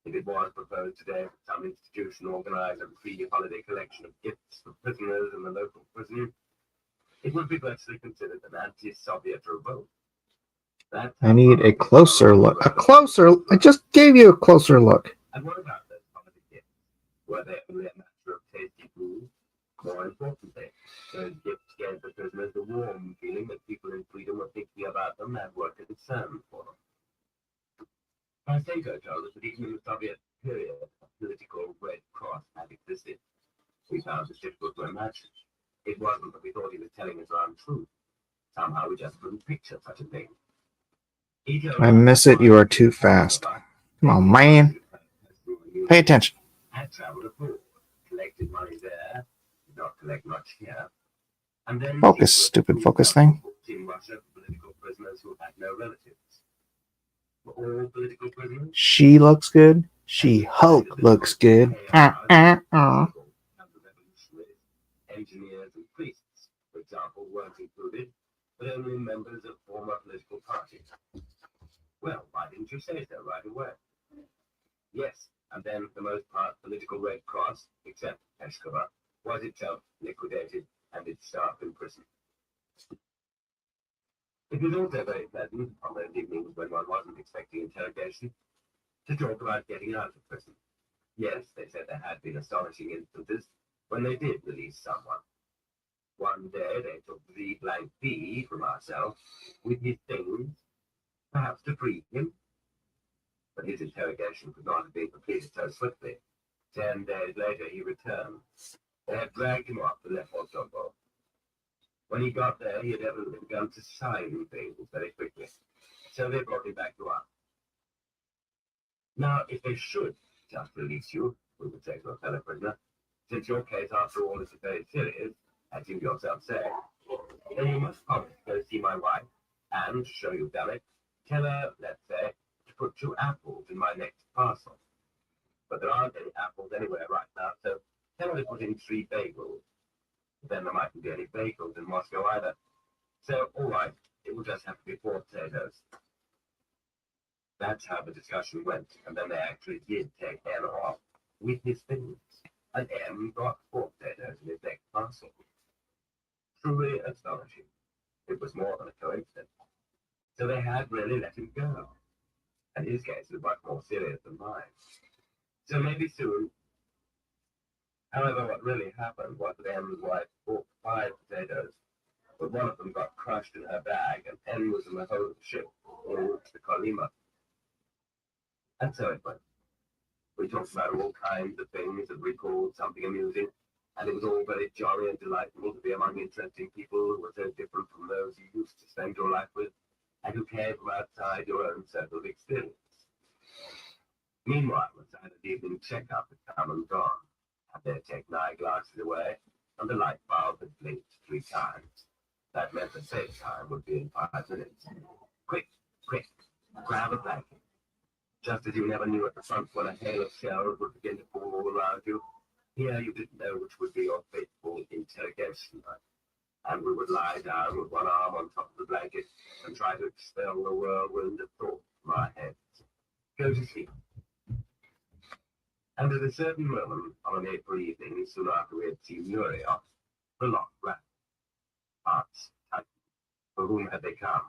If it was proposed today that some institution organize a free holiday collection of gifts for prisoners in the local prison, it would be virtually considered an anti-Soviet revolt. I need a closer look. A closer. I just gave you a closer look. And what about those holiday gifts? Were they only a matter of tasty food? More importantly, those gifts gave the prisoners the warm feeling that people in freedom were thinking about them and were concerned for them. Pastenko told us that even in the Soviet period, a political Red Cross had existed. We found it difficult to imagine. It wasn't that we thought he was telling us our truth. Somehow we just couldn't picture such a thing. I miss it. You are too fast. Come on, man. Pay attention. Had traveled abroad, collected money there, did not collect much here. And then Focus, stupid focus thing. In Russia, political prisoners who had no relatives. Were all political prisoners? She looks good. She Hulk looks good. Revolutionaries, engineers, and priests, for example, weren't included, but only members of former political parties. Well, why didn't you say so right away? Yes, and then, for the most part, political Red Cross, except Peskova, was itself liquidated and its staff in prison. It was also very pleasant, on those evenings when one wasn't expecting interrogation, to talk about getting out of prison. Yes, they said there had been astonishing instances when they did release someone. One day they took V. from our cell with his things, perhaps to free him. But his interrogation could not have been completed so swiftly. 10 days later he returned. They had dragged him off to Lefortovo. When he got there, he had evidently begun to sign things very quickly. So they brought him back to us. Now, if they should just release you, we would say to a fellow prisoner, since your case, after all, is very serious, as you yourself say, then you must promise to go see my wife, and, to show you've done it, tell her, let's say, to put 2 apples in my next parcel. But there aren't any apples anywhere right now, so tell her to put in 3 bagels. Then there mightn't be any bagels in Moscow either. So, all right, it will just have to be 4 potatoes. That's how the discussion went, and then they actually did take N off with his things, and M got 4 potatoes in his next parcel. Truly astonishing. It was more than a coincidence. So they had really let him go. And his case was much more serious than mine. So maybe soon. However, what really happened was that M's wife bought 5 potatoes, but one of them got crushed in her bag, and N was in the hold of the ship, en route to Kolyma. And so it went. We talked about all kinds of things that recalled something amusing, and it was all very jolly and delightful to be among interesting people who were so different from those you used to spend your life with, and who came from outside your own circle of experience. Meanwhile, the time of the evening checkup had come and gone, and they'd taken eyeglasses away, and the light bulb had blinked 3 times. That meant the safe time would be in 5 minutes. Quick, quick, grab a blanket. Just as you never knew at the front when a hail of shells would begin to fall all around you, here you didn't know which would be your fateful interrogation. And we would lie down with one arm on top of the blanket and try to expel the whirlwind of thought from our heads. Go to sleep. And at a certain moment on an April evening, soon after we had seen Yuri off, the lock rang. Hearts tightened. For whom had they come?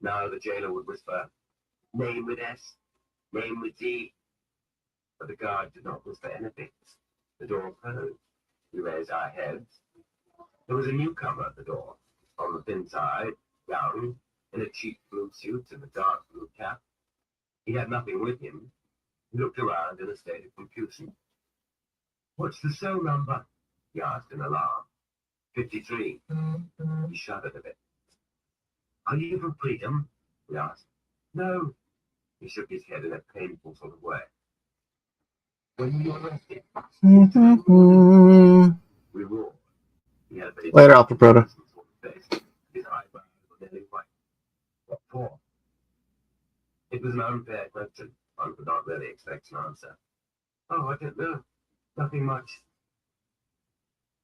Now the jailer would whisper, "Name with S, name with Z." But the guard did not whisper anything. The door closed. We raised our heads. There was a newcomer at the door, on the thin side, young, in a cheap blue suit and a dark blue cap. He had nothing with him. He looked around in a state of confusion. "What's the cell number?" he asked in alarm. 53. He shuddered a bit. "Are you from Freedom?" we asked. "No." He shook his head in a painful sort of way. "When you were arrested?" We roared. He had a very Later, Alpha Proto. face. His eyebrows were nearly white. "What for?" It was an unfair question. One could not really expect an answer. "Oh, I don't know. Nothing much."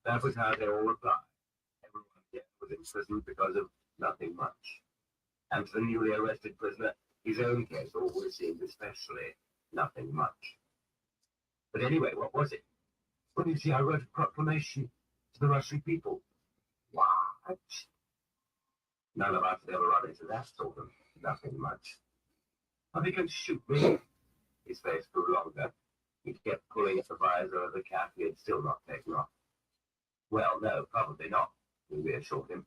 That was how they all replied. Everyone yet was in prison because of nothing much. And to the newly arrested prisoner, his own case always seemed especially nothing much. But anyway, what was it? "Well, you see, I wrote a proclamation to the Russian people." "What?" None of us had ever run into that sort of nothing much. "Are they going to shoot me?" His face grew longer. He kept pulling at the visor of the cap he had still not taken off. "Well, no, probably not," we reassured him.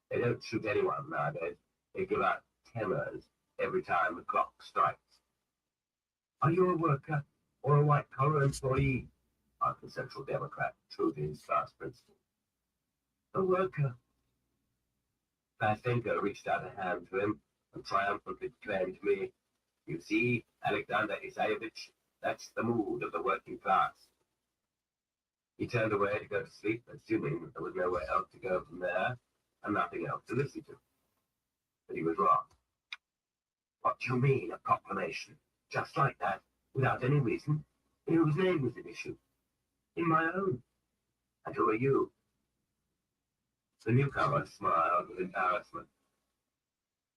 "They don't shoot anyone nowadays. They give out tremors every time the clock strikes." "Are you a worker or a white-collar employee?" asked the Central Democrat, true to his class principle. "A worker." Plastenko reached out a hand to him and triumphantly proclaimed to me, "You see, Alexander Isayevich, that's the mood of the working class." He turned away to go to sleep, assuming that there was nowhere else to go from there and nothing else to listen to. But he was wrong. "What do you mean, a proclamation? Just like that, without any reason? In whose name was it issued?" "In my own." "And who are you?" The newcomer smiled with embarrassment.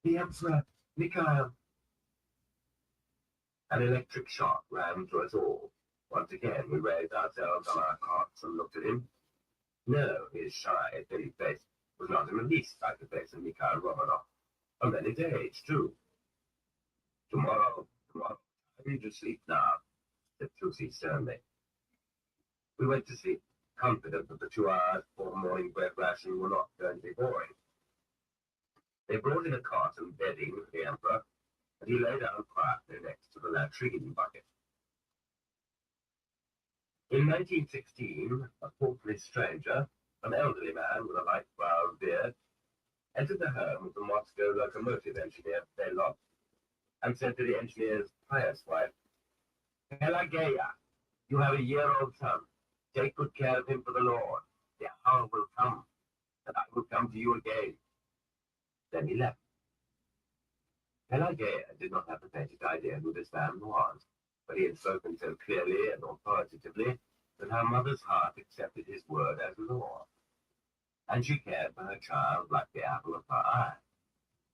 "The Emperor, Mikhail." An electric shock ran through us all. Once again, we raised ourselves on our cots and looked at him. No, his shy, thin face was not in the least like the face of Mikhail Romanov. And then his age, too. Tomorrow, I need to sleep now," said Tusi sternly. We went to sleep, confident that the 2 hours before morning bread ration were not going to be boring. They brought in a cot and bedding for the Emperor, and he lay down quietly next to the latrine bucket. In 1916, a portly stranger, an elderly man with a light brown beard, entered the home of the Moscow locomotive engineer Belov and said to the engineer's pious wife, "Pelageya, you have a year-old son. Take good care of him for the Lord. The hour will come, and I will come to you again." Then he left. Pelageya did not have the faintest idea who this man was, but he had spoken so clearly and authoritatively that her mother's heart accepted his word as law, and she cared for her child like the apple of her eye.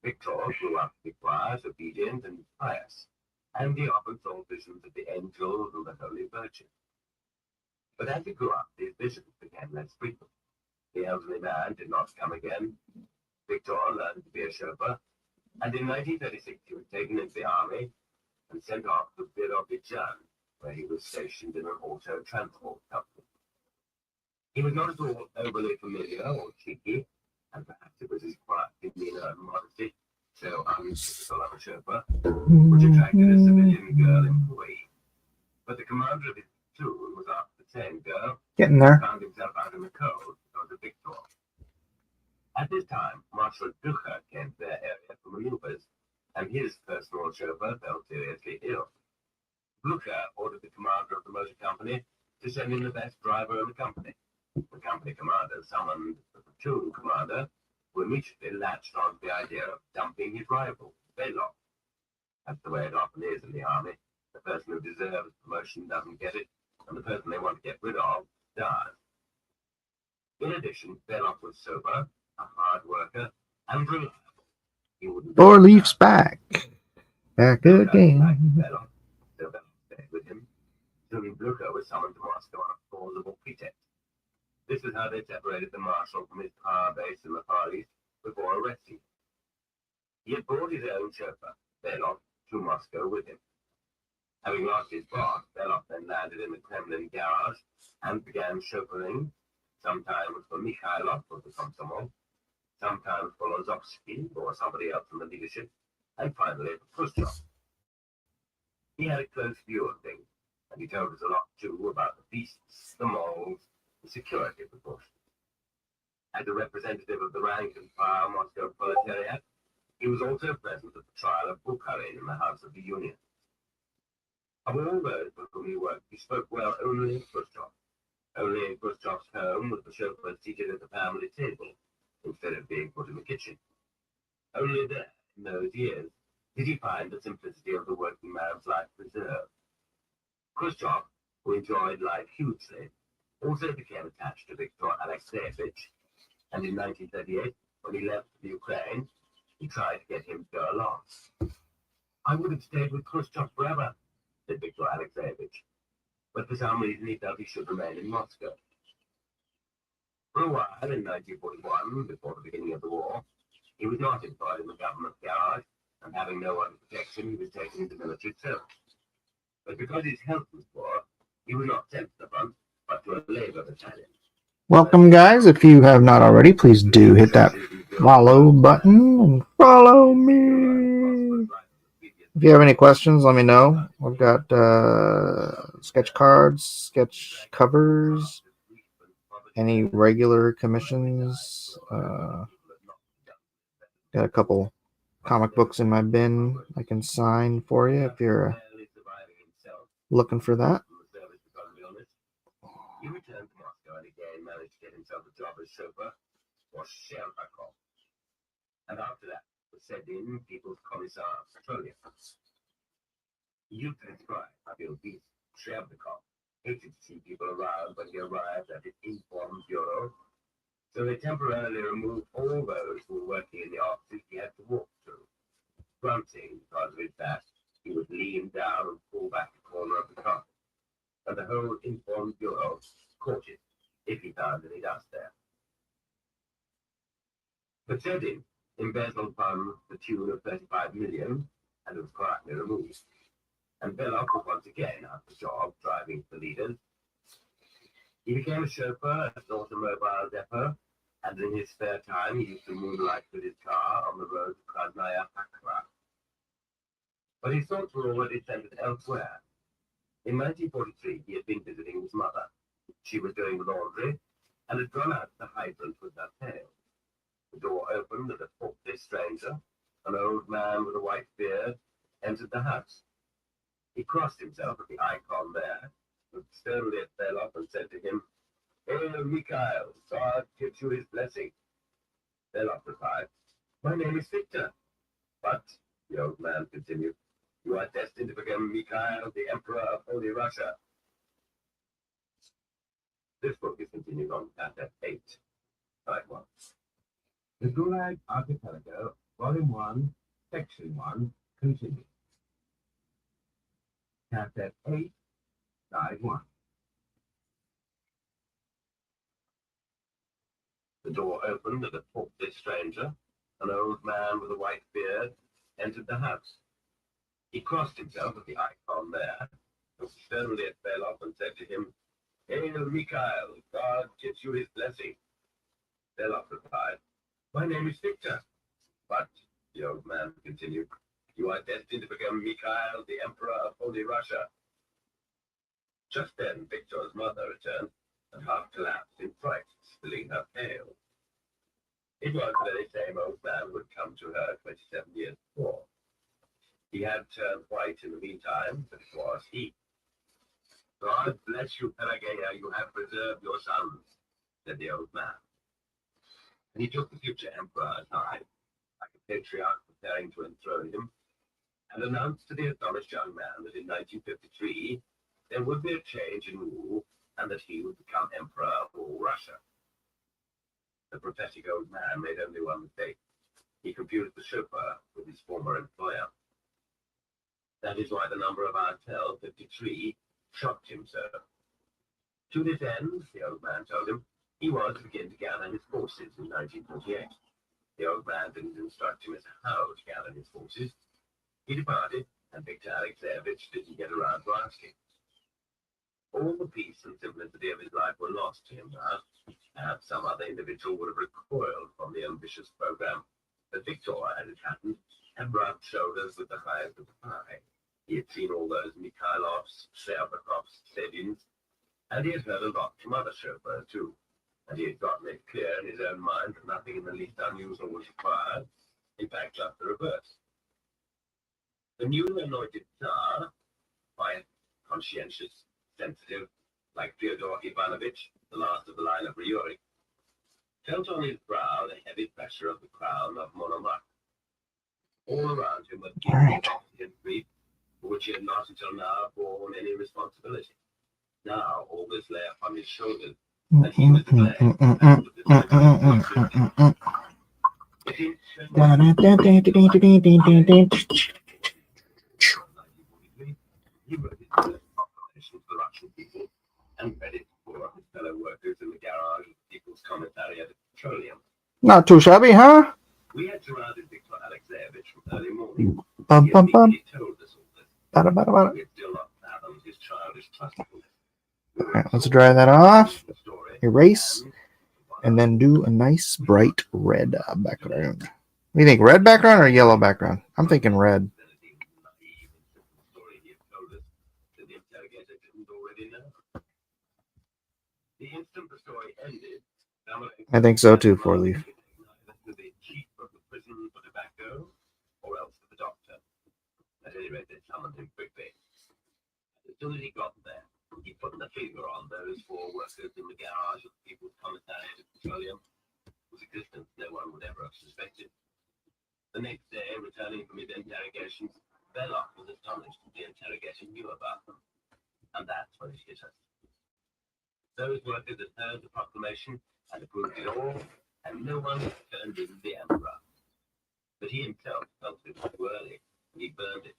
Victor grew up to be quiet, obedient, and pious, and he often saw visions of the angels and the Holy Virgin. But as he grew up, these visions became less frequent. The elderly man did not come again. Victor learned to be a chauffeur, and in 1936 he was taken into the army and sent off to Birovitchan, where he was stationed in an auto transport company. He was not at all overly familiar or cheeky, and perhaps it was his quiet demeanor and modesty, so untypical of a chauffeur, which attracted a civilian girl employee. But the commander of his platoon was after the same girl, Getting there. found himself out in the cold because of Victor. At this time, Marshal Ducher came to their area for maneuvers, and his personal chauffeur fell seriously ill. Blucher ordered the commander of the motor company to send in the best driver in the company. The company commander summoned the platoon commander, who immediately latched on to the idea of dumping his rival, Belov. That's the way it often is in the army. The person who deserves promotion doesn't get it, and the person they want to get rid of does. In addition, Belov was sober, a hard worker, and reliable. He wouldn't Or leaps back. Back again. Belov, so Belov stayed with him. Soon Blucher was summoned to Moscow on a plausible pretext. This is how they separated the marshal from his power base in the Far East before arresting him. He had brought his own chauffeur, Belov, to Moscow with him. Having lost his boss, Belov then landed in the Kremlin garage and began chauffeuring, sometimes for Mikhailov or the Komsomol, sometimes for Lozovsky or somebody else in the leadership, and finally for Khrushchev. He had a close view of things, and he told us a lot too about the beasts, the moles, the security precautions. As a representative of the rank and file Moscow proletariat, he was also present at the trial of Bukharin in the House of the Union. Of all those with whom he worked, he spoke well only in Khrushchev. Only in Khrushchev's home was the chauffeur seated at the family table, instead of being put in the kitchen. Only there, in those years, did he find the simplicity of the working man's life preserved. Khrushchev, who enjoyed life hugely, also became attached to Viktor Alexeyevich, and in 1938, when he left the Ukraine, he tried to get him to go along. "I would have stayed with Khrushchev forever," said Viktor Alexeyevich, but for some reason he felt he should remain in Moscow. For a while, in 1941, before the beginning of the war, he was not employed in the government garage, and having no other protection, he was taken into military service. But because his health was poor, he was not sent to the front, but to a labor battalion. Welcome, guys. If you have not already, please do hit that follow button and follow me. If you have any questions, let me know. We've got sketch cards, sketch covers, any regular commissions. Got a couple comic books in my bin I can sign for you if you're looking for that. He returned to Moscow and again managed to get himself a job as chauffeur for Sherbakov. And after that was sent in People's Commissar of Petroleum. He used to describe how the obese Sherbakov hated to see people around when he arrived at his inform bureau, so they temporarily removed all those who were working in the offices he had to walk through. Grunting because of his back, he would lean down and pull back the corner of the car, and the whole inform bureau caught it if he found any dust there. But Sedin embezzled funds to the tune of 35 million and was quietly removed. And Belov was once again out of job driving the leaders. He became a chauffeur at an automobile depot, and in his spare time he used to moonlight with his car on the road to Krasnaya Pakra. But his thoughts were already centered elsewhere. In 1943, he had been visiting his mother. She was doing laundry and had gone out to the hydrant with her pail. The door opened and a portly stranger, an old man with a white beard, entered the house. He crossed himself at the icon there, looked sternly at Belov and said to him, "Hail, Mikhail, God gives you his blessing." Belov replied, "My name is Victor." "But," the old man continued, "you are destined to become Mikhail, the Emperor of Holy Russia." This book is continued on chapter 8, side 1. The Gulag Archipelago, Volume 1, Section 1, continued. Chapter 8, side 1. The door opened and a portly stranger, an old man with a white beard, entered the house. He crossed himself at the icon there, looked sternly at Belov and said to him, "Hail, Mikhail, God gives you his blessing." Belov replied, "My name is Victor." "But," the old man continued, "you are destined to become Mikhail, the Emperor of Holy Russia." Just then Victor's mother returned and half collapsed in fright, spilling her pail. It was the very same old man who had come to her 27 years before. He had turned white in the meantime, but it was he. "God bless you, Pelageya, you have preserved your sons," said the old man. And he took the future emperor aside, like a patriarch preparing to enthrone him, and announced to the astonished young man that in 1953 there would be a change in rule and that he would become emperor of all Russia. The prophetic old man made only one mistake. He confused the chauffeur with his former employer. That is why the number of Artel 53 shocked him so. To this end, the old man told him, he was to begin to gather his forces in 1948. The old man didn't instruct him as to how to gather his forces. He departed, and Victor Alexeyevich didn't get around to asking. All the peace and simplicity of his life were lost to him now. Perhaps some other individual would have recoiled from the ambitious program. But Victor, as it happened, had rubbed shoulders with the highest of the high. He had seen all those Mikhailovs, Serbakovs, Sedins, and he had heard a lot from other chauffeurs too. And he had gotten it clear in his own mind that nothing in the least unusual was required. In fact, just the reverse. The newly anointed Tsar, quiet, conscientious, sensitive, like Fyodor Ivanovich, the last of the line of Ryuri, felt on his brow the heavy pressure of the crown of Monomarch. All around him were guilt and grief, for which he had not until now borne any responsibility. Now all this lay upon his shoulders, and he was he wrote his first proclamation to the Russian people and read it for his fellow workers in the garage of the People's Commissariat of Petroleum. Not too shabby, huh? We had surrounded Victor Alexeyevich from early morning. Bum, He bum, had bum. deeply told us all this. Bada, bada, bada. We had still not fathomed his childish trustfulness. All right, let's dry that off. Story, Erase, and then do a nice bright red background. What do you think, red background or yellow background? I'm thinking red. The instant the story ended, I think so too, Four Leaf. to the chief of the prison for tobacco, or else to the doctor. At any rate, they summoned him quickly. As soon as he got there, he put the finger on those four workers in the garage of the People's Commissariat of Petroleum, whose existence no one would ever have suspected. The next day, returning from his interrogations, Belloc was astonished that the interrogator knew about them. And that's when it hit us. Those workers had heard the proclamation and approved it all, and no one had turned in the emperor. But he himself felt it too early, and he burned it.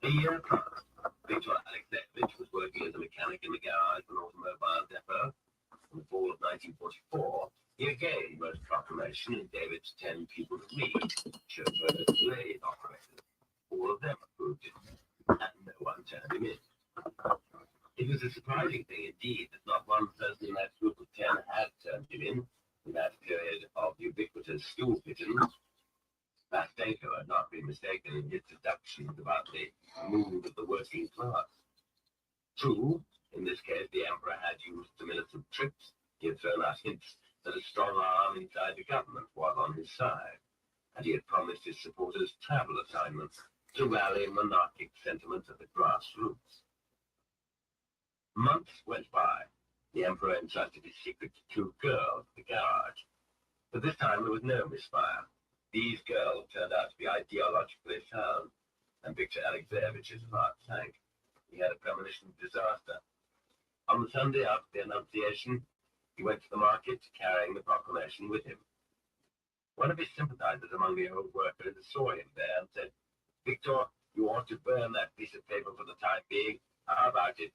A year passed. Victor Alexeyevich was working as a mechanic in the garage of an automobile depot. In the fall of 1944, he again wrote a proclamation and gave it to 10 people to read. Chauffeurs, lathe operators. All of them approved it, and no one turned him in. It was a surprising thing indeed that not one person in that group of 10 had turned him in that period of ubiquitous stool pigeons. Mastenko had not been mistaken in his deductions about the mood of the working class. True, in this case the emperor had used some innocent tricks. He had thrown out hints that a strong arm inside the government was on his side, and he had promised his supporters travel assignments to rally monarchic sentiment at the grassroots. Months went by. The emperor entrusted his secret to 2 girls at the garage. But this time there was no misfire. These girls turned out to be ideologically sound, and Victor Alexeyevich's heart sank. He had a premonition of disaster. On the Sunday after the Annunciation, he went to the market carrying the proclamation with him. One of his sympathizers among the old workers saw him there and said, "Victor, you ought to burn that piece of paper for the time being. How about it?"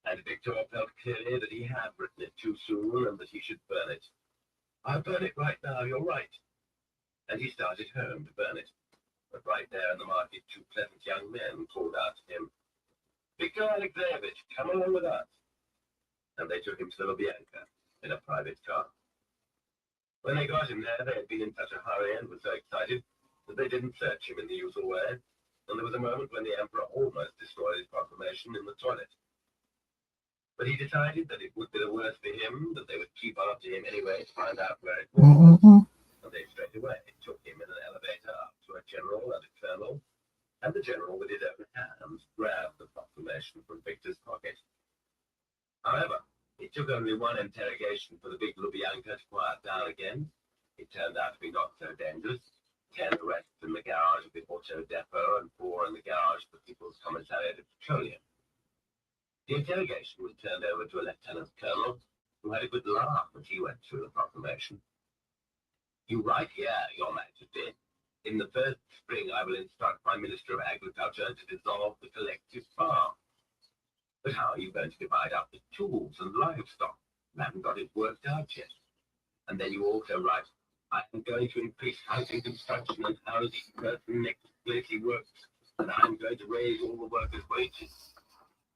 And Victor felt clearly that he had written it too soon and that he should burn it. "I'll burn it right now, you're right." And he started home to burn it. But right there in the market, 2 pleasant young men called out to him, "Victor Alexeyevich, come along with us." And they took him to the Lubyanka in a private car. When they got him there, they had been in such a hurry and were so excited that they didn't search him in the usual way. And there was a moment when the emperor almost destroyed his proclamation in the toilet. But he decided that it would be the worse for him, that they would keep after him anyway to find out where it was. And they straight away took him in an elevator up to a general and a colonel, and the general with his own hands grabbed the proclamation from Victor's pocket. However, it took only one interrogation for the big Lubyanka to quiet down again. It turned out to be not so dangerous. 10 arrests in the garage of the auto depot and 4 in the garage of the People's Commissariat of Petroleum. The interrogation was turned over to a lieutenant colonel who had a good laugh as he went through the proclamation. "You write here, Your Majesty, in the first spring I will instruct my Minister of Agriculture to dissolve the collective farm. But how are you going to divide up the tools and livestock? We haven't got it worked out yet." And then you also write, I am going to increase housing construction and house each person next place he works, and I'm going to raise all the workers' wages.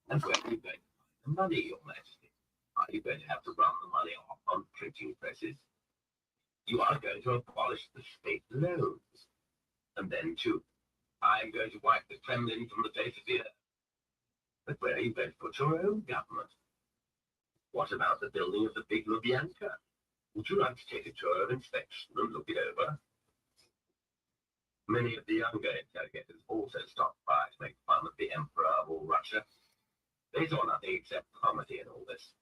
And where are you going to find the money, Your Majesty? Are you going to have to run the money off on printing presses? You are going to abolish the state loans. And then, too, I am going to wipe the Kremlin from the face of the earth. But where are you going to put your own government? What about the building of the big Lubyanka? Would you like to take a tour of inspection and look it over? Many of the younger interrogators also stopped by to make fun of the Emperor of all Russia. They saw nothing except comedy in all this.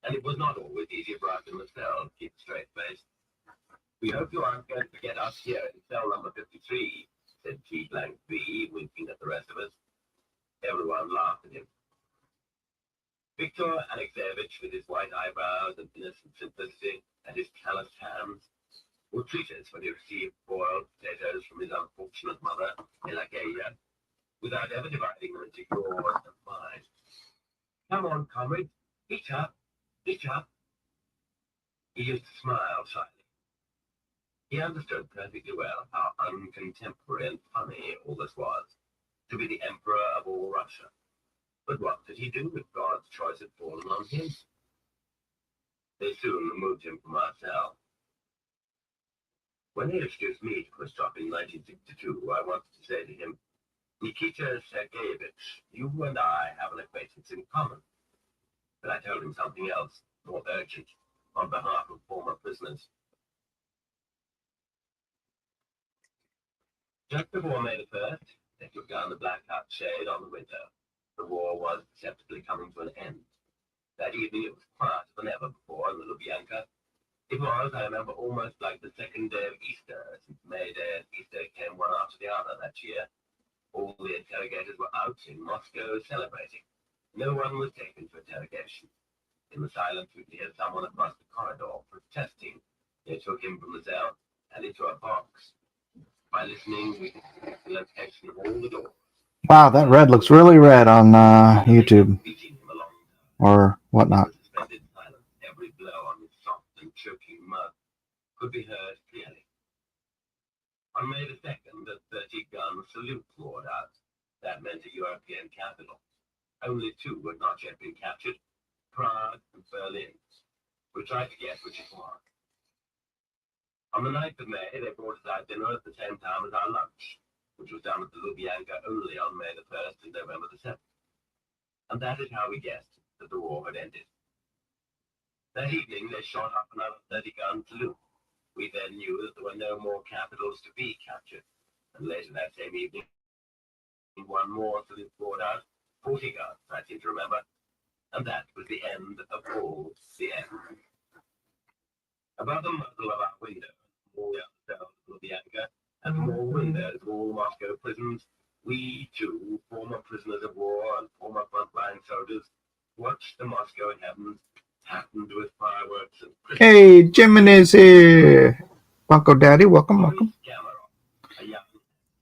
And it was not always easy for us in the cell to keep a straight face. We hope you aren't going to forget us here in cell number 53, said T-B, winking at the rest of us. Everyone laughed at him. Viktor Alexeyevich, with his white eyebrows and innocent simplicity, and his calloused hands, would treat us when he received boiled potatoes from his unfortunate mother, Pelageya, without ever dividing them into yours and mine. Come on, comrade, eat up, eat up. He used to smile shyly. He understood perfectly well how uncontemporary and funny all this was, to be the Emperor of all Russia. But what did he do if God's choice had fallen on him? They soon removed him from our cell. When he introduced me to Khrushchev in 1962, I wanted to say to him, Nikita Sergeyevich, you and I have an acquaintance in common. But I told him something else, more urgent, on behalf of former prisoners. Just before May the 1st, they took down the blackout shade on the window. The war was perceptibly coming to an end. That evening it was quieter than ever before in the Lubyanka. It was, I remember, almost like the second day of Easter, since May Day and Easter came one after the other that year. All the interrogators were out in Moscow celebrating. No one was taken to interrogation. In the silence, we could hear someone across the corridor protesting. They took him from the cell and into a box. By listening, we could see the location of all the doors. Wow, that red looks really red on YouTube or whatnot. Suspended silence. Every blow on his soft and choking mouth could be heard clearly. On May the 2nd, a 30-gun salute roared out. That meant a European capital. Only two had not yet been captured, Prague and Berlin. We tried to guess which it was. On the 9th of May, they brought us our dinner at the same time as our lunch, which was done at the Lubyanka only on May the 1st and November the 7th. And that is how we guessed that the war had ended. That evening, they shot up another 30-gun salute. We then knew that there were no more capitals to be captured. And later that same evening, one more salute brought out, 40 guns, I seem to remember. And that was the end of all the end. Above the muzzle of our window, all the other cells of Lubyanka, and from all windows of all Moscow prisons, we, too, former prisoners of war and former frontline soldiers, watched the Moscow heavens patterned with fireworks and Christmas. Hey, Jiminy's here. Bunko Daddy, welcome, welcome. Gamarov, a young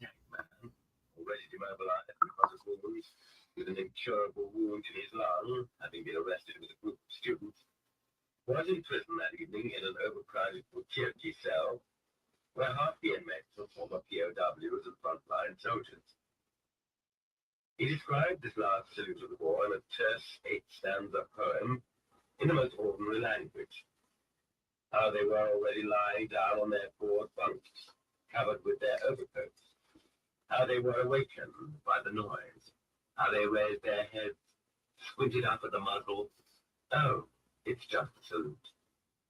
young man, already demobilized because of wounds, with an incurable wound in his lung, having been arrested with a group of students, was in prison that evening in an overcrowded Butyrki cell, where half the inmates were former POWs and frontline soldiers. He described this last salute of the war in a terse 8-stanza poem in the most ordinary language. How they were already lying down on their board bunks, covered with their overcoats. How they were awakened by the noise. How they raised their heads, squinted up at the muzzle. Oh, it's just a salute.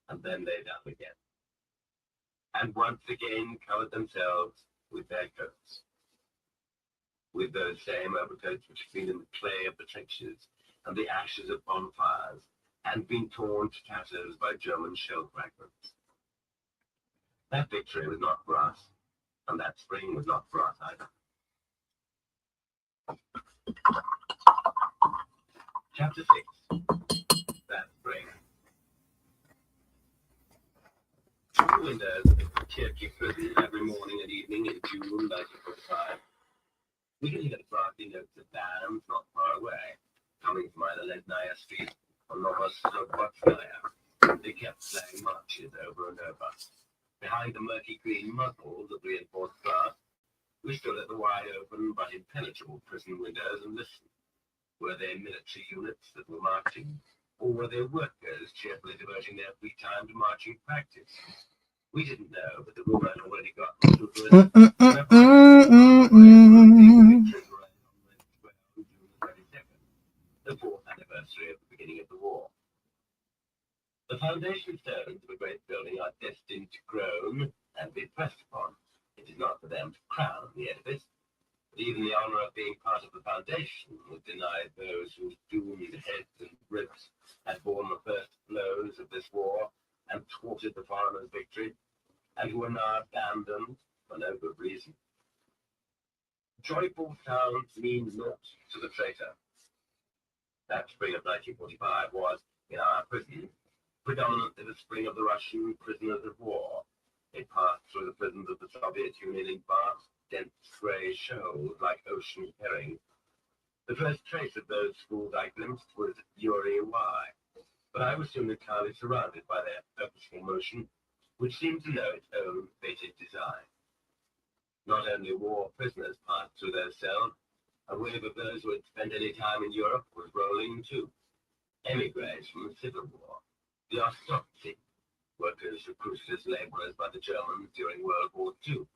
And then lay down again. And once again covered themselves with their coats. With those same overcoats which had been in the clay of the trenches and the ashes of bonfires, and been torn to tatters by German shell fragments. That victory was not for us, and that spring was not for us either. Chapter 6. That spring. Through the windows of the Butyrki prison every morning and evening in June 1945, we could hear the brassy notes of bands not far away, coming from either Lednaya Street or Novoslobodskaya. They kept slaying marches over and over. Behind the murky green muzzles of reinforced glass, we stood at the wide-open but impenetrable prison windows and listened. Were they military units that were marching, or were they workers cheerfully devoting their free time to marching practice? We didn't know, but the rumor had already gotten to the the 4th anniversary of the beginning of the war. The foundation stones of a great building are destined to groan and be pressed upon. It is not for them to crown the edifice, but even the honor of being part of the foundation was denied those whose doomed heads and ribs had borne the first blows of this war and thwarted the foreigners' victory, and who were now abandoned for no good reason. Joyful sounds mean naught to the traitor. That spring of 1945 was, in our prison, predominantly the spring of the Russian prisoners of war. They passed through the prisons of the Soviet Union in vast, dense grey shoals like ocean herring. The first trace of those schools I glimpsed was Yuri Y, but I was soon entirely surrounded by their purposeful motion, which seemed to know its own fated design. Not only war prisoners passed through their cells, a wave of those who had spent any time in Europe was rolling too. Emigres from the Civil War, the Ostrovsky, workers recruited as laborers by the Germans during World War II,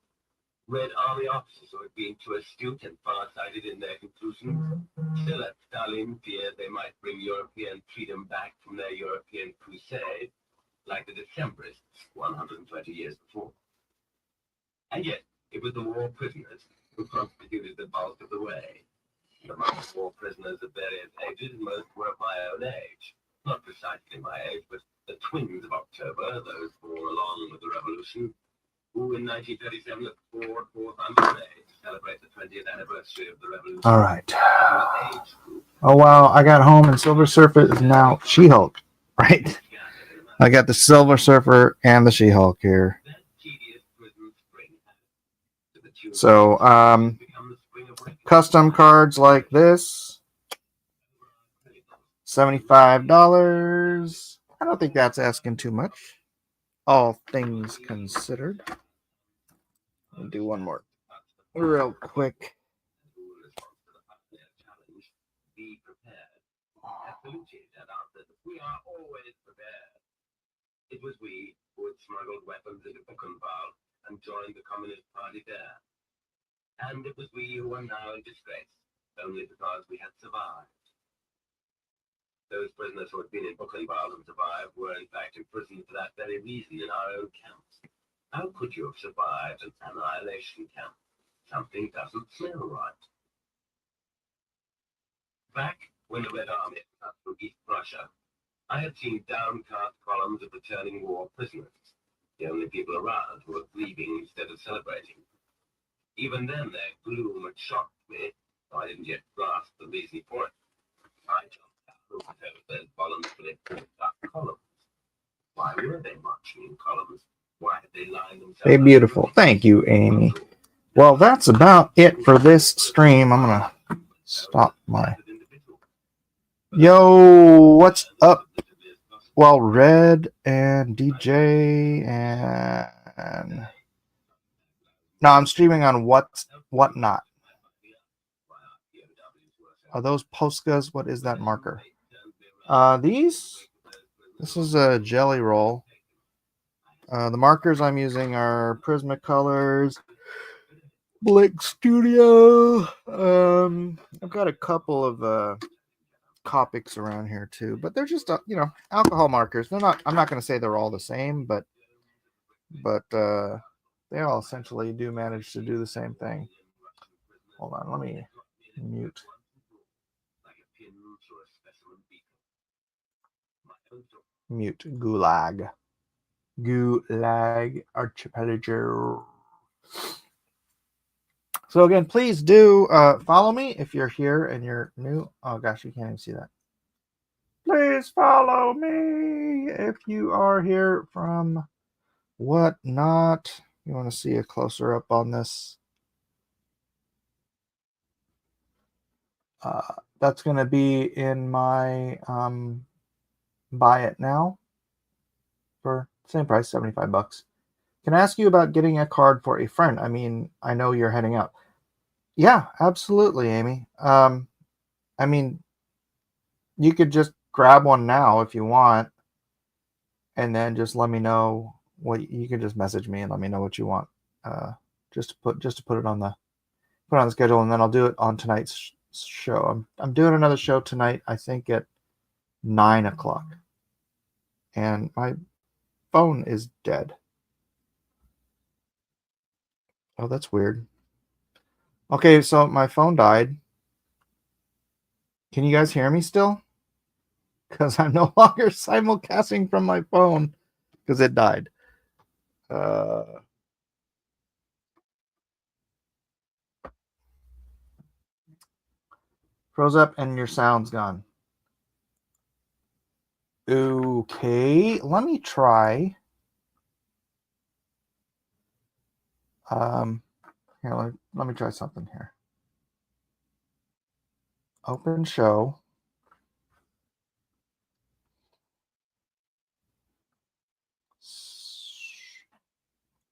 Red Army officers who had been too astute and far-sighted in their conclusions, still at Stalin feared they might bring European freedom back from their European crusade, like the Decembrists 120 years before. And yet, it was the war prisoners who constituted the bulk of the way. And among the war prisoners of various ages, most were of my own age. Not precisely my age, but the twins of October, those born along with the revolution, who in 1937 looked forward 400 days to celebrate the 20th anniversary of the revolution. All right. Oh, wow. I got home and Silver Surfer is now She-Hulk, right? I got the Silver Surfer and the She-Hulk here. So, custom cards like this, $75. I don't think that's asking too much, all things considered. I'll do one more real quick. Be prepared. Saluted and answered, "We are always prepared." It was we who had smuggled weapons into Buchenwald and joined the Communist Party there. And it was we who were now in disgrace, only because we had survived. Those prisoners who had been in Buchenwald and survived were in fact imprisoned for that very reason in our own camps. How could you have survived an annihilation camp? Something doesn't smell right. Back when the Red Army passed through East Prussia, I had seen downcast columns of returning war prisoners, the only people around who were grieving instead of celebrating. Even then, their gloom had shocked me, though I didn't yet grasp the reason for it. I jumped out over those voluntarily formed up columns. Why were they marching in columns? Why had they lined themselves? Hey, beautiful. Thank you, Amy. Well, that's about it for this stream. I'm going to stop my... Yo, what's up? Well, Red and DJ and... No, I'm streaming on Whatnot. Are those Poscas? What is that marker? This is a jelly roll. The markers I'm using are Prismacolors, Blick Studio. I've got a couple of Copics around here too, but they're just alcohol markers. They're not. I'm not going to say they're all the same, but they all essentially do manage to do the same thing. Hold on, let me mute. Mute Gulag Archipelago. So again, please do follow me if you're here and you're new. Oh gosh, you can't even see that. Please follow me if you are here from Whatnot. You want to see a closer up on this? That's going to be in my buy it now. for same price, $75. Can I ask you about getting a card for a friend? I mean, I know you're heading out. Yeah, absolutely, Amy. I mean, you could just grab one now if you want, and then just let me know what you can just message me and let me know what you want. Just to put it on the schedule, and then I'll do it on tonight's show. I'm doing another show tonight, I think at 9 o'clock, and my phone is dead. Oh, that's weird. Okay, so my phone died. Can you guys hear me still? Because I'm no longer simulcasting from my phone because it died. Froze up and your sound's gone. Okay, let me try. Here, let me try something here. Open show.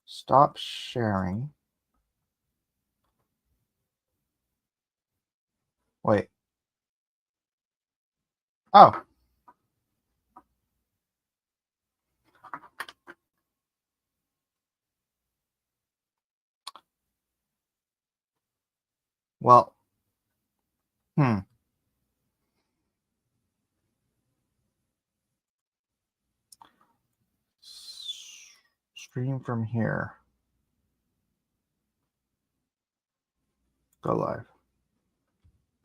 Stop sharing. Wait. Oh. Well. Stream from here. Go live.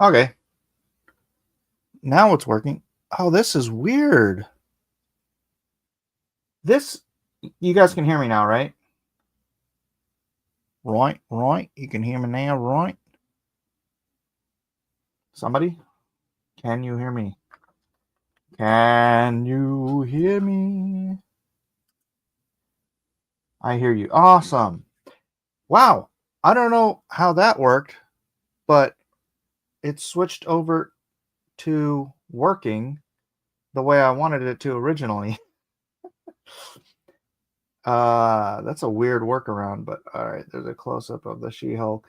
Okay. Now it's working. Oh, this is weird. This, you guys can hear me now, right? Right. You can hear me now, right? Somebody? Can you hear me? Can you hear me? I hear you. Awesome. Wow. I don't know how that worked, but it switched over to working the way I wanted it to originally. That's a weird workaround, but all right, there's a close-up of the She-Hulk.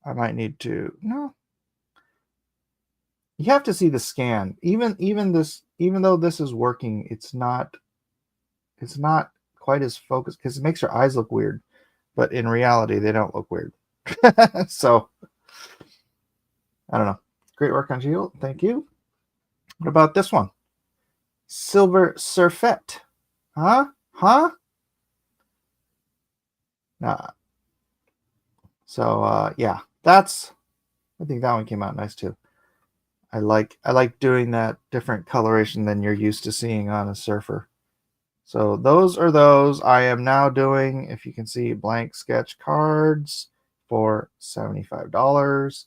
I might need to, no. You have to see the scan. Even though this is working, it's not quite as focused because it makes your eyes look weird, but in reality they don't look weird. So I don't know. Great work on She-Hulk. Thank you. What about this one? Silver Surfette. Huh? Nah. So yeah, I think that one came out nice too. I like doing that different coloration than you're used to seeing on a surfer. So those are those. I am now doing, if you can see, blank sketch cards for $75.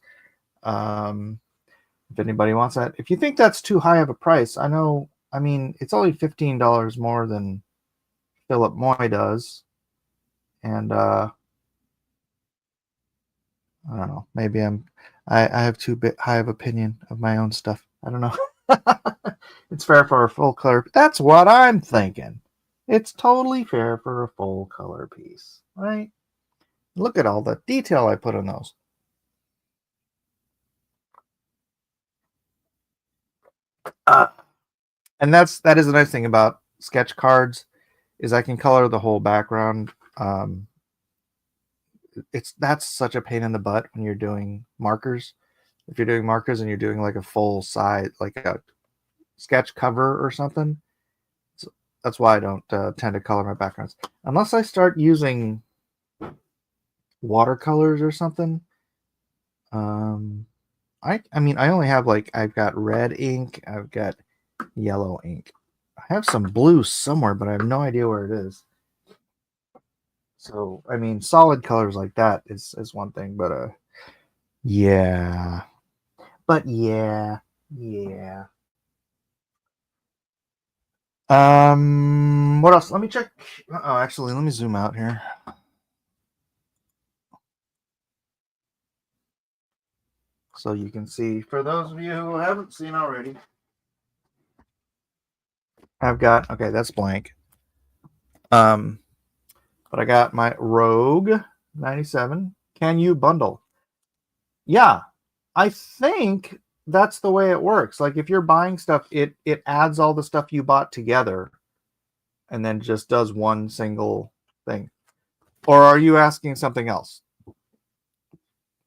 If anybody wants that. If you think that's too high of a price, I know, I mean, it's only $15 more than Philip Moy does. And I don't know, maybe I have too high of opinion of my own stuff. I don't know. It's fair for a full color. That's what I'm thinking. It's totally fair for a full color piece, right? Look at all the detail I put in those. And that is the nice thing about sketch cards is I can color the whole background. That's such a pain in the butt when you're doing markers. If you're doing markers and you're doing like a full size, like a sketch cover or something, so that's why I don't tend to color my backgrounds unless I start using watercolors or something. I mean, I only have I've got red ink, I've got yellow ink. I have some blue somewhere, but I have no idea where it is. So, I mean, solid colors like that is one thing, but yeah. But yeah. What else? Let me check. Oh, actually, let me zoom out here. So you can see, for those of you who haven't seen already, I've got, okay, that's blank. But I got my Rogue 97. Can you bundle? Yeah, I think that's the way it works. Like if you're buying stuff, it adds all the stuff you bought together and then just does one single thing. Or are you asking something else?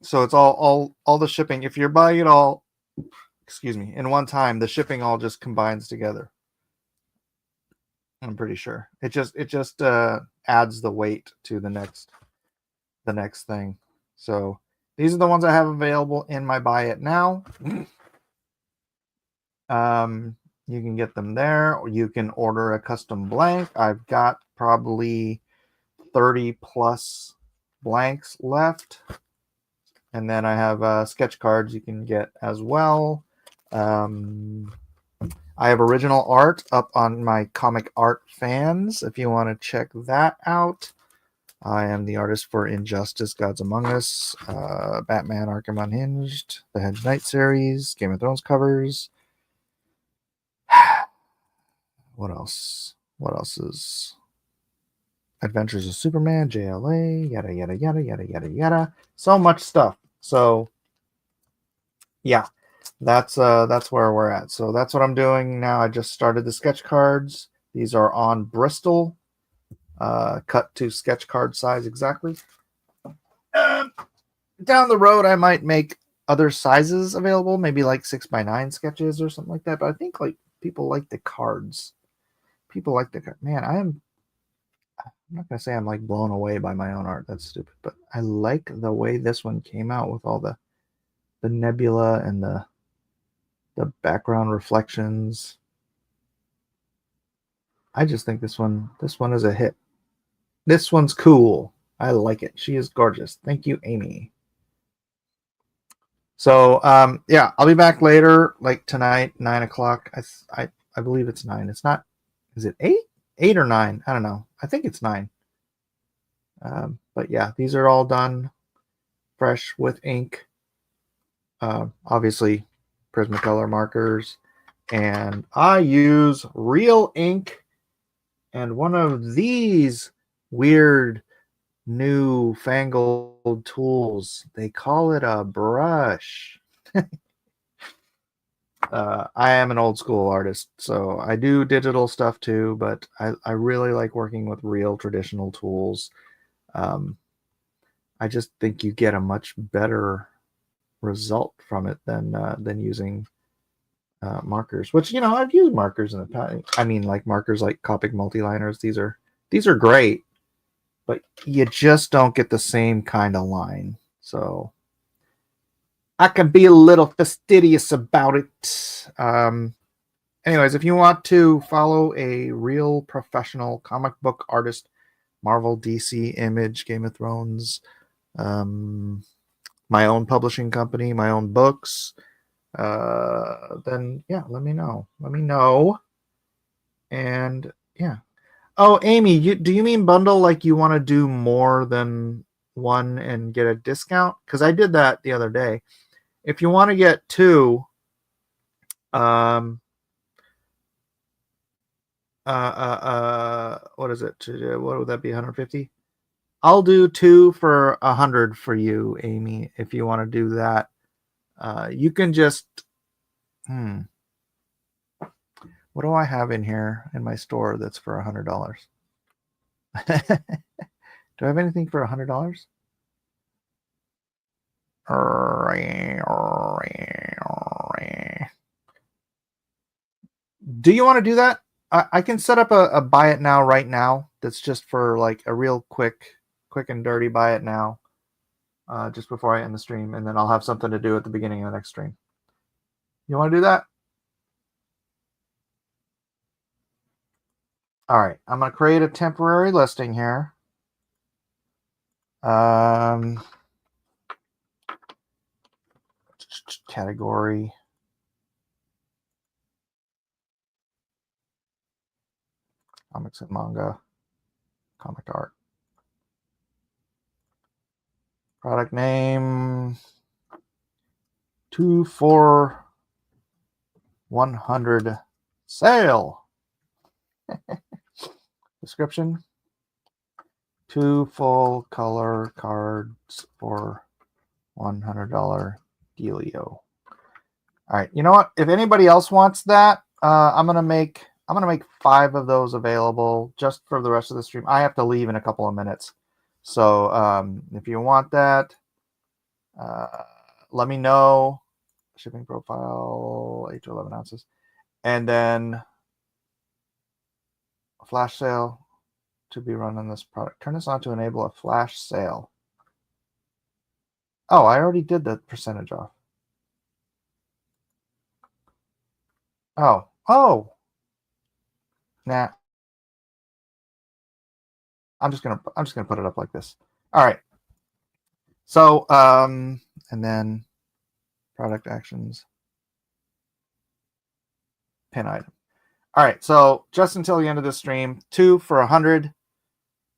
So it's all the shipping. If you're buying it all, excuse me, in one time, the shipping all just combines together. I'm pretty sure it just adds the weight to the next thing. So these are the ones I have available in my buy it now. You can get them there, or you can order a custom blank. I've got probably 30 plus blanks left. And then I have sketch cards you can get as well. I have original art up on my Comic Art Fans if you want to check that out. I am the artist for Injustice, Gods Among Us, Batman Arkham Unhinged, the Hedge Knight series, Game of Thrones covers. What else? What else is Adventures of Superman, JLA, yada yada yada yada yada yada. So much stuff. So yeah, that's where we're at. So that's what I'm doing now. I just started the sketch cards. These are on Bristol, cut to sketch card size exactly. Down the road, I might make other sizes available, maybe like 6x9 sketches or something like that. But I think like people like the cards. People like the man. I'm not gonna say I'm like blown away by my own art. That's stupid, but I like the way this one came out with all the nebula and the background reflections. I just think this one is a hit. This one's cool. I like it. She is gorgeous. Thank you, Amy. So yeah, I'll be back later, like tonight, 9 o'clock. I believe it's 9. It's not. Is it 8? 8 or 9? I don't know. I think it's 9. But yeah, these are all done fresh with ink. Obviously, Prismacolor markers, and I use real ink and one of these weird new fangled tools. They call it a brush. I am an old school artist, so I do digital stuff too, but I really like working with real traditional tools. I just think you get a much better result from it than using markers, which I've used markers in the past. I mean, like markers like Copic multiliners. These are great, but you just don't get the same kind of line. So I can be a little fastidious about it. Anyways, if you want to follow a real professional comic book artist, Marvel, DC, Image, Game of Thrones, my own publishing company, my own books, then yeah, let me know. And yeah. Oh, Amy, do you mean bundle like you want to do more than one and get a discount? Because I did that the other day. If you want to get 2, what is it? What would that be? 150? I'll do 2 for 100 for you, Amy, if you want to do that. You can just what do I have in here in my store that's for $100? Do I have anything for $100? Do you want to do that? I can set up a buy it now right now. That's just for like a real quick and dirty buy it now. Just before I end the stream, and then I'll have something to do at the beginning of the next stream. You want to do that? All right, I'm going to create a temporary listing here. Category. Comics and manga. Comic art. Product name. 2 for 100 sale. Description: 2 full color cards for $100 dealio. All right, you know what? If anybody else wants that, I'm gonna make 5 of those available just for the rest of the stream. I have to leave in a couple of minutes, so if you want that, let me know. Shipping profile 8 to 11 ounces, and then a flash sale to be run on this product. Turn this on to enable a flash sale. Oh, I already did the percentage off. Oh. Nah. I'm just gonna put it up like this. All right. So and then product actions, pin item. All right. So just until the end of the stream, 2 for 100,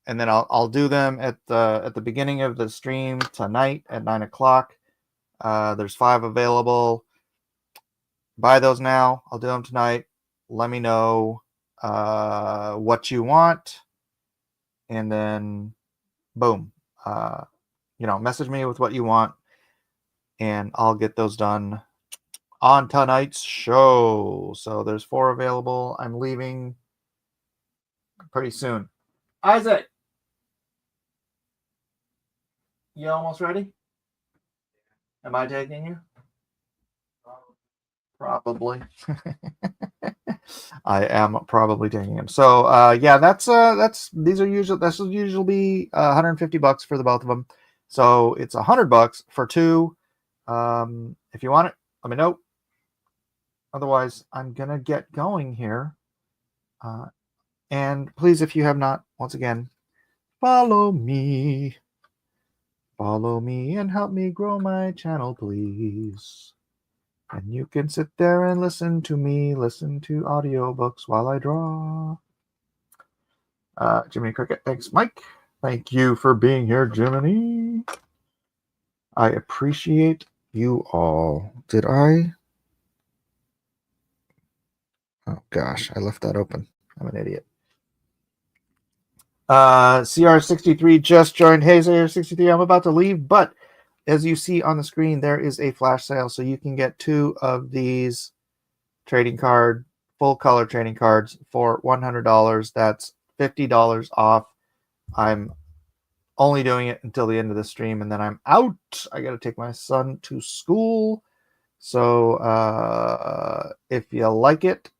and then I'll do them at the beginning of the stream tonight at 9 o'clock. There's 5 available. Buy those now. I'll do them tonight. Let me know what you want, and then boom. Message me with what you want, and I'll get those done on tonight's show. So there's 4 available. I'm leaving pretty soon. Isaac, you almost ready? Am I taking you? Probably. I am probably taking him. So yeah, this will usually be $150 for the both of them. So it's $100 for 2. If you want it, let me know. Otherwise, I'm gonna get going here. And please, if you have not, once again, follow me and help me grow my channel, please. And you can sit there and listen to me, listen to audiobooks while I draw. Jiminy Cricket, thanks, Mike. Thank you for being here, Jiminy. I appreciate you all. Did I? Oh, gosh, I left that open. I'm an idiot. CR63 just joined. Hey, CR63, I'm about to leave, but as you see on the screen, there is a flash sale, so you can get 2 of these full color trading cards for $100. That's $50 off. I'm only doing it until the end of the stream, and then I'm out. I got to take my son to school. So if you like it,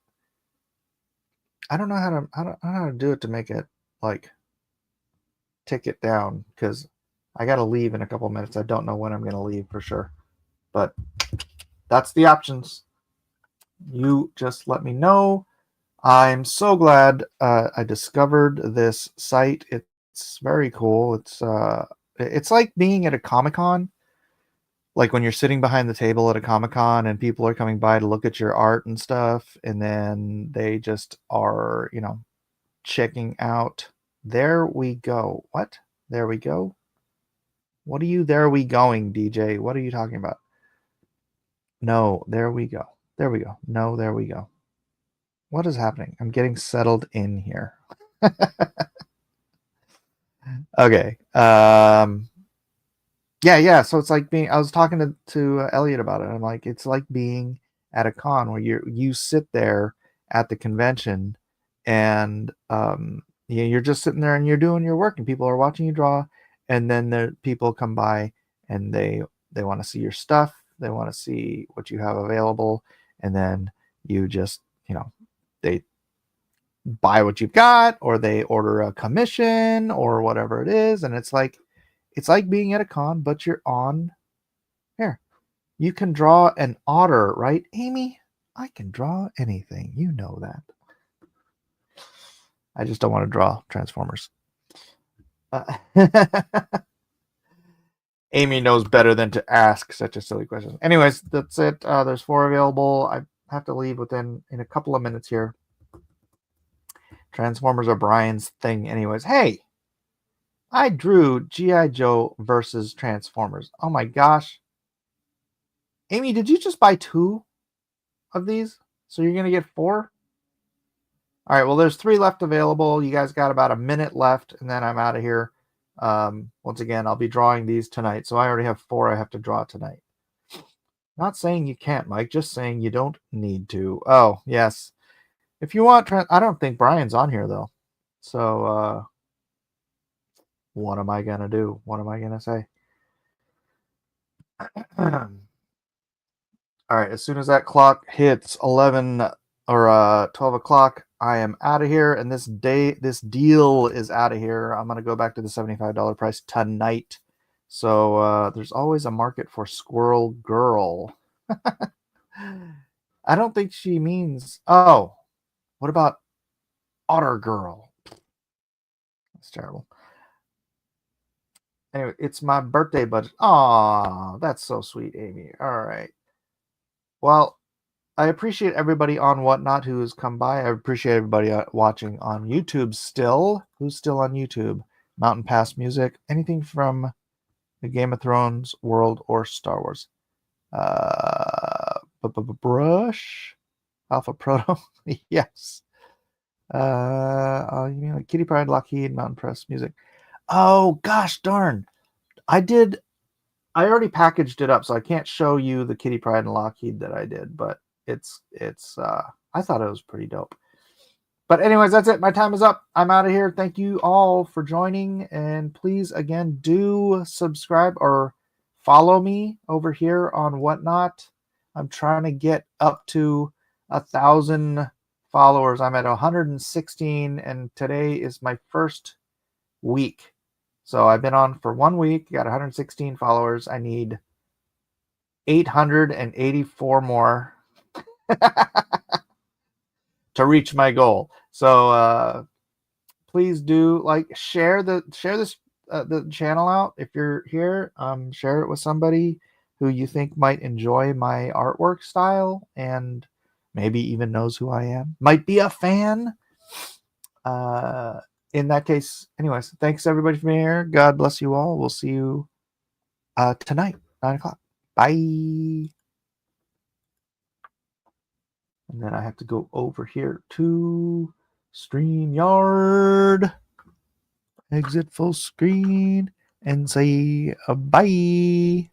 I don't know how to do it to make it like tick it down, because I got to leave in a couple minutes. I don't know when I'm going to leave for sure, but that's the options. You just let me know. I'm so glad I discovered this site. It's very cool. It's like being at a Comic-Con, like when you're sitting behind the table at a Comic-Con and people are coming by to look at your art and stuff, and then they just are, checking out. There we go. What? There we go. What are you there we going, DJ? What are you talking about? No, there we go. There we go. No, there we go. What is happening? I'm getting settled in here. Okay. Yeah. So it's like I was talking to Elliot about it. I'm like, it's like being at a con where you sit there at the convention, and you're just sitting there and you're doing your work, and people are watching you draw, and then the people come by and they want to see your stuff. They want to see what you have available, and then you just they buy what you've got, or they order a commission or whatever it is, and it's like being at a con, but you're on here. You can draw an otter, right, Amy? I can draw anything. You know that. I just don't want to draw Transformers. Amy knows better than to ask such a silly question. Anyways, that's it. There's 4 available. I have to leave in a couple of minutes here. Transformers are Brian's thing anyways. Hey, I drew G.I. Joe versus Transformers. Oh my gosh. Amy, did you just buy 2 of these? So you're going to get 4? All right, well, there's 3 left available. You guys got about a minute left, and then I'm out of here. Once again, I'll be drawing these tonight, so I already have 4 I have to draw tonight. Not saying you can't, Mike, just saying you don't need to. Oh, yes. If you want, I don't think Brian's on here, though. So, what am I going to do? What am I going to say? All right, as soon as that clock hits 11 or 12 o'clock, I am out of here, and this deal is out of here. I'm going to go back to the $75 price tonight. So there's always a market for Squirrel Girl. I don't think she means, oh, what about Otter Girl? That's terrible. Anyway, it's my birthday budget. Aw, that's so sweet, Amy. All right. Well, I appreciate everybody on Whatnot who has come by. I appreciate everybody watching on YouTube still. Who's still on YouTube? Mountain Pass Music. Anything from the Game of Thrones world or Star Wars. Brush. Alpha Proto. Yes. You mean like Kitty Pryde, Lockheed, Mountain Press Music. Oh, gosh darn. I already packaged it up, so I can't show you the Kitty Pryde and Lockheed that I did, but it's I thought it was pretty dope. But anyways, that's it. My time is up. I'm out of here. Thank you all for joining, and please again do subscribe or follow me over here on Whatnot. I'm trying to get up to 1,000 followers. I'm at 116, and today is my first week. So I've been on for 1 week, got 116 followers. I need 884 more to reach my goal. So please do share this the channel out if you're here. Share it with somebody who you think might enjoy my artwork style and maybe even knows who I am. Might be a fan. In that case, anyways, thanks everybody for being here. God bless you all. We'll see you tonight, 9 o'clock. Bye. And then I have to go over here to StreamYard, exit full screen, and say bye.